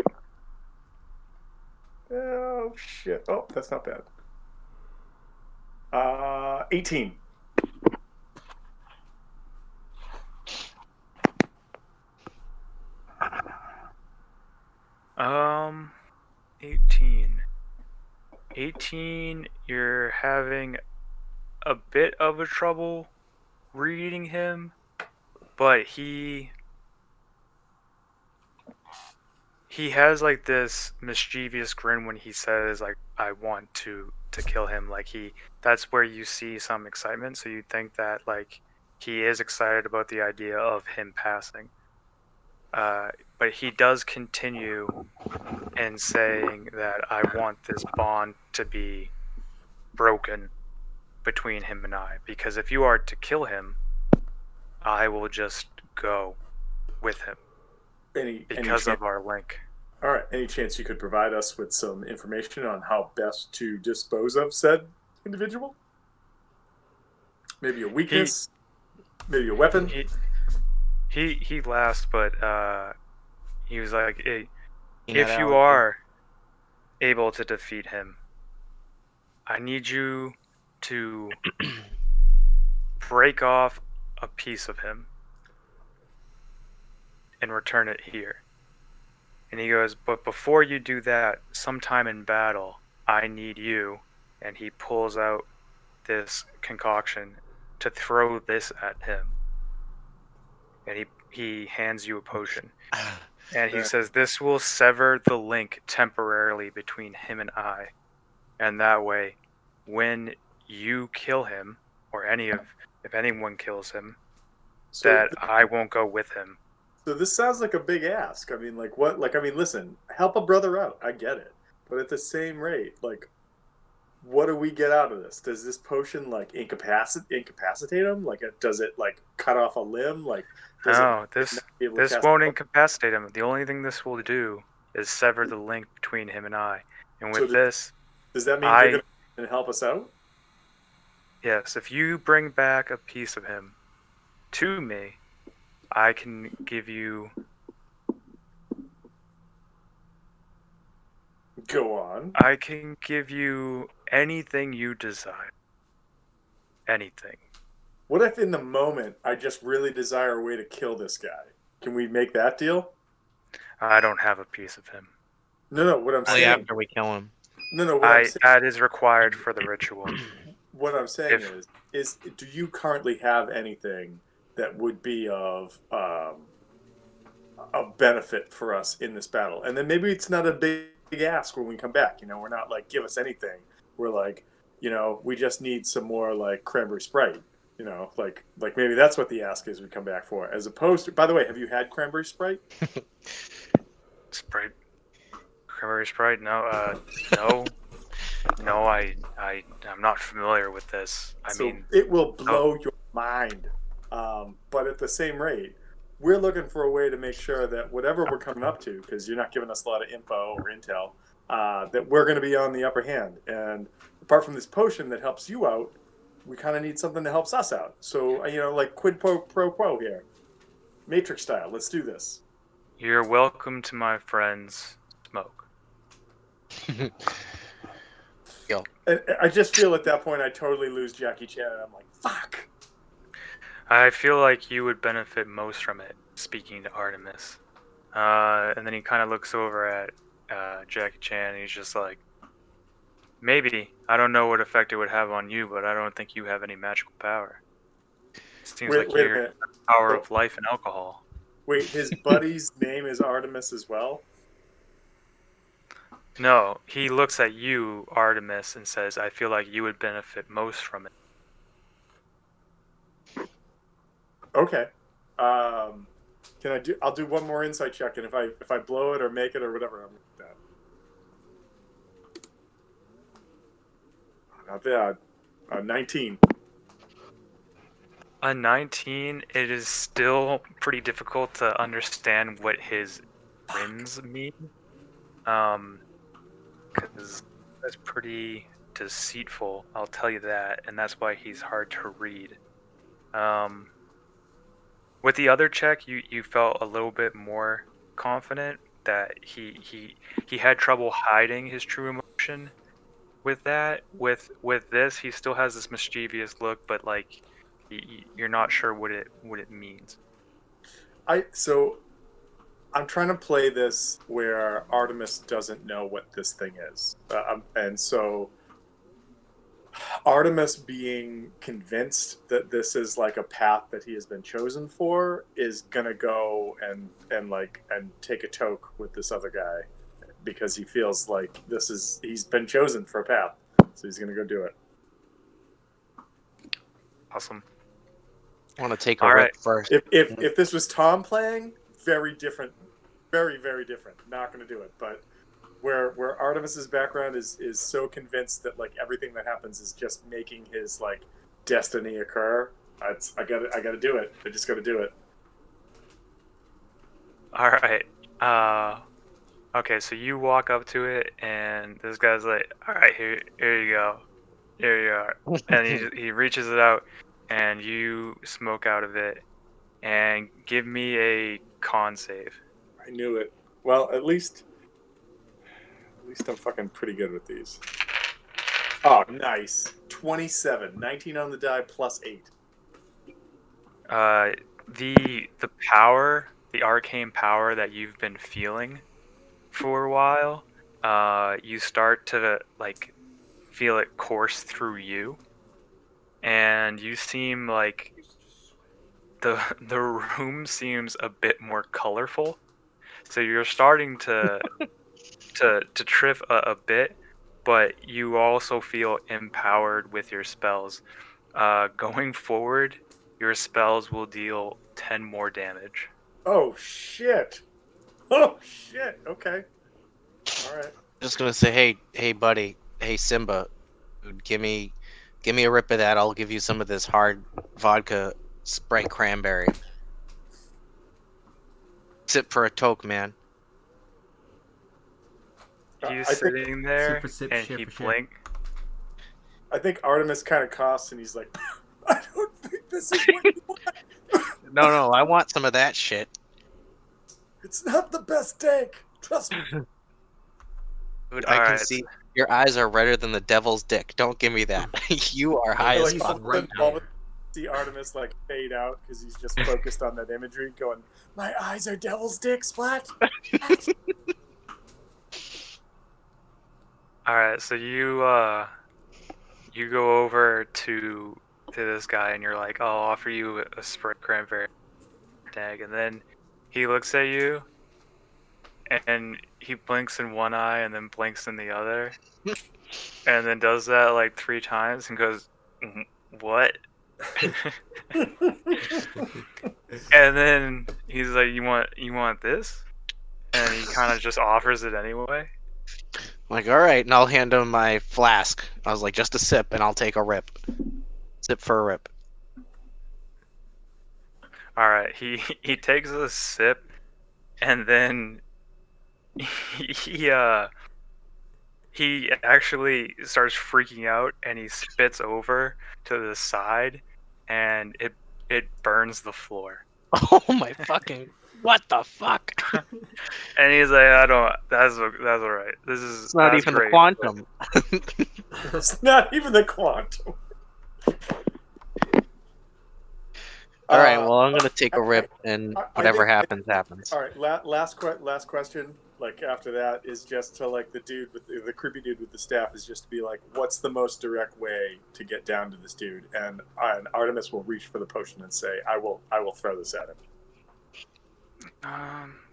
Oh shit! Oh, that's not bad. 18. 18. 18, you're having a bit of a trouble reading him, but he has like this mischievous grin when he says like I want to kill him. Like that's where you see some excitement, so you think that like he is excited about the idea of him passing. But he does continue in saying that I want this bond to be broken between him and I, because if you are to kill him, I will just go with him Any because chance? of our link. All right. Any chance you could provide us with some information on how best to dispose of said individual? Maybe a weakness, maybe a weapon. He laughs, but he was like, Peanut if you allergy. are able to defeat him, I need you to break off a piece of him and return it here. And he goes, but before you do that, sometime in battle, I need you. And he pulls out this concoction to throw this at him. And he hands you a potion. And he says, this will sever the link temporarily between him and I. And that way, when you kill him, or if anyone kills him, So, that I won't go with him. so this sounds like a big ask. I mean, like what? Like, I mean, listen, help a brother out. I get it, but at the same rate, like, what do we get out of this? Does this potion like incapacitate him? Like, does it like cut off a limb? Like, does No, it not be able to this cast won't a- incapacitate him. The only thing this will do is sever the link between him and I. And with So this, does that mean you're gonna help us out? yes, if you bring back a piece of him to me, I can give you. Go on. I can give you anything you desire. Anything. What if in the moment I just really desire a way to kill this guy? Can we make that deal? I don't have a piece of him. No. What I'm Only saying. after we kill him. No. What I'm saying. That is required for the ritual. What I'm saying If- is, do you currently have anything that would be of a benefit for us in this battle? And then maybe it's not a big ask when we come back. You know, we're not like give us anything. We're like, you know, we just need some more like cranberry Sprite. You know, like maybe that's what the ask is we come back for, as opposed to. By the way, have you had cranberry Sprite? Sprite. Cranberry Sprite? No. No. No, I'm not familiar with this. I So mean, it will blow your mind. But at the same rate, we're looking for a way to make sure that whatever we're coming up to, because you're not giving us a lot of info or intel, that we're going to be on the upper hand. And apart from this potion that helps you out, we kind of need something that helps us out. So, you know, like quid pro quo here. Matrix style. Let's do this. you're welcome to my friend's smoke. And I just feel at that point I totally lose Jackie Chan, and I'm like, fuck. I feel like you would benefit most from it, speaking to Artemis. And then he kind of looks over at Jackie Chan, and he's just like, maybe. I don't know what effect it would have on you, but I don't think you have any magical power. It seems Wait a you're minute. the power of life and alcohol. Wait, his buddy's name is Artemis as well? No, he looks at you, Artemis, and says, I feel like you would benefit most from it. Okay. Can I do? I'll do one more insight check, and if I blow it or make it or whatever, I'm with that. Not bad. 19. A 19, it is still pretty difficult to understand what his grins mean. Because that's pretty deceitful. I'll tell you that, and that's why he's hard to read. With the other check, you felt a little bit more confident that he had trouble hiding his true emotion with that. With this, he still has this mischievous look, but like you're not sure what it means. So I'm trying to play this where Artemis doesn't know what this thing is, and so Artemis being convinced that this is like a path that he has been chosen for is gonna go and take a toke with this other guy because he feels like he's been chosen for a path, so he's gonna go do it. Awesome. I want to take a All rip right. first. If this was Tom playing, very different, very very different. Not gonna do it, but where Artemis's background is so convinced that like everything that happens is just making his like destiny occur. I gotta do it. I just gotta do it. All right. Okay, so you walk up to it, and this guy's like, "All right, here you go, here you are," and he reaches it out, and you smoke out of it, and give me a con save. I knew it. Well, at least I'm fucking pretty good with these. Oh, nice. 27. 19 on the die plus 8. The power, the arcane power that you've been feeling for a while, you start to like feel it course through you, and you seem like the room seems a bit more colorful. So you're starting to trip a bit, but you also feel empowered with your spells. Going forward, your spells will deal 10 more damage. Oh, shit. Oh, shit. Okay. All right. Just gonna say, hey, buddy, hey, Simba, dude, give me a rip of that. I'll give you some of this hard vodka Sprite cranberry. Sip for a toke, man. He's I think sitting there, for sip, and share he for share. blink. I think Artemis kind of coughs and he's like, I don't think this is what you want. No, I want some of that shit. It's not the best take. Trust me. Dude, I can Alright. see your eyes are redder than the devil's dick. Don't give me that. You are high Oh, as he's fuck. right All of now. a sudden, see Artemis like fade out because he's just focused on that imagery, going, "My eyes are devil's dicks, Splat." Alright, so you go over to this guy, and you're like, "I'll offer you a Sprite cranberry tag," and then he looks at you, and he blinks in one eye and then blinks in the other, and then does that like 3 times and goes, "What?" And then he's like, you want this?" And he kind of just offers it anyway. I'm like, all right, and I'll hand him my flask. I was like, just a sip, and I'll take a rip. Sip for a rip. All right, he takes a sip, and then he he actually starts freaking out, and he spits over to the side, and it burns the floor. Oh my fucking! What the fuck? And he's like, "I don't. That's all right. It's not That's even the great." quantum. It's not even the quantum. All right, well, I'm gonna take a rip, and I whatever think- happens, happens. All right, last question. Like after that is just to like the dude with the creepy dude with the staff is just to be like, what's the most direct way to get down to this dude? And Artemis will reach for the potion and say, I will throw this at him.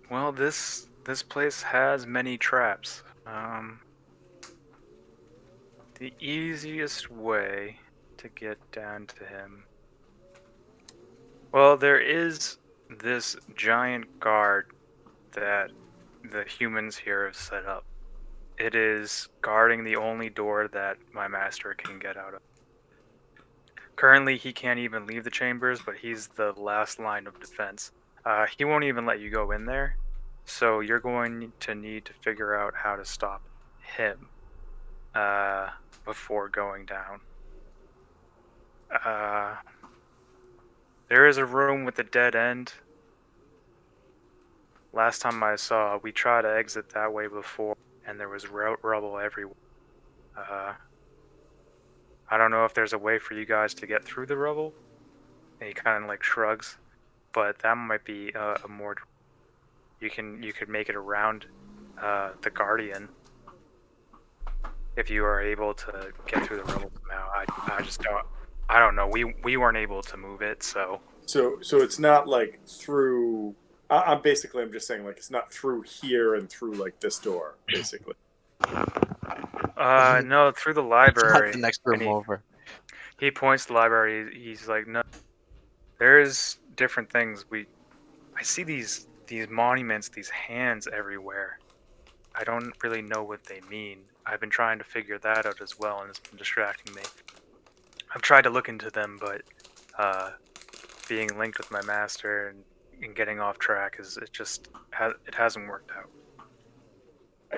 Well, this place has many traps. The easiest way to get down to him. Well, there is this giant guard that the humans here have set up. It is guarding the only door that my master can get out of. Currently, he can't even leave the chambers, but he's the last line of defense. He won't even let you go in there, so you're going to need to figure out how to stop him. before going down. There is a room with a dead end. Last time I saw, we tried to exit that way before, and there was rubble everywhere. I don't know if there's a way for you guys to get through the rubble. And he kind of like shrugs, but that might be a more. You could make it around the Guardian if you are able to get through the rubble somehow. I just don't. I don't know. We weren't able to move it, so. So it's not like through. I'm just saying like it's not through here and through like this door, basically. No, through the Not library. the next room And over. he points to the library. He's like, no, there's different things. I see these monuments, these hands everywhere. I don't really know what they mean. I've been trying to figure that out as well, and it's been distracting me. I've tried to look into them, but being linked with my master and getting off track it hasn't worked out.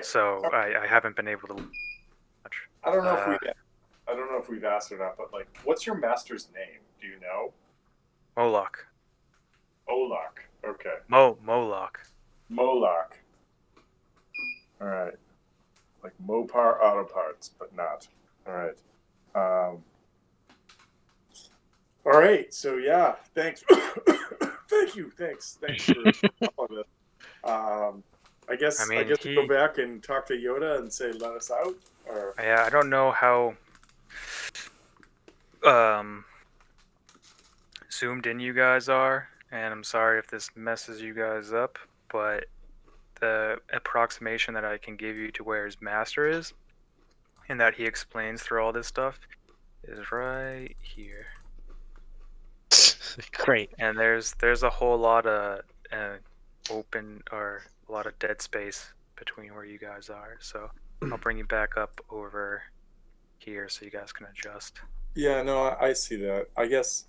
So I haven't been able to look much. I don't know if we've asked or not, but like, what's your master's name? Do you know? Moloch. Olak. Okay. Moloch. Moloch. All right. Like Mopar Auto Parts, but not. All right. All right. So yeah, thanks. Thank you. Thanks for all of it. I guess we go back and talk to Yoda and say let us out. Or yeah, I don't know how zoomed in you guys are, and I'm sorry if this messes you guys up, but the approximation that I can give you to where his master is, and that he explains through all this stuff, is right here. Great. And there's a whole lot of open or a lot of dead space between where you guys are. So I'll bring you back up over here so you guys can adjust. Yeah, no, I see that. I guess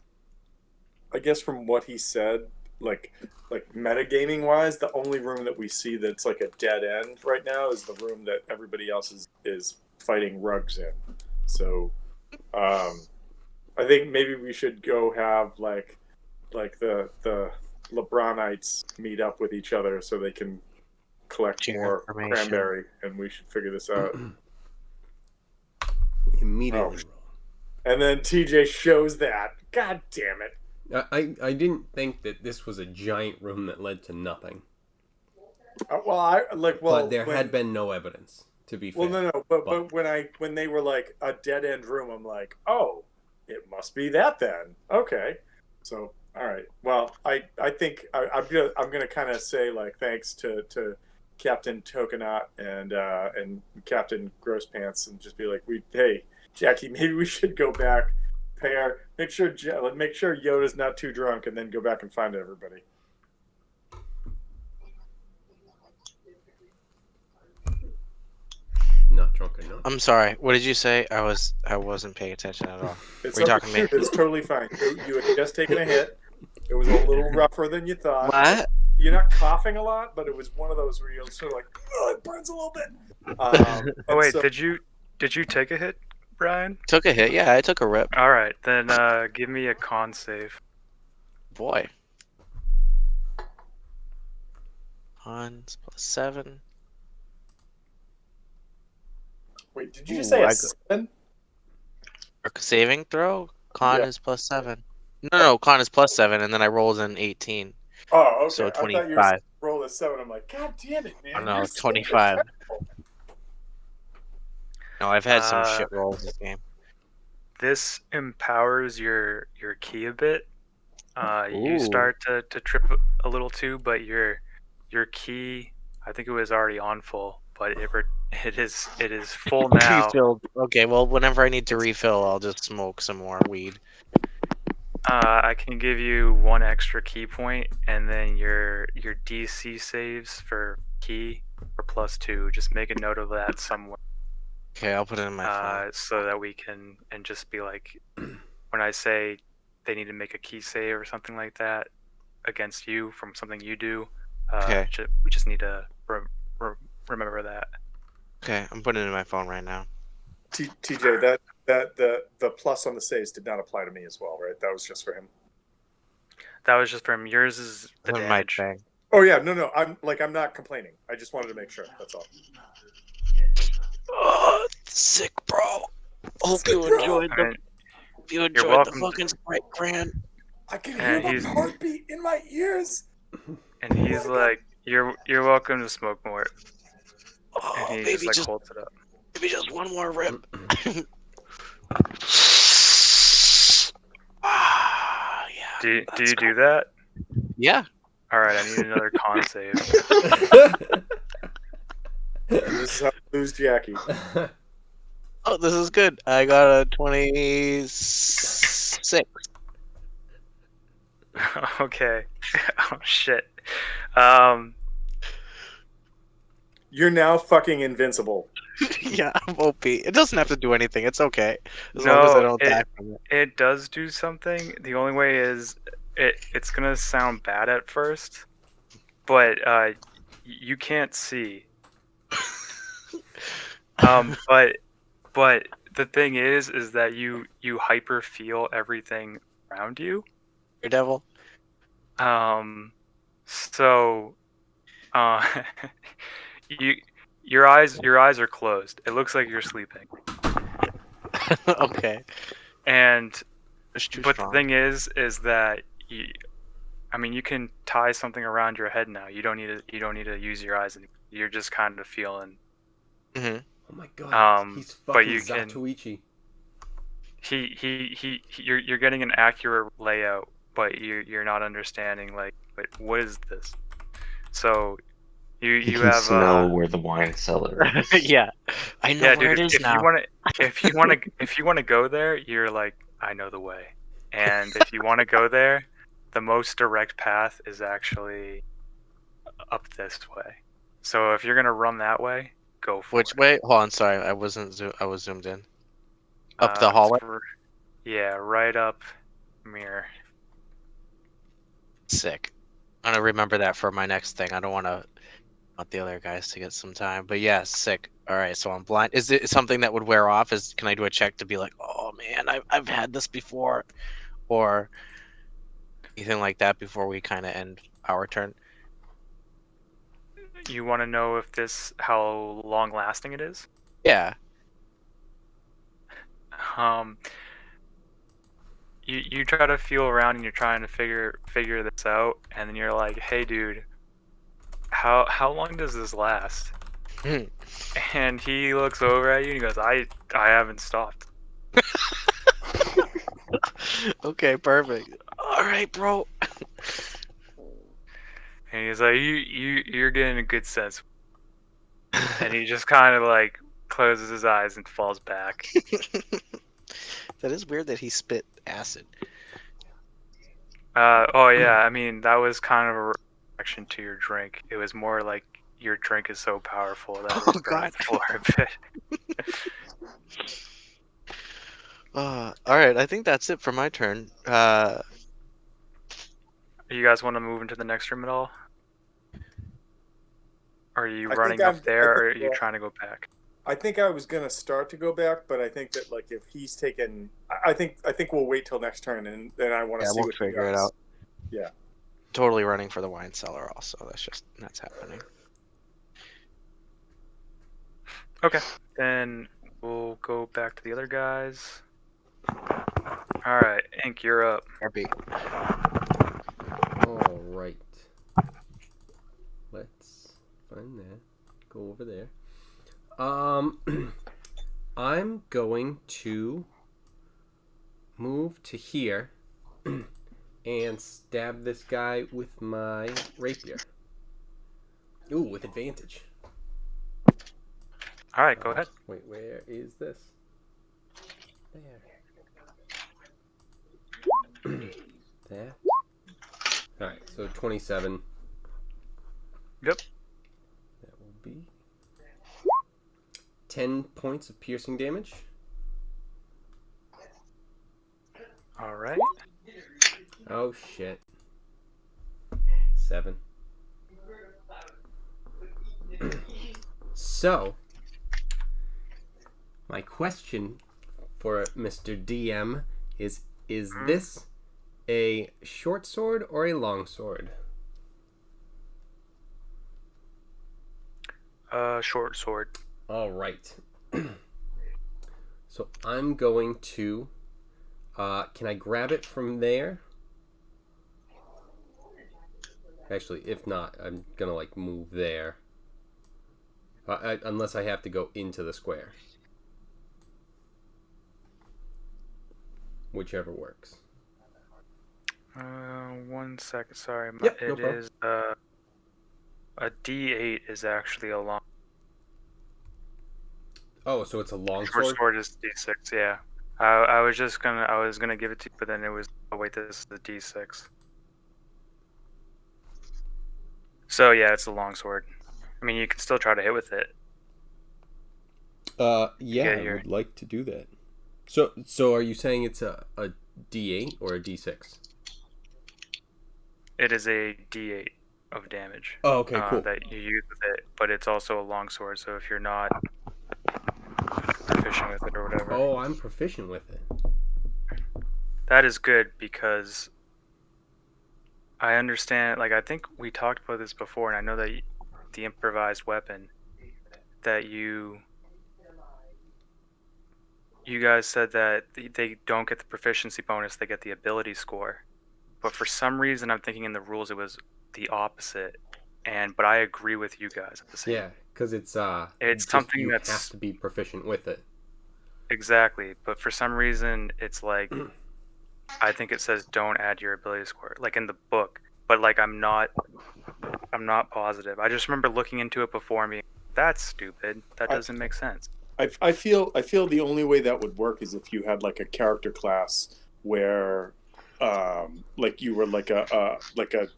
from what he said, like metagaming wise, the only room that we see that's like a dead end right now is the room that everybody else is fighting rugs in. So I think maybe we should go have like the LeBronites meet up with each other so they can collect more cranberry, and we should figure this out immediately. And then TJ shows that. God damn it! I didn't think that this was a giant room that led to nothing. But there had been no evidence. To be fair. Well, no, but when they were like a dead end room, I'm like, oh, it must be that then. Okay, so all right. Well, I think I'm gonna kind of say like thanks to Captain Tokenot and Captain Grosspants and just be like, hey Jackie, maybe we should go back, make sure Yoda's not too drunk, and then go back and find everybody. Not drunk enough. I'm sorry. What did you say? I wasn't paying attention at all. Were you talking to me? It's totally fine. You had just taken a hit. It was a little rougher than you thought. What? You're not coughing a lot, but it was one of those where you're sort of like, oh, it burns a little bit. Oh wait, did you take a hit, Brian? Took a hit. Yeah, I took a rip. All right, then give me a con save. Boy. Cons +7. Wait, did you just say a 7? Or saving throw? Con is +7. No, con is +7, and then I rolled an 18. Oh, okay. So 25. I thought you were roll a 7. I'm like, God damn it, man. Oh, no, 25. No, I've had some shit rolls this game. This empowers your key a bit. You start to trip a little too, but your key, I think it was already on full, but it is full now. Refilled. Okay, well, whenever I need to refill, I'll just smoke some more weed. I can give you 1 extra key point, and then your DC saves for key are +2. Just make a note of that somewhere. Okay, I'll put it in my phone. So that we can, and just be like, when I say they need to make a key save or something like that against you from something you do, Okay. We just need to remember that. Okay, I'm putting it in my phone right now. TJ, that the plus on the saves did not apply to me as well, right? That was just for him. That was just for him. Yours is the On my damage. thing. Oh yeah, no. I'm not complaining. I just wanted to make sure. That's all. Oh, sick, bro. Hope Sick, you bro. enjoyed the And you you're enjoyed the welcome. fucking Sprite Grand. I can hear And my he's heartbeat in my ears. and he's Oh my God. like, you're welcome to smoke more. And Oh, he just maybe like just holds it up. maybe just one more rip. Yeah. Do that's you cool. do that? Yeah. All right, I need another con save. And this is how we lose Jackie. Oh, this is good. I got a 26. Okay. Oh shit. Um. You're now fucking invincible. Yeah, I'm OP. It doesn't have to do anything. It's okay. As long as I No, don't die from it. it does do something. The only way is it's gonna sound bad at first, but you can't see. But the thing is that you hyper feel everything around you. Your devil. So uh you your eyes are closed. It looks like you're sleeping. Okay. And It's too but the strong. thing is that I mean, you can tie something around your head now. You don't need to use your eyes anymore. You're just kind of feeling. Mm-hmm. Oh my god, he's But fucking you can. Zatoichi. You're getting an accurate layout, but you're not understanding like, wait, what is this? So He you can have smell where the wine cellar is. Yeah. I know yeah, where dude. it is If you now. want to, if you want to go there, you're like, I know the way. And if you want to go there, the most direct path is actually up this way. So if you're gonna run that way, go for Which it. way? Hold on, sorry. I was zoomed in. Up the hallway? Yeah, right up mirror. Sick. I'm gonna remember that for my next thing. I don't want the other guys to get some time. But yeah, sick. All right, so I'm blind. Is it something that would wear off? Can I do a check to be like, oh man, I've had this before, or anything like that before we kind of end our turn? You want to know how long lasting it is? Yeah. Um, you try to feel around and you're trying to figure this out, and then you're like, hey, dude, how long does this last? And he looks over at you and he goes, I haven't stopped. Okay, perfect. All right, bro. And he's like, you're getting a good sense. And he just kind of like closes his eyes and falls back. That is weird that he spit acid. Oh yeah, I mean that was kind of a reaction to your drink. It was more like your drink is so powerful that Oh, it burned God. the floor a bit. All right, I think that's it for my turn. You guys want to move into the next room at all? Are you I think running I'm- up there, I think- or are you well- trying to go back? I think I was gonna start to go back, but I think that like if he's taken, I think we'll wait till next turn, and then I want to Yeah, see we'll what he figure it does. out. Yeah. Totally running for the wine cellar. Also, that's happening. Okay, then we'll go back to the other guys. All right, Ink, you're up. RB. All right. Let's find that. Go over there. I'm going to move to here and stab this guy with my rapier. Ooh, with advantage. All right, go ahead. Wait, where is this? There. There. Alright, so 27. Yep. That will be 10 points of piercing damage. All right. Oh shit. 7. So My question for Mr. DM is this a short sword or a long sword? Short sword. All right. So I'm going to. Can I grab it from there? Actually, if not, I'm gonna like move there. Unless I have to go into the square. Whichever works. 1 second. Sorry, Yep, no it problem. is a D8 is actually a long. Oh, so it's a long Short sword? sword is D6. Yeah. I was gonna give it to you, but then it was. Oh wait, this is the D6. So yeah, it's a long sword. I mean, you can still try to hit with it. Yeah, Get I your. would like to do that. So are you saying it's a D8 or a D6? It is a D8 of damage. Oh, okay, cool. That you use with it, but it's also a long sword. So if you're not proficient with it or whatever, Oh, I'm proficient with it. that is good because I understand. Like I think we talked about this before, and I know that the improvised weapon that you guys said that they don't get the proficiency bonus; they get the ability score. But for some reason, I'm thinking in the rules it was the opposite. But I agree with you guys at the same. Yeah, because it's It's just something you have that's to be proficient with it. exactly. But for some reason, it's like I think it says don't add your ability score, like in the book. But like I'm not positive. I just remember looking into it before and being, that's stupid. That I, doesn't make sense. I feel the only way that would work is if you had like a character class where like you were like a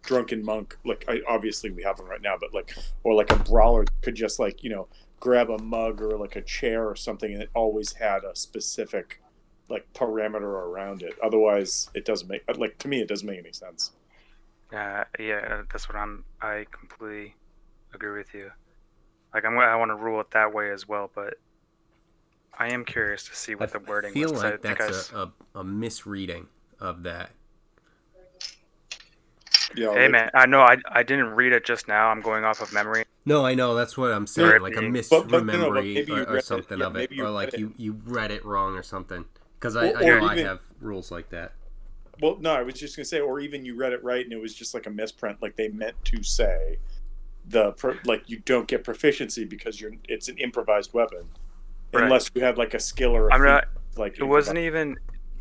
drunken monk, like obviously we have them right now, but like, or like a brawler could just like, you know, grab a mug or like a chair or something, and it always had a specific like parameter around it. Otherwise it doesn't make, like, to me it doesn't make any sense. Yeah, that's what I completely agree with you. Like I want to rule it that way as well, but I am curious to see what the wording feel was. like I think that's a misreading of that. Yeah. Hey man, I know I didn't read it just now. I'm going off of memory. No, I know that's what I'm No, saying. Like a but no, but misremembering maybe you or read it. something Yeah, of it, maybe you or read like it. you read it wrong or something. Because I Or know I even, have rules like that. well, no, I was just gonna say, or even you read it right and it was just like a misprint. Like they meant to say like you don't get proficiency because it's an improvised weapon, Right. unless you had like a skill or a I'm feat, not. like It wasn't even.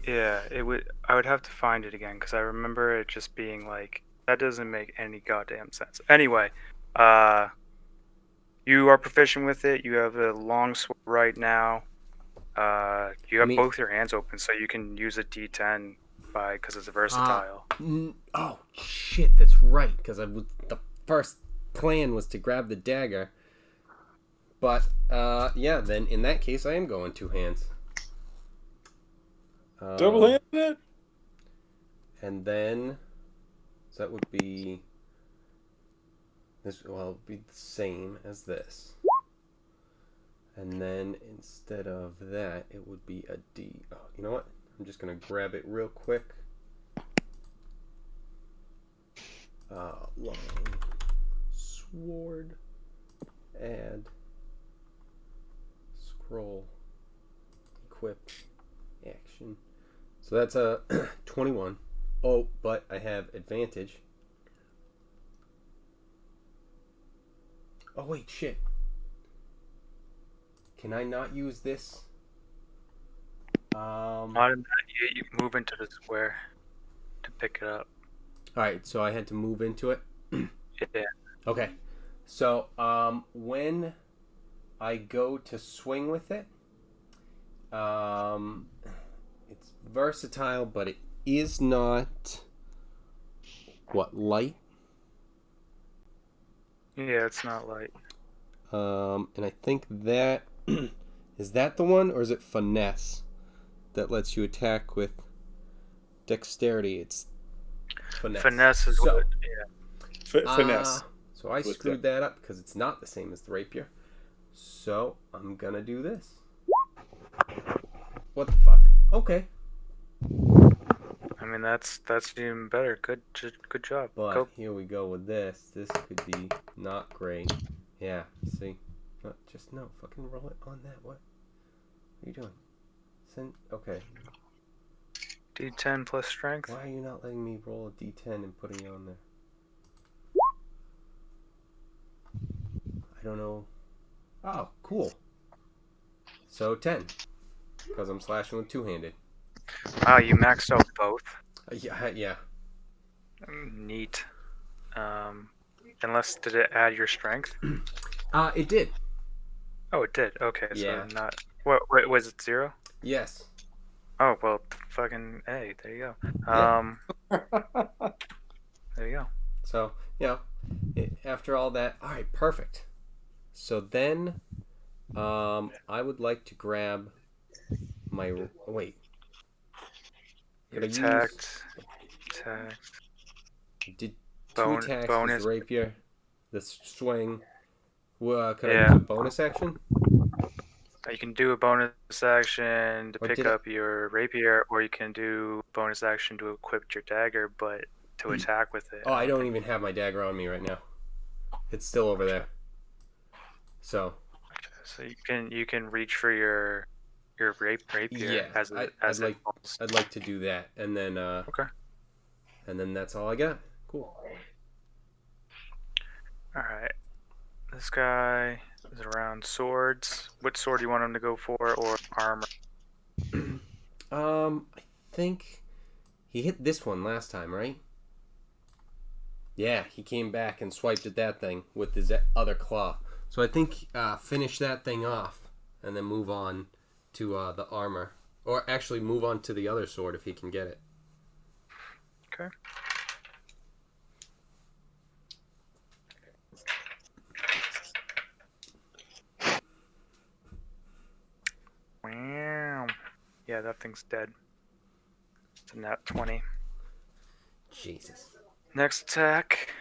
Yeah, it would. I would have to find it again because I remember it just being like that doesn't make any goddamn sense. Anyway, you are proficient with it. You have a long sword right now. You have both your hands open, so you can use a D10 because it's versatile. Oh shit, that's right. Because the first plan was to grab the dagger. But yeah, then in that case, I am going two hands. double-handed. And then, so that would be this. Well, it would be the same as this. And then instead of that, it would be a D. Oh, you know what? I'm just gonna grab it real quick. Long sword. Add. Scroll. Equip. Action. So that's a 21. Oh, but I have advantage. Oh wait, shit. Can I not use this? Not in that you move into the square to pick it up. Alright, so I had to move into it? Yeah. Okay. So, when I go to swing with it, it's versatile, but it is not, light? Yeah, it's not light. And I think that, is that the one, or is it finesse that lets you attack with dexterity? It's finesse. Finesse is what. Yeah. Finesse. So I screwed that up because it's not the same as the rapier. So I'm gonna do this. What the fuck? Okay. I mean, that's even better. Good job. But Go. here we go with this. This could be not great. Yeah, see? Just no. Fucking roll it on that. What are you doing? Send. Okay. D10 plus strength. Why are you not letting me roll a d10 and putting it on there? I don't know. Oh, cool. So 10. Because I'm slashing with two-handed. Wow, you maxed out both. Yeah. Neat. Unless, did it add your strength? It did. Oh, it did. Okay, Yeah. so not. What? Was it 0? Yes. Oh well, fucking A. There you go. Yeah. There you go. So, after all that, all right, perfect. So then, I would like to grab my wait. You Could I attacked. did two attacks was the Bonus. rapier, the swing. Could I Yeah. use a bonus action? You can do a bonus action to Or pick did I- up your rapier, or you can do bonus action to equip your dagger, but to attack with it. Oh, I don't even have my dagger on me right now. It's still over there. So So you can reach for your rapier yeah, as it falls. I'd like to do that, and then Okay. and then that's all I got. Cool. All right. This guy is around swords. What sword do you want him to go for, or armor? I think he hit this one last time, right? Yeah, he came back and swiped at that thing with his other claw. So I think finish that thing off and then move on to the armor. Or actually move on to the other sword if he can get it. Okay. Wow. Yeah, that thing's dead. It's a nat 20. Jesus. Next attack.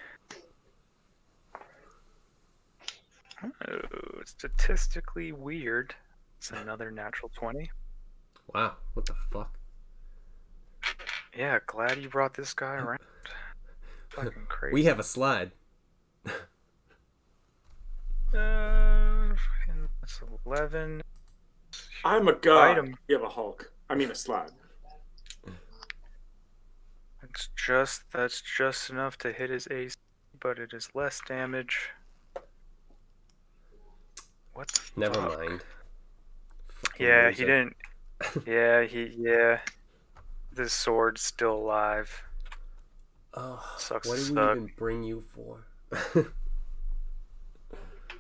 Oh, statistically weird. It's another natural 20. Wow, what the fuck? Yeah, glad you brought this guy around. Fucking crazy. We have a slide. That's 11. I'm a Fight god. him. You have a Hulk. I mean a slab. That's just enough to hit his AC, but it is less damage. What the Never fuck? mind. Fucking Yeah, loser. he didn't. Yeah. This sword's still alive. Oh, Sucks what to did we suck. even bring you for?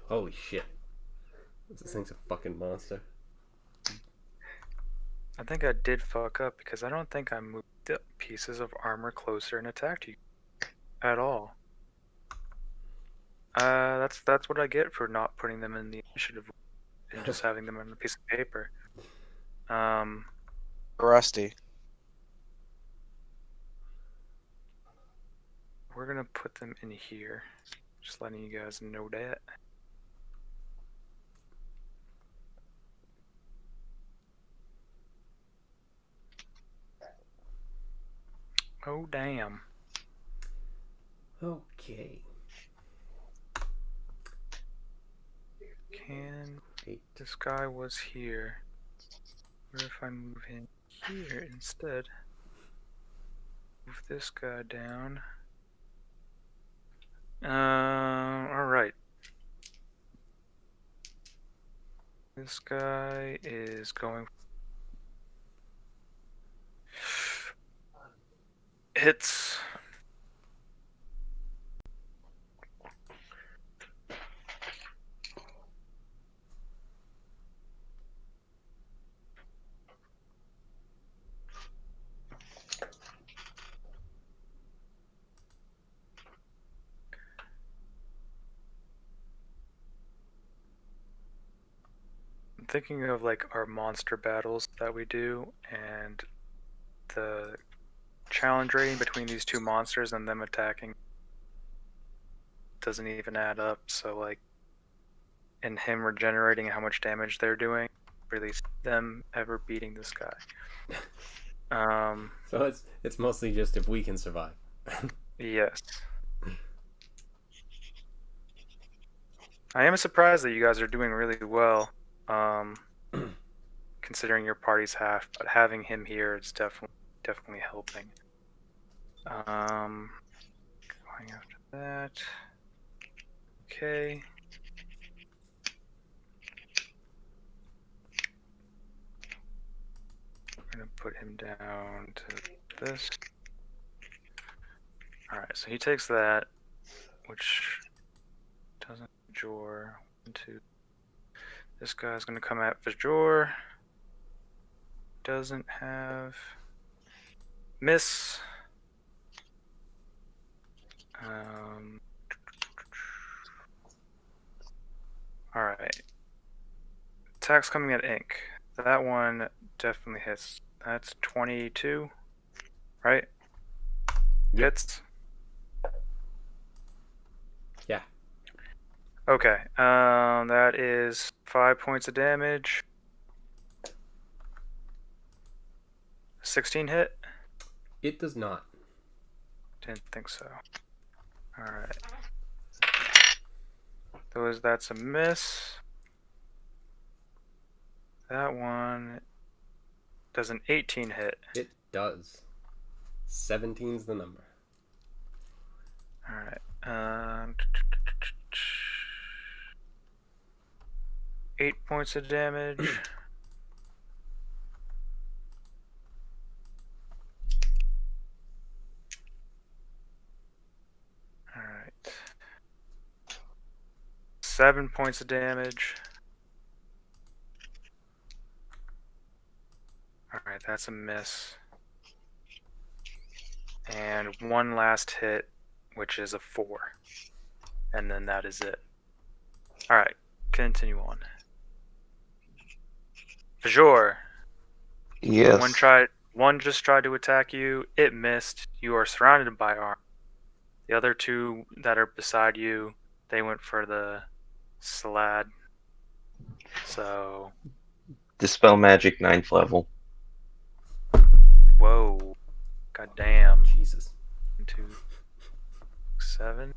Holy shit. This thing's a fucking monster. I think I did fuck up because I don't think I moved the pieces of armor closer and attacked you at all. That's what I get for not putting them in the initiative and just having them on a piece of paper. Rusty. We're gonna put them in here. Just letting you guys know that. Oh damn. Okay. This guy was here. What if I move him here instead? Move this guy down. Alright. This guy is going. Hits. I'm thinking of like our monster battles that we do and the challenge rating between these two monsters and them attacking doesn't even add up, so like and him regenerating how much damage they're doing really see them ever beating this guy. So it's mostly just if we can survive. Yes. I am surprised that you guys are doing really well, considering your party's half. But having him here is definitely helping. Going after that. Okay. I'm gonna put him down to this. Alright, so he takes that, which doesn't Vajor. 1, 2. This guy's gonna come at Vajor. Doesn't have miss. Alright. Attack's coming at Ink. That one definitely hits. That's 22, right? Yep. Hits. Yeah. Okay. That is 5 points of damage. 16 hit? It does not. Didn't think so. Alright. That's a miss. That one does an 18 hit. It does. 17's the number. Alright. 8 points of damage. Alright. 7 points of damage. Alright, that's a miss. And one last hit, which is a 4. And then that is it. Alright, continue on. Vajor. Yes. One just tried to attack you. It missed. You are surrounded by arms. The other two that are beside you, they went for the slad. So, Dispel magic 9th level. whoa. God damn. Jesus. 1, 2, 7. You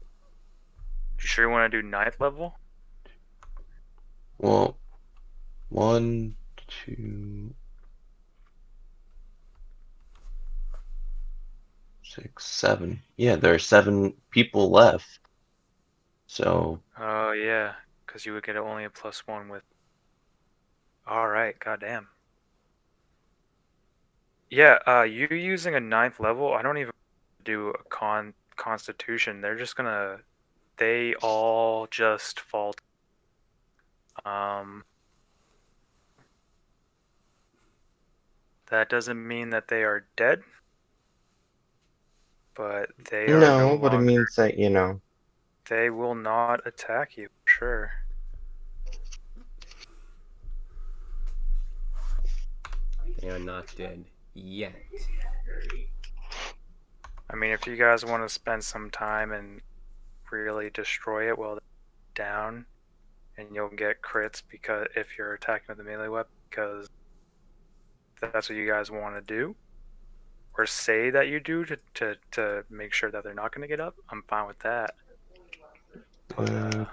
sure you want to do 9th level? Well, 1, 2, 6, 7. Yeah, there are 7 people left. So Oh, yeah. Because you would get only a +1 with. Alright, goddamn. Yeah, you using a 9th level, I don't even do a constitution. They're just gonna. They all just fall. That doesn't mean that they are dead, but they are no no, but it longer. means that They will not attack you, sure. They are not dead yet. I mean, if you guys want to spend some time and really destroy it while they're down, and you'll get crits because if you're attacking with a melee weapon, because that's what you guys want to do, or say that you do to make sure that they're not going to get up, I'm fine with that. But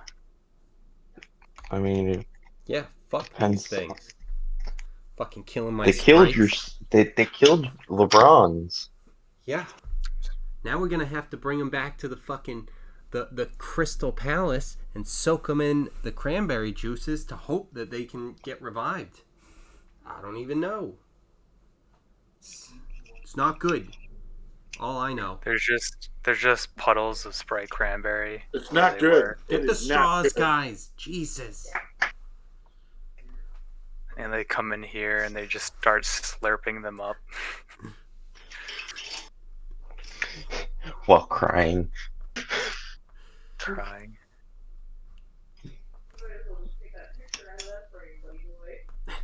I mean, Yeah, fuck Depends. these things. Fucking killing my they killed sprites. they killed LeBron's. Yeah. Now we're gonna have to bring them back to the fucking the Crystal Palace and soak them in the cranberry juices to hope that they can get revived. I don't even know. It's not good. All I know. there's just puddles of Sprite cranberry. It's where not they good. were, Get It the is not straws, good. guys. Jesus. and they come in here and they just start slurping them up. While crying. Trying.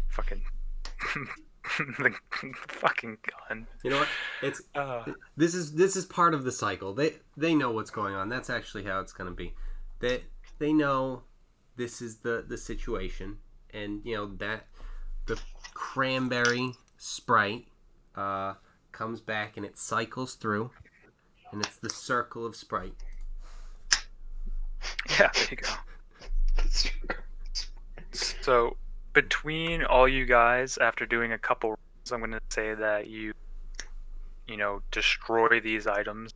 Fucking the fucking gun. You know what? It's this is part of the cycle. They know what's going on. That's actually how it's gonna be. They know this is the situation, and you know that the cranberry Sprite comes back and it cycles through, and it's the circle of Sprite. Yeah, there you go. So between all you guys, after doing a couple rounds, I'm going to say that you destroy these items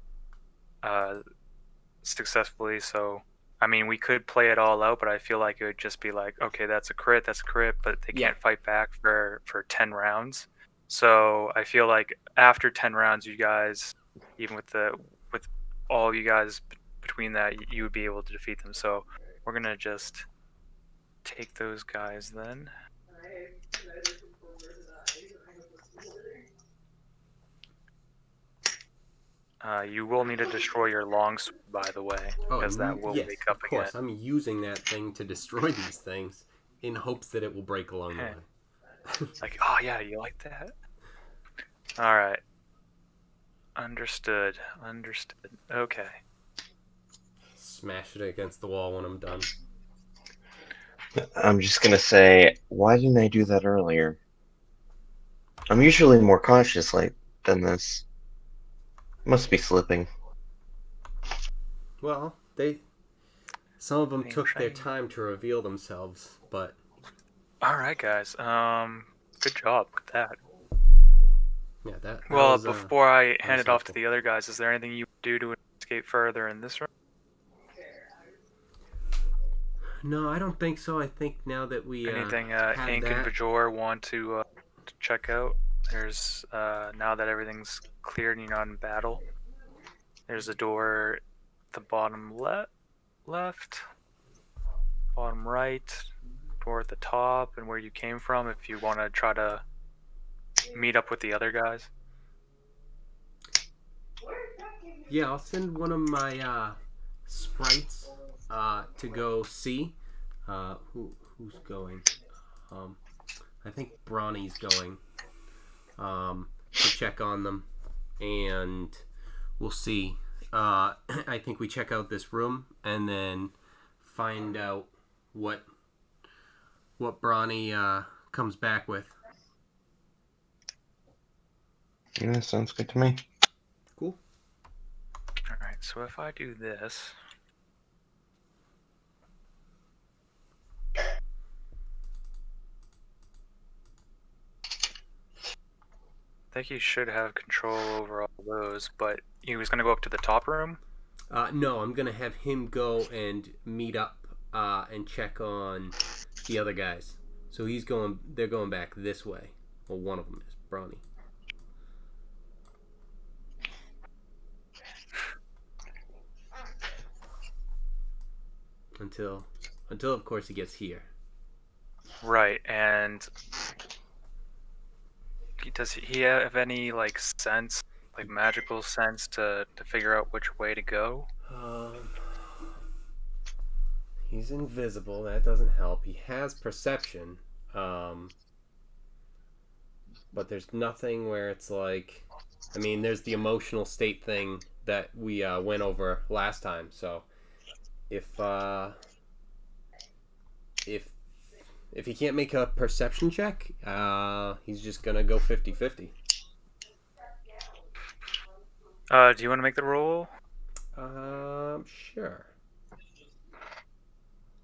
successfully. So I mean, we could play it all out, but I feel like it would just be like, okay, that's a crit, but they Yeah. can't fight back for 10 rounds. So I feel like after 10 rounds, you guys, even with all you guys between that, you would be able to defeat them. So we're gonna just take those guys then. You will need to destroy your longsword, by the way, because that will yes, wake of up course. again. I'm using that thing to destroy these things in hopes that it will break along the Okay. way. Like, oh yeah, you like that? All right. Understood. Okay. Smash it against the wall when I'm done. I'm just gonna say, why didn't I do that earlier? I'm usually more cautious than this. Must be slipping. Well, some of them Same took their thing. time to reveal themselves, but All right, guys. Good job with that. yeah, that Well, was before I hand was it off to helpful. the other guys, is there anything you would do to escape further in this room? No, I don't think so. I think now that we Anything had Ink and that, Bajor want to check out? There's now that everything's cleared and you're not in battle. There's a door at the bottom left, bottom right, door at the top, and where you came from. If you want to try to meet up with the other guys. yeah, I'll send one of my sprites to go see who's going. I think Bronny's going to check on them, and we'll see. I think we check out this room and then find out what Bronny comes back with. Yeah, sounds good to me. Cool. Alright, so if I do this. I think he should have control over all those, but he was going to go up to the top room? No, I'm going to have him go and meet up and check on the other guys. So they're going back this way. Well, one of them is Bronny. Until of course he gets here. Right, and does he have any sense, magical sense to figure out which way to go? He's invisible. That doesn't help. He has perception, but there's nothing where it's like. I mean, there's the emotional state thing that we went over last time. So, if he can't make a perception check, he's just gonna go 50-50. Do you want to make the roll? Sure.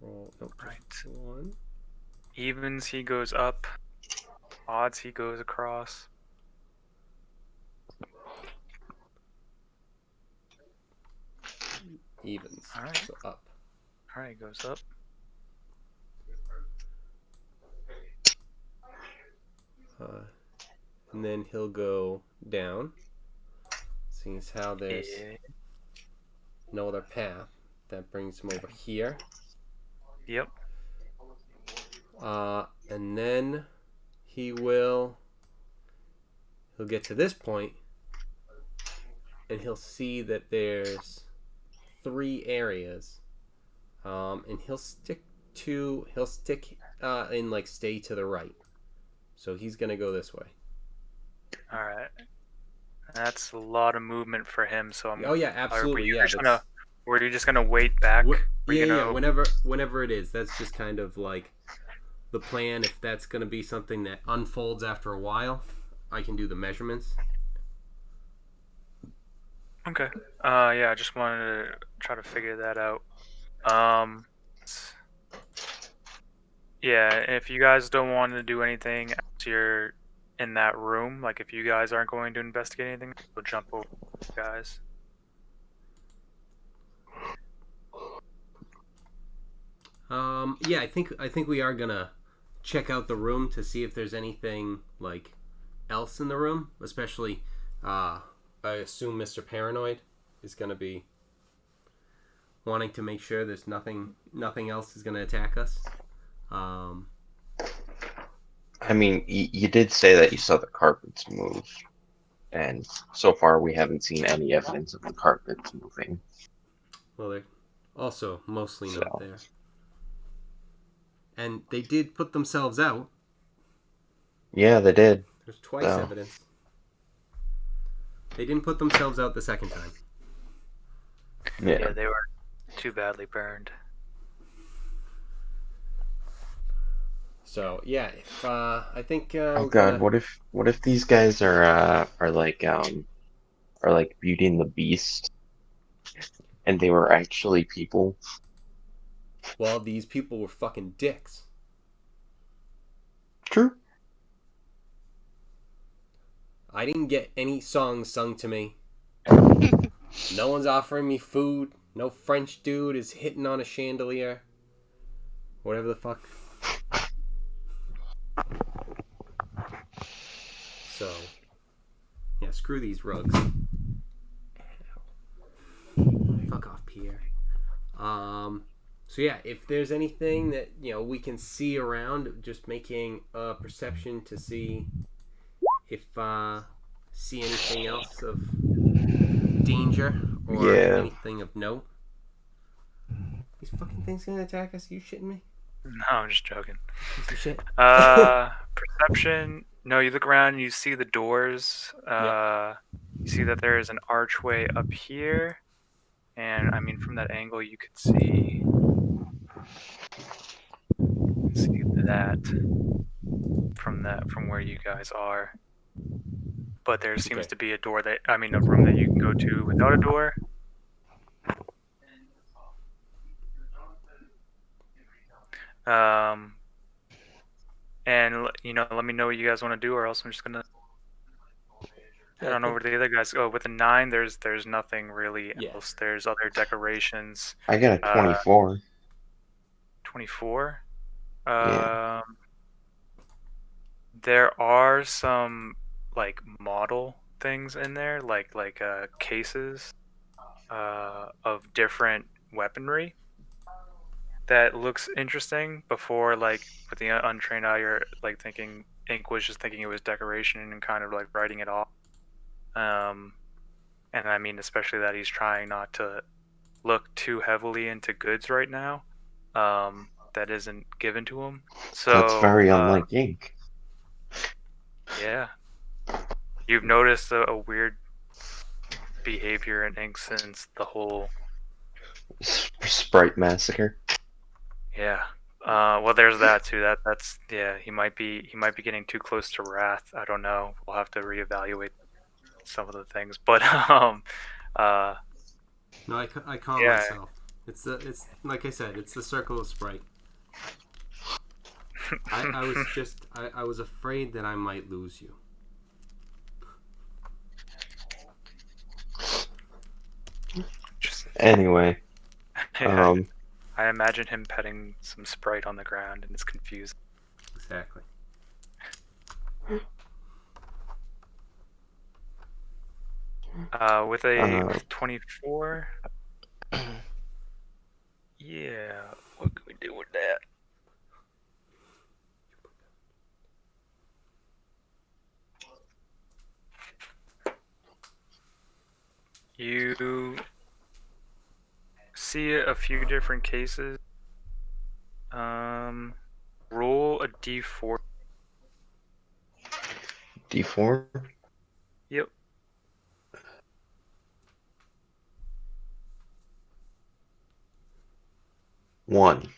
Roll. Nope, Right. one. Evens, he goes up. Odds, he goes across. Evens. All right. So up. All right, goes up. And then he'll go down. Seeing as how there's no other path, that brings him over here. Yep. And then he'll get to this point, and he'll see that there's 3 areas, and he'll stick and stay to the right. So he's gonna go this way. All right. That's a lot of movement for him. So I'm. Oh yeah, absolutely. Were you just gonna wait back? Yeah. Whenever it is, that's just kind of like the plan, if that's going to be something that unfolds after a while, I can do the measurements. Okay. Yeah, I just wanted to try to figure that out. Um, yeah, if you guys don't want to do anything after you're in that room, like if you guys aren't going to investigate anything, we'll jump over, guys. Yeah, I think we are gonna check out the room to see if there's anything like else in the room. Especially, I assume Mr. Paranoid is gonna be wanting to make sure there's nothing else is gonna attack us. I mean, you did say that you saw the carpets move, and so far we haven't seen any evidence of the carpets moving. Well, they're also mostly not So, there, and they did put themselves out. yeah, they did. There's twice So, evidence. They didn't put themselves out the second time. yeah. Yeah, they were too badly burned. So yeah, if I think Oh we're God, gonna. what if these guys are like Beauty and the Beast, and they were actually people? Well, these people were fucking dicks. True. I didn't get any songs sung to me. No one's offering me food. No French dude is hitting on a chandelier. Whatever the fuck. So, yeah, screw these rugs. Fuck off, Pierre. So yeah, if there's anything that we can see around, just making a perception to see if see anything else of danger or Yeah. anything of note. These fucking things gonna attack us? Are you shitting me? No, I'm just joking. Piece of shit. Perception. No, you look around and you see the doors. Yep. You see that there is an archway up here, and I mean from that angle you could see that from where you guys are. But there seems Okay. to be a door that I mean a room that you can go to without a door. And let me know what you guys want to do, or else I'm just gonna head on over to the other guys. Oh, with a 9, there's nothing really Yeah. else. There's other decorations. I got a 24. 24. Yeah. There are some like model things in there, like cases of different weaponry that looks interesting. Before, like with the untrained eye, you're like thinking Ink was just thinking it was decoration and kind of like writing it off. And I mean, especially that he's trying not to look too heavily into goods right now. That isn't given to him. That's So, very unlike Ink. yeah, you've noticed a weird behavior in Ink since the whole. Sprite Massacre. Yeah. Well, there's that too. That's yeah. He might be getting too close to Wrath. I don't know. We'll have to reevaluate some of the things, but No, I calm yeah. myself. It's like I said, it's the circle of Sprite. I was afraid that I might lose you. Anyway, Yeah, I imagine him petting some Sprite on the ground, and it's confusing. Exactly. With 24. Yeah, what can we do with that? You see a few different cases. Roll a d4. D4? Yep. 1.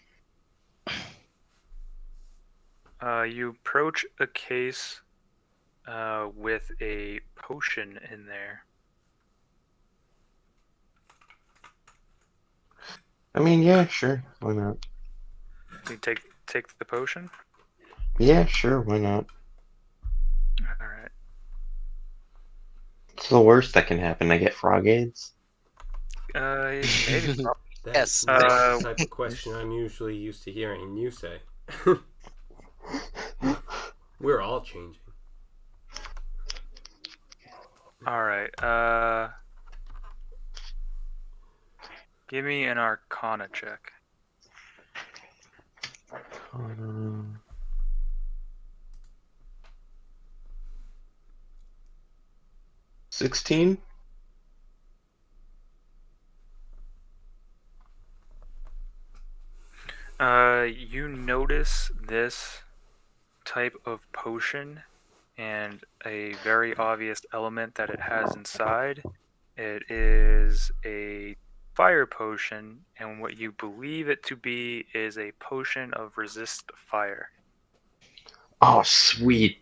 You approach a case with a potion in there. I mean, yeah, sure. Why not? You take the potion. Yeah, sure. Why not? All right. It's the worst that can happen. I get frog AIDS. Maybe. Yes. Not the type of question I'm usually used to hearing you say. We're all changing. All right. Give me an Arcana check. 16. You notice this type of potion and a very obvious element that it has inside. It is a fire potion, and what you believe it to be is a potion of resist fire. Oh, sweet.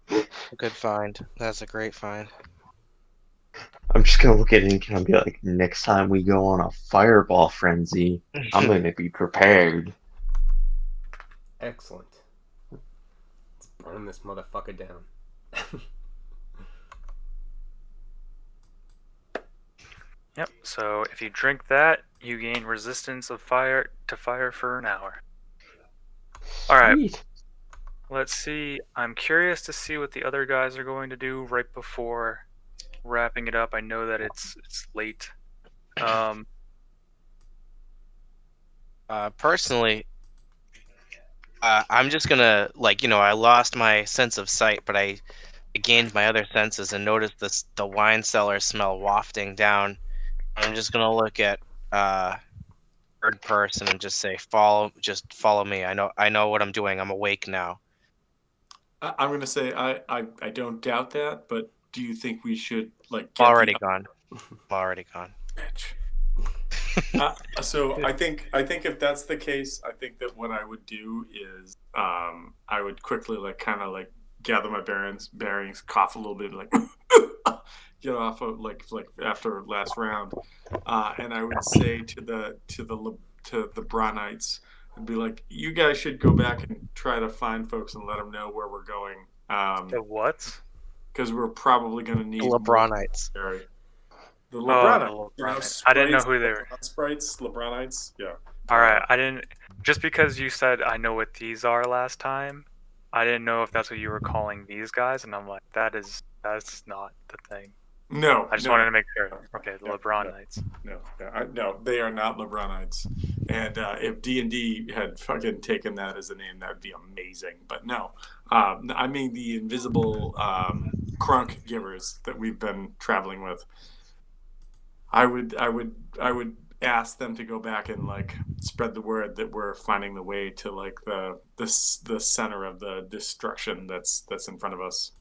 Good find. That's a great find. I'm just gonna look at it and be like, next time we go on a fireball frenzy, I'm gonna be prepared. Excellent. Let's burn this motherfucker down. Yep, so if you drink that, you gain resistance of fire to fire for an hour. Alright, Sweet. let's see. I'm curious to see what the other guys are going to do right before wrapping it up. I know that it's late. Personally, I'm just gonna I lost my sense of sight, but I gained my other senses and noticed the wine cellar smell wafting down. I'm just gonna look at third person and just say just follow me. I know what I'm doing. I'm awake now. I'm going to say I don't doubt that, but do you think we should like I'm get already gone. I'm already gone. bitch? So I think if that's the case, I think that what I would do is I would quickly like kind of like gather my bearings, cough a little bit, like get off of like after last round, and I would say to the Brownites, I'd be like, you guys should go back and try to find folks and let them know where we're going, The what? because we're probably going to need more LeBronites. military. The Oh, LeBronites, the LeBronites. I didn't know who they were. Sprites, LeBronites, yeah. Alright, I didn't. Just because you said I know what these are last time, I didn't know if that's what you were calling these guys, and I'm like, that's not the thing. No, I just no, wanted to make sure. Okay, the no, LeBron no. Knights. no, they are not LeBronites. And if D&D had fucking taken that as a name, that would be amazing. But no, I mean the invisible crunk givers that we've been traveling with. I would ask them to go back and like spread the word that we're finding the way to like the center of the destruction that's in front of us.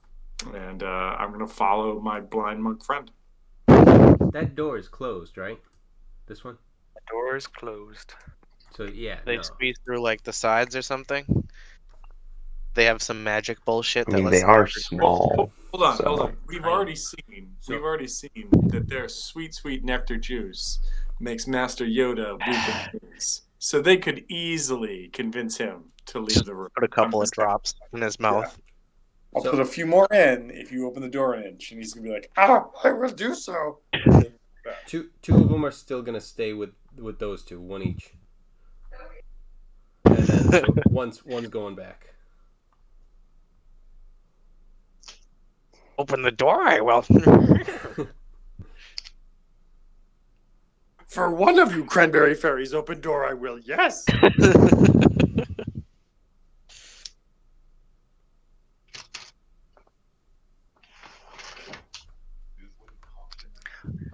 And I'm gonna follow my blind monk friend. That door is closed, right? This one? The door is closed. So yeah, They no. squeeze through like the sides or something. They have some magic bullshit I that mean, lets they them are through. small. Hold on, so- hold on. We've Tiny. already seen So- that their sweet nectar juice makes Master Yoda weak in knees. So they could easily convince him to leave the room. Put a couple of drops in his mouth. I'll So- put a few more in if you open the door an inch, and he's gonna be like, "Ah, I will do so." Two of them are still gonna stay with those two, one each. And then so one's going back. Open the door, I will. For one of you cranberry fairies, open door I will. Yes.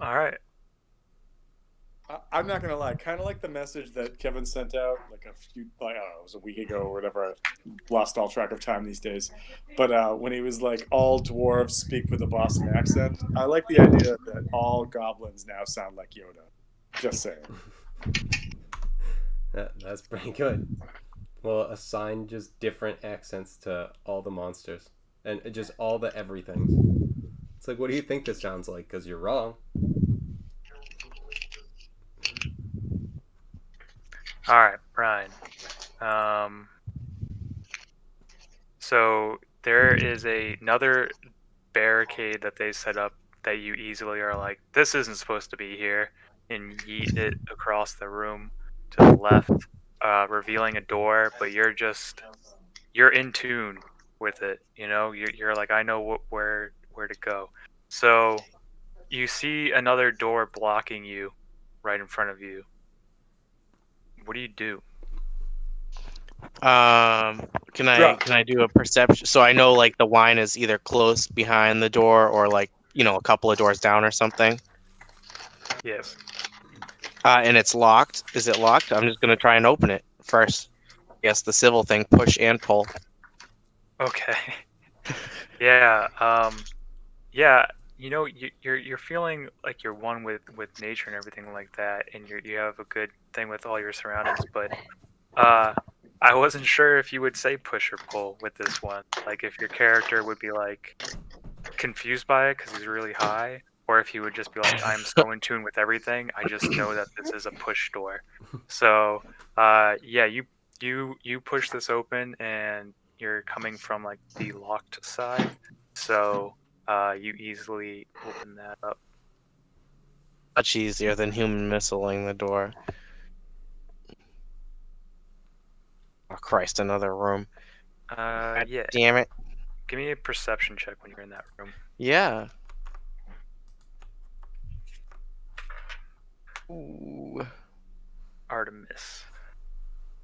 All right. I'm not gonna lie, kind of like the message that Kevin sent out, like I don't know, it was a week ago or whatever. I lost all track of time these days. But when he was like, all dwarves speak with a Boston accent, I like the idea that all goblins now sound like Yoda. Just saying. That's pretty good. Well, assign just different accents to all the monsters and just all the everythings. It's like, what do you think this sounds like? Because you're wrong. All right, Brian. So there is another barricade that they set up that you easily are like, this isn't supposed to be here, and yeet it across the room to the left, revealing a door. But you're in tune with it. You know, you're like, I know where to go. So you see another door blocking you right in front of you. What do you do? Can I do a perception so I know like the wine is either close behind the door or like a couple of doors down or something? Yes. And it's locked. Is it locked? I'm just gonna try and open it first. Yes, the civil thing, push and pull. Okay. Yeah. Yeah. You're feeling like you're one with nature and everything like that, and you have a good thing with all your surroundings. But uh, I wasn't sure if you would say push or pull with this one. Like if your character would be like confused by it because he's really high, or if he would just be like, I'm so in tune with everything, I just know that this is a push door. So, yeah, you push this open, and you're coming from like the locked side, so you easily open that up. Much easier than human missiling the door. Oh Christ, another room. God Yeah, damn it. give me a perception check when you're in that room. Yeah. Ooh, Artemis.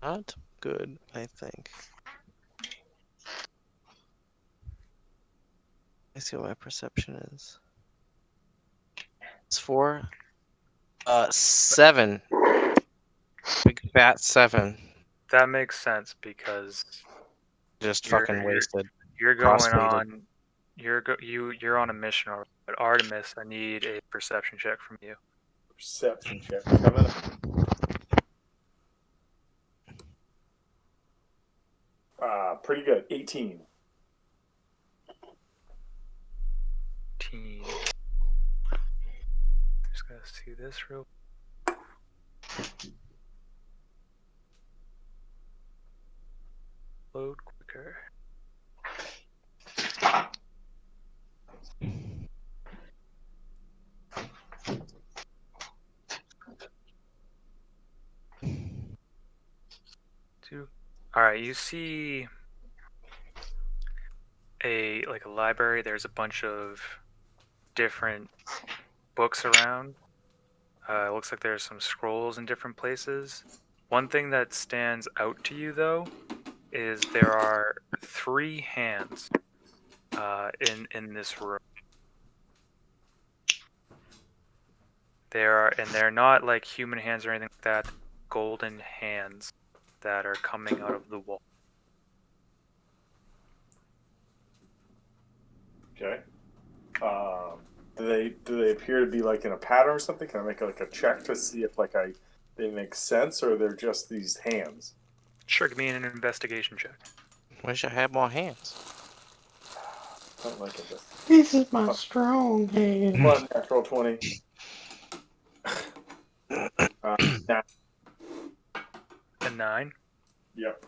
not good, I think. Let's see what my perception is. It's 7. Big fat 7. That makes sense because Just you're fucking you're wasted. you're going Cross-faded. on you're on a mission already. But Artemis, I need a perception check from you. Perception check coming up. Pretty good. 18. Teen. Just gotta see this real. Load quicker. All right, you see a library. There's a bunch of different books around. It looks like there's some scrolls in different places. One thing that stands out to you though is there are 3 hands in this room. They're not like human hands or anything like that. Golden hands that are coming out of the wall. Okay. Do they appear to be like in a pattern or something? Can I make like a check to see if they make sense, or they're just these hands? Sure, give me an investigation check. Wish I had more hands. I don't like it. This is my strong hand. Come on, natural 20. Nah. A 9. Yep.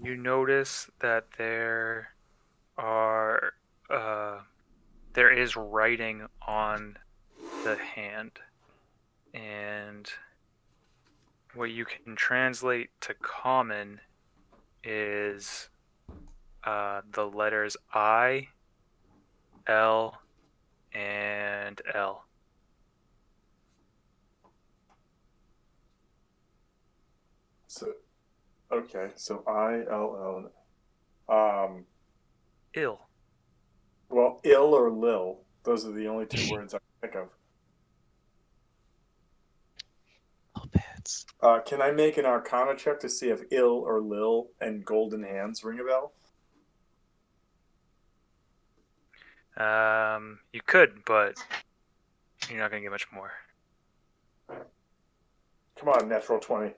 You notice that there is writing on the hand, and what you can translate to common is the letters I, L, and L. So, okay. So ILL. Ill. Well, ill or lil. Those are the only 2 words I can think of. Oh, bats. Can I make an Arcana check to see if ill or lil and golden hands ring a bell? You could, but you're not gonna get much more. Come on, natural 20.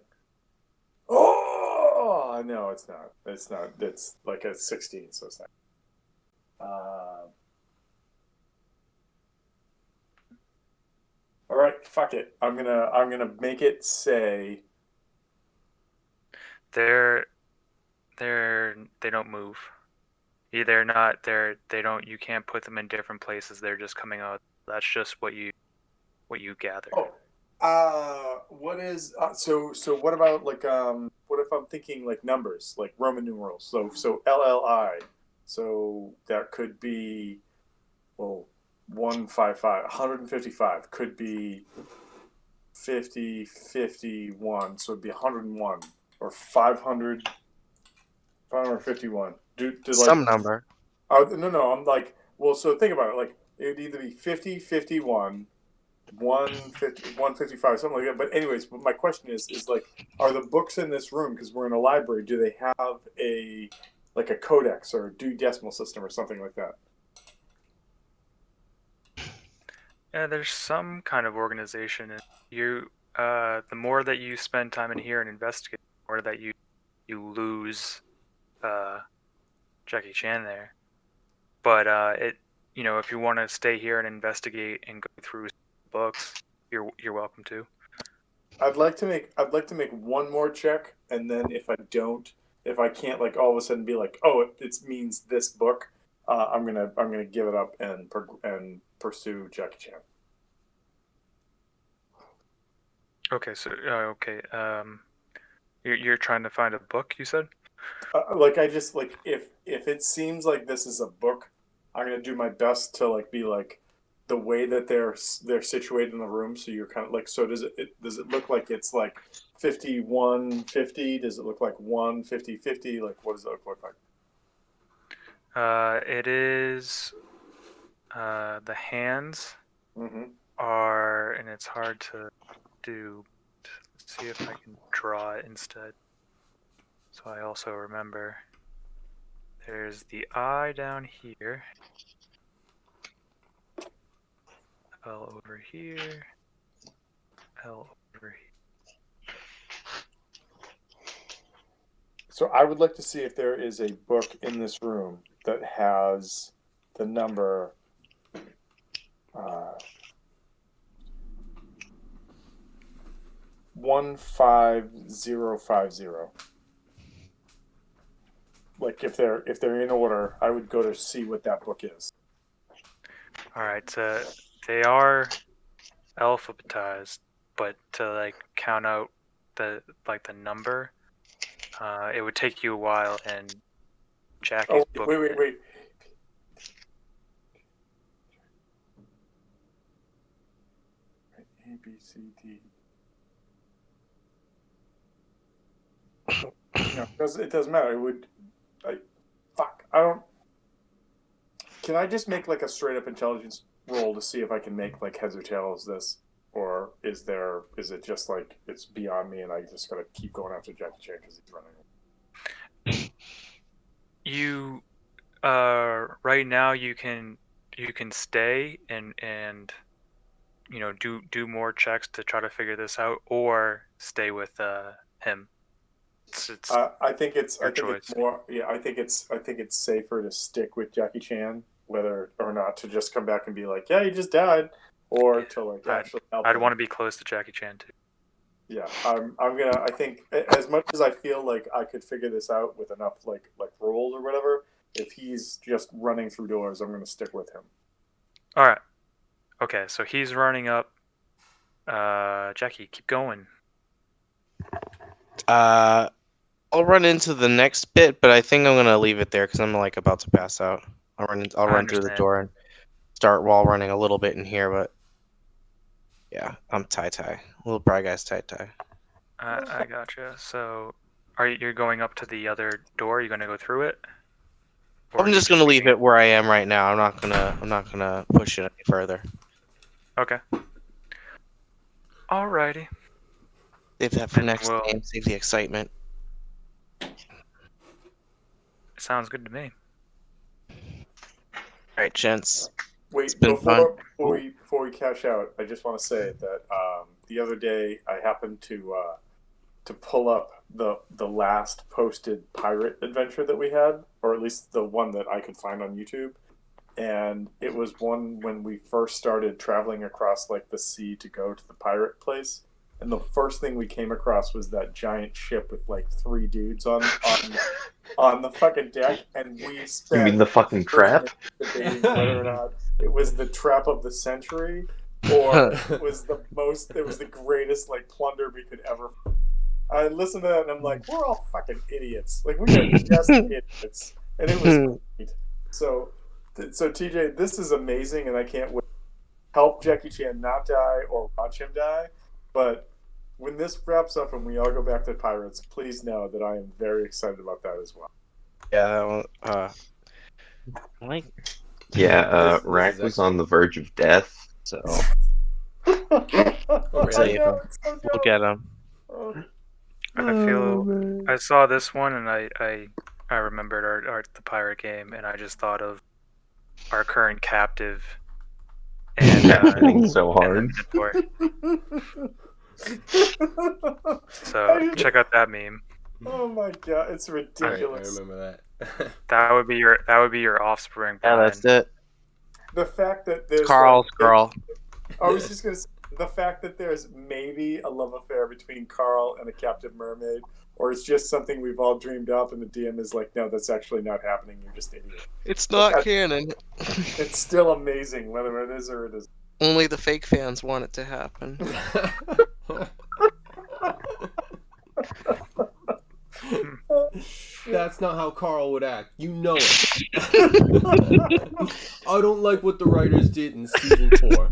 Oh no, it's not. It's not. It's like a 16, so it's not. All right, fuck it. I'm gonna make it say. They're they don't move. They're not. They don't. You can't put them in different places. They're just coming out. That's just what you gathered. Oh, what is so what about like what if I'm thinking like numbers like Roman numerals? So LLI. So that could be well 155 155 could be 50 51, so it'd be 101 or 500 551. Do like Some number. no, I'm like, well, so think about it. Like, it would either be 50 51 150 155 something like that. But anyways, my question is like, are the books in this room, because we're in a library, do they have a like a codex or a Dewey Decimal System or something like that? Yeah, there's some kind of organization, and the more that you spend time in here and investigate, the more that you lose Jackie Chan there. But if you want to stay here and investigate and go through books, you're welcome to. I'd like to make one more check, and then if I can't like all of a sudden be like, oh, it means this book, I'm gonna give it up and pursue Jackie Chan. Okay, so you're trying to find a book, you said? Like I just like if it seems like this is a book, I'm gonna do my best to like be like the way that they're situated in the room. So you're kind of like, so does it look like it's like 51 50? Does it look like 150 50? Like what does it look like? It is the hands Mm-hmm. are, and it's hard to do. Let's see if I can draw it instead. So I also remember. There's the eye down here. L over here. L over here. So I would like to see if there is a book in this room that has the number 15050. Like if they're in order, I would go to see what that book is. All right, they are alphabetized, but to like count out the number, it would take you a while. And Jackie's Oh, book. wait. A B C D. No, it doesn't matter. It would. Fuck. I don't. Can I just make like a straight up intelligence roll to see if I can make like heads or tails this, or is it just like it's beyond me and I just gotta keep going after Jackie Chan because he's running? You, right now you can stay and do more checks to try to figure this out, or stay with him. It's I think it's your choice. more. Yeah, I think it's safer to stick with Jackie Chan, whether or not to just come back and be like, yeah, he just died, or to like actually help I'd him. want to be close to Jackie Chan too. Yeah, I think as much as I feel like I could figure this out with enough like rolls or whatever, if he's just running through doors, I'm gonna stick with him. All right. Okay, so he's running up. Jackie, keep going. I'll run into the next bit, but I think I'm gonna leave it there because I'm like about to pass out. I'll run through the understand. door and start wall running a little bit in here, but yeah, I'm tie. Little bry guy's tie. I gotcha. So, you're going up to the other door? Are you gonna go through it? Or I'm are you just gonna leave leaving it where I am right now. I'm not gonna push it any further. Okay. Alrighty. Save that for Then next we'll. game. Save the excitement. Sounds good to me. All right, gents. Wait, been fun. before we cash out, I just want to say that the other day I happened to pull up the last posted pirate adventure that we had, or at least the one that I could find on YouTube. And it was one when we first started traveling across like the sea to go to the pirate place. And the first thing we came across was that giant ship with like 3 dudes on the fucking deck, and we You spent mean the fucking 30 trap? minutes debating whether or not it was the trap of the century or it was the greatest like plunder we could ever. I listened to that and I'm like, we're all fucking idiots. Like we are just idiots, and it was great. So TJ, this is amazing, and I can't wait to help Jackie Chan not die or watch him die. But when this wraps up and we all go back to Pirates, please know that I am very excited about that as well. Yeah, that one, like Yeah, This is Rack was excellent. on the verge of death, so Oh, really? Save him. it's so Look dope. at him. Oh. I feel I saw this one and I remembered our the pirate game, and I just thought of our current captive and happening so and hard. the Minotaur. So check out that meme. Oh my god, it's All right, ridiculous. I remember that. That would be your offspring, Yeah, Brian. that's it. The fact that there's Carl's like, girl. I was just gonna say, the fact that there's maybe a love affair between Carl and a captive mermaid, or it's just something we've all dreamed up, and the DM is like, no, that's actually not happening. You're just an idiot. It's not canon. It's still amazing whether it is or it isn't. Only the fake fans want it to happen. That's not how Carl would act. You know it. I don't like what the writers did in season 4.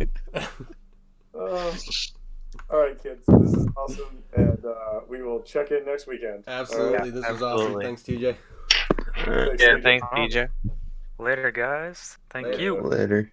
All right, kids. This is awesome, and we will check in next weekend. Absolutely, this was awesome. absolutely. Thanks, TJ. Thanks, Yeah, TJ. thanks, DJ. Later, guys. Thank Later. you. Later.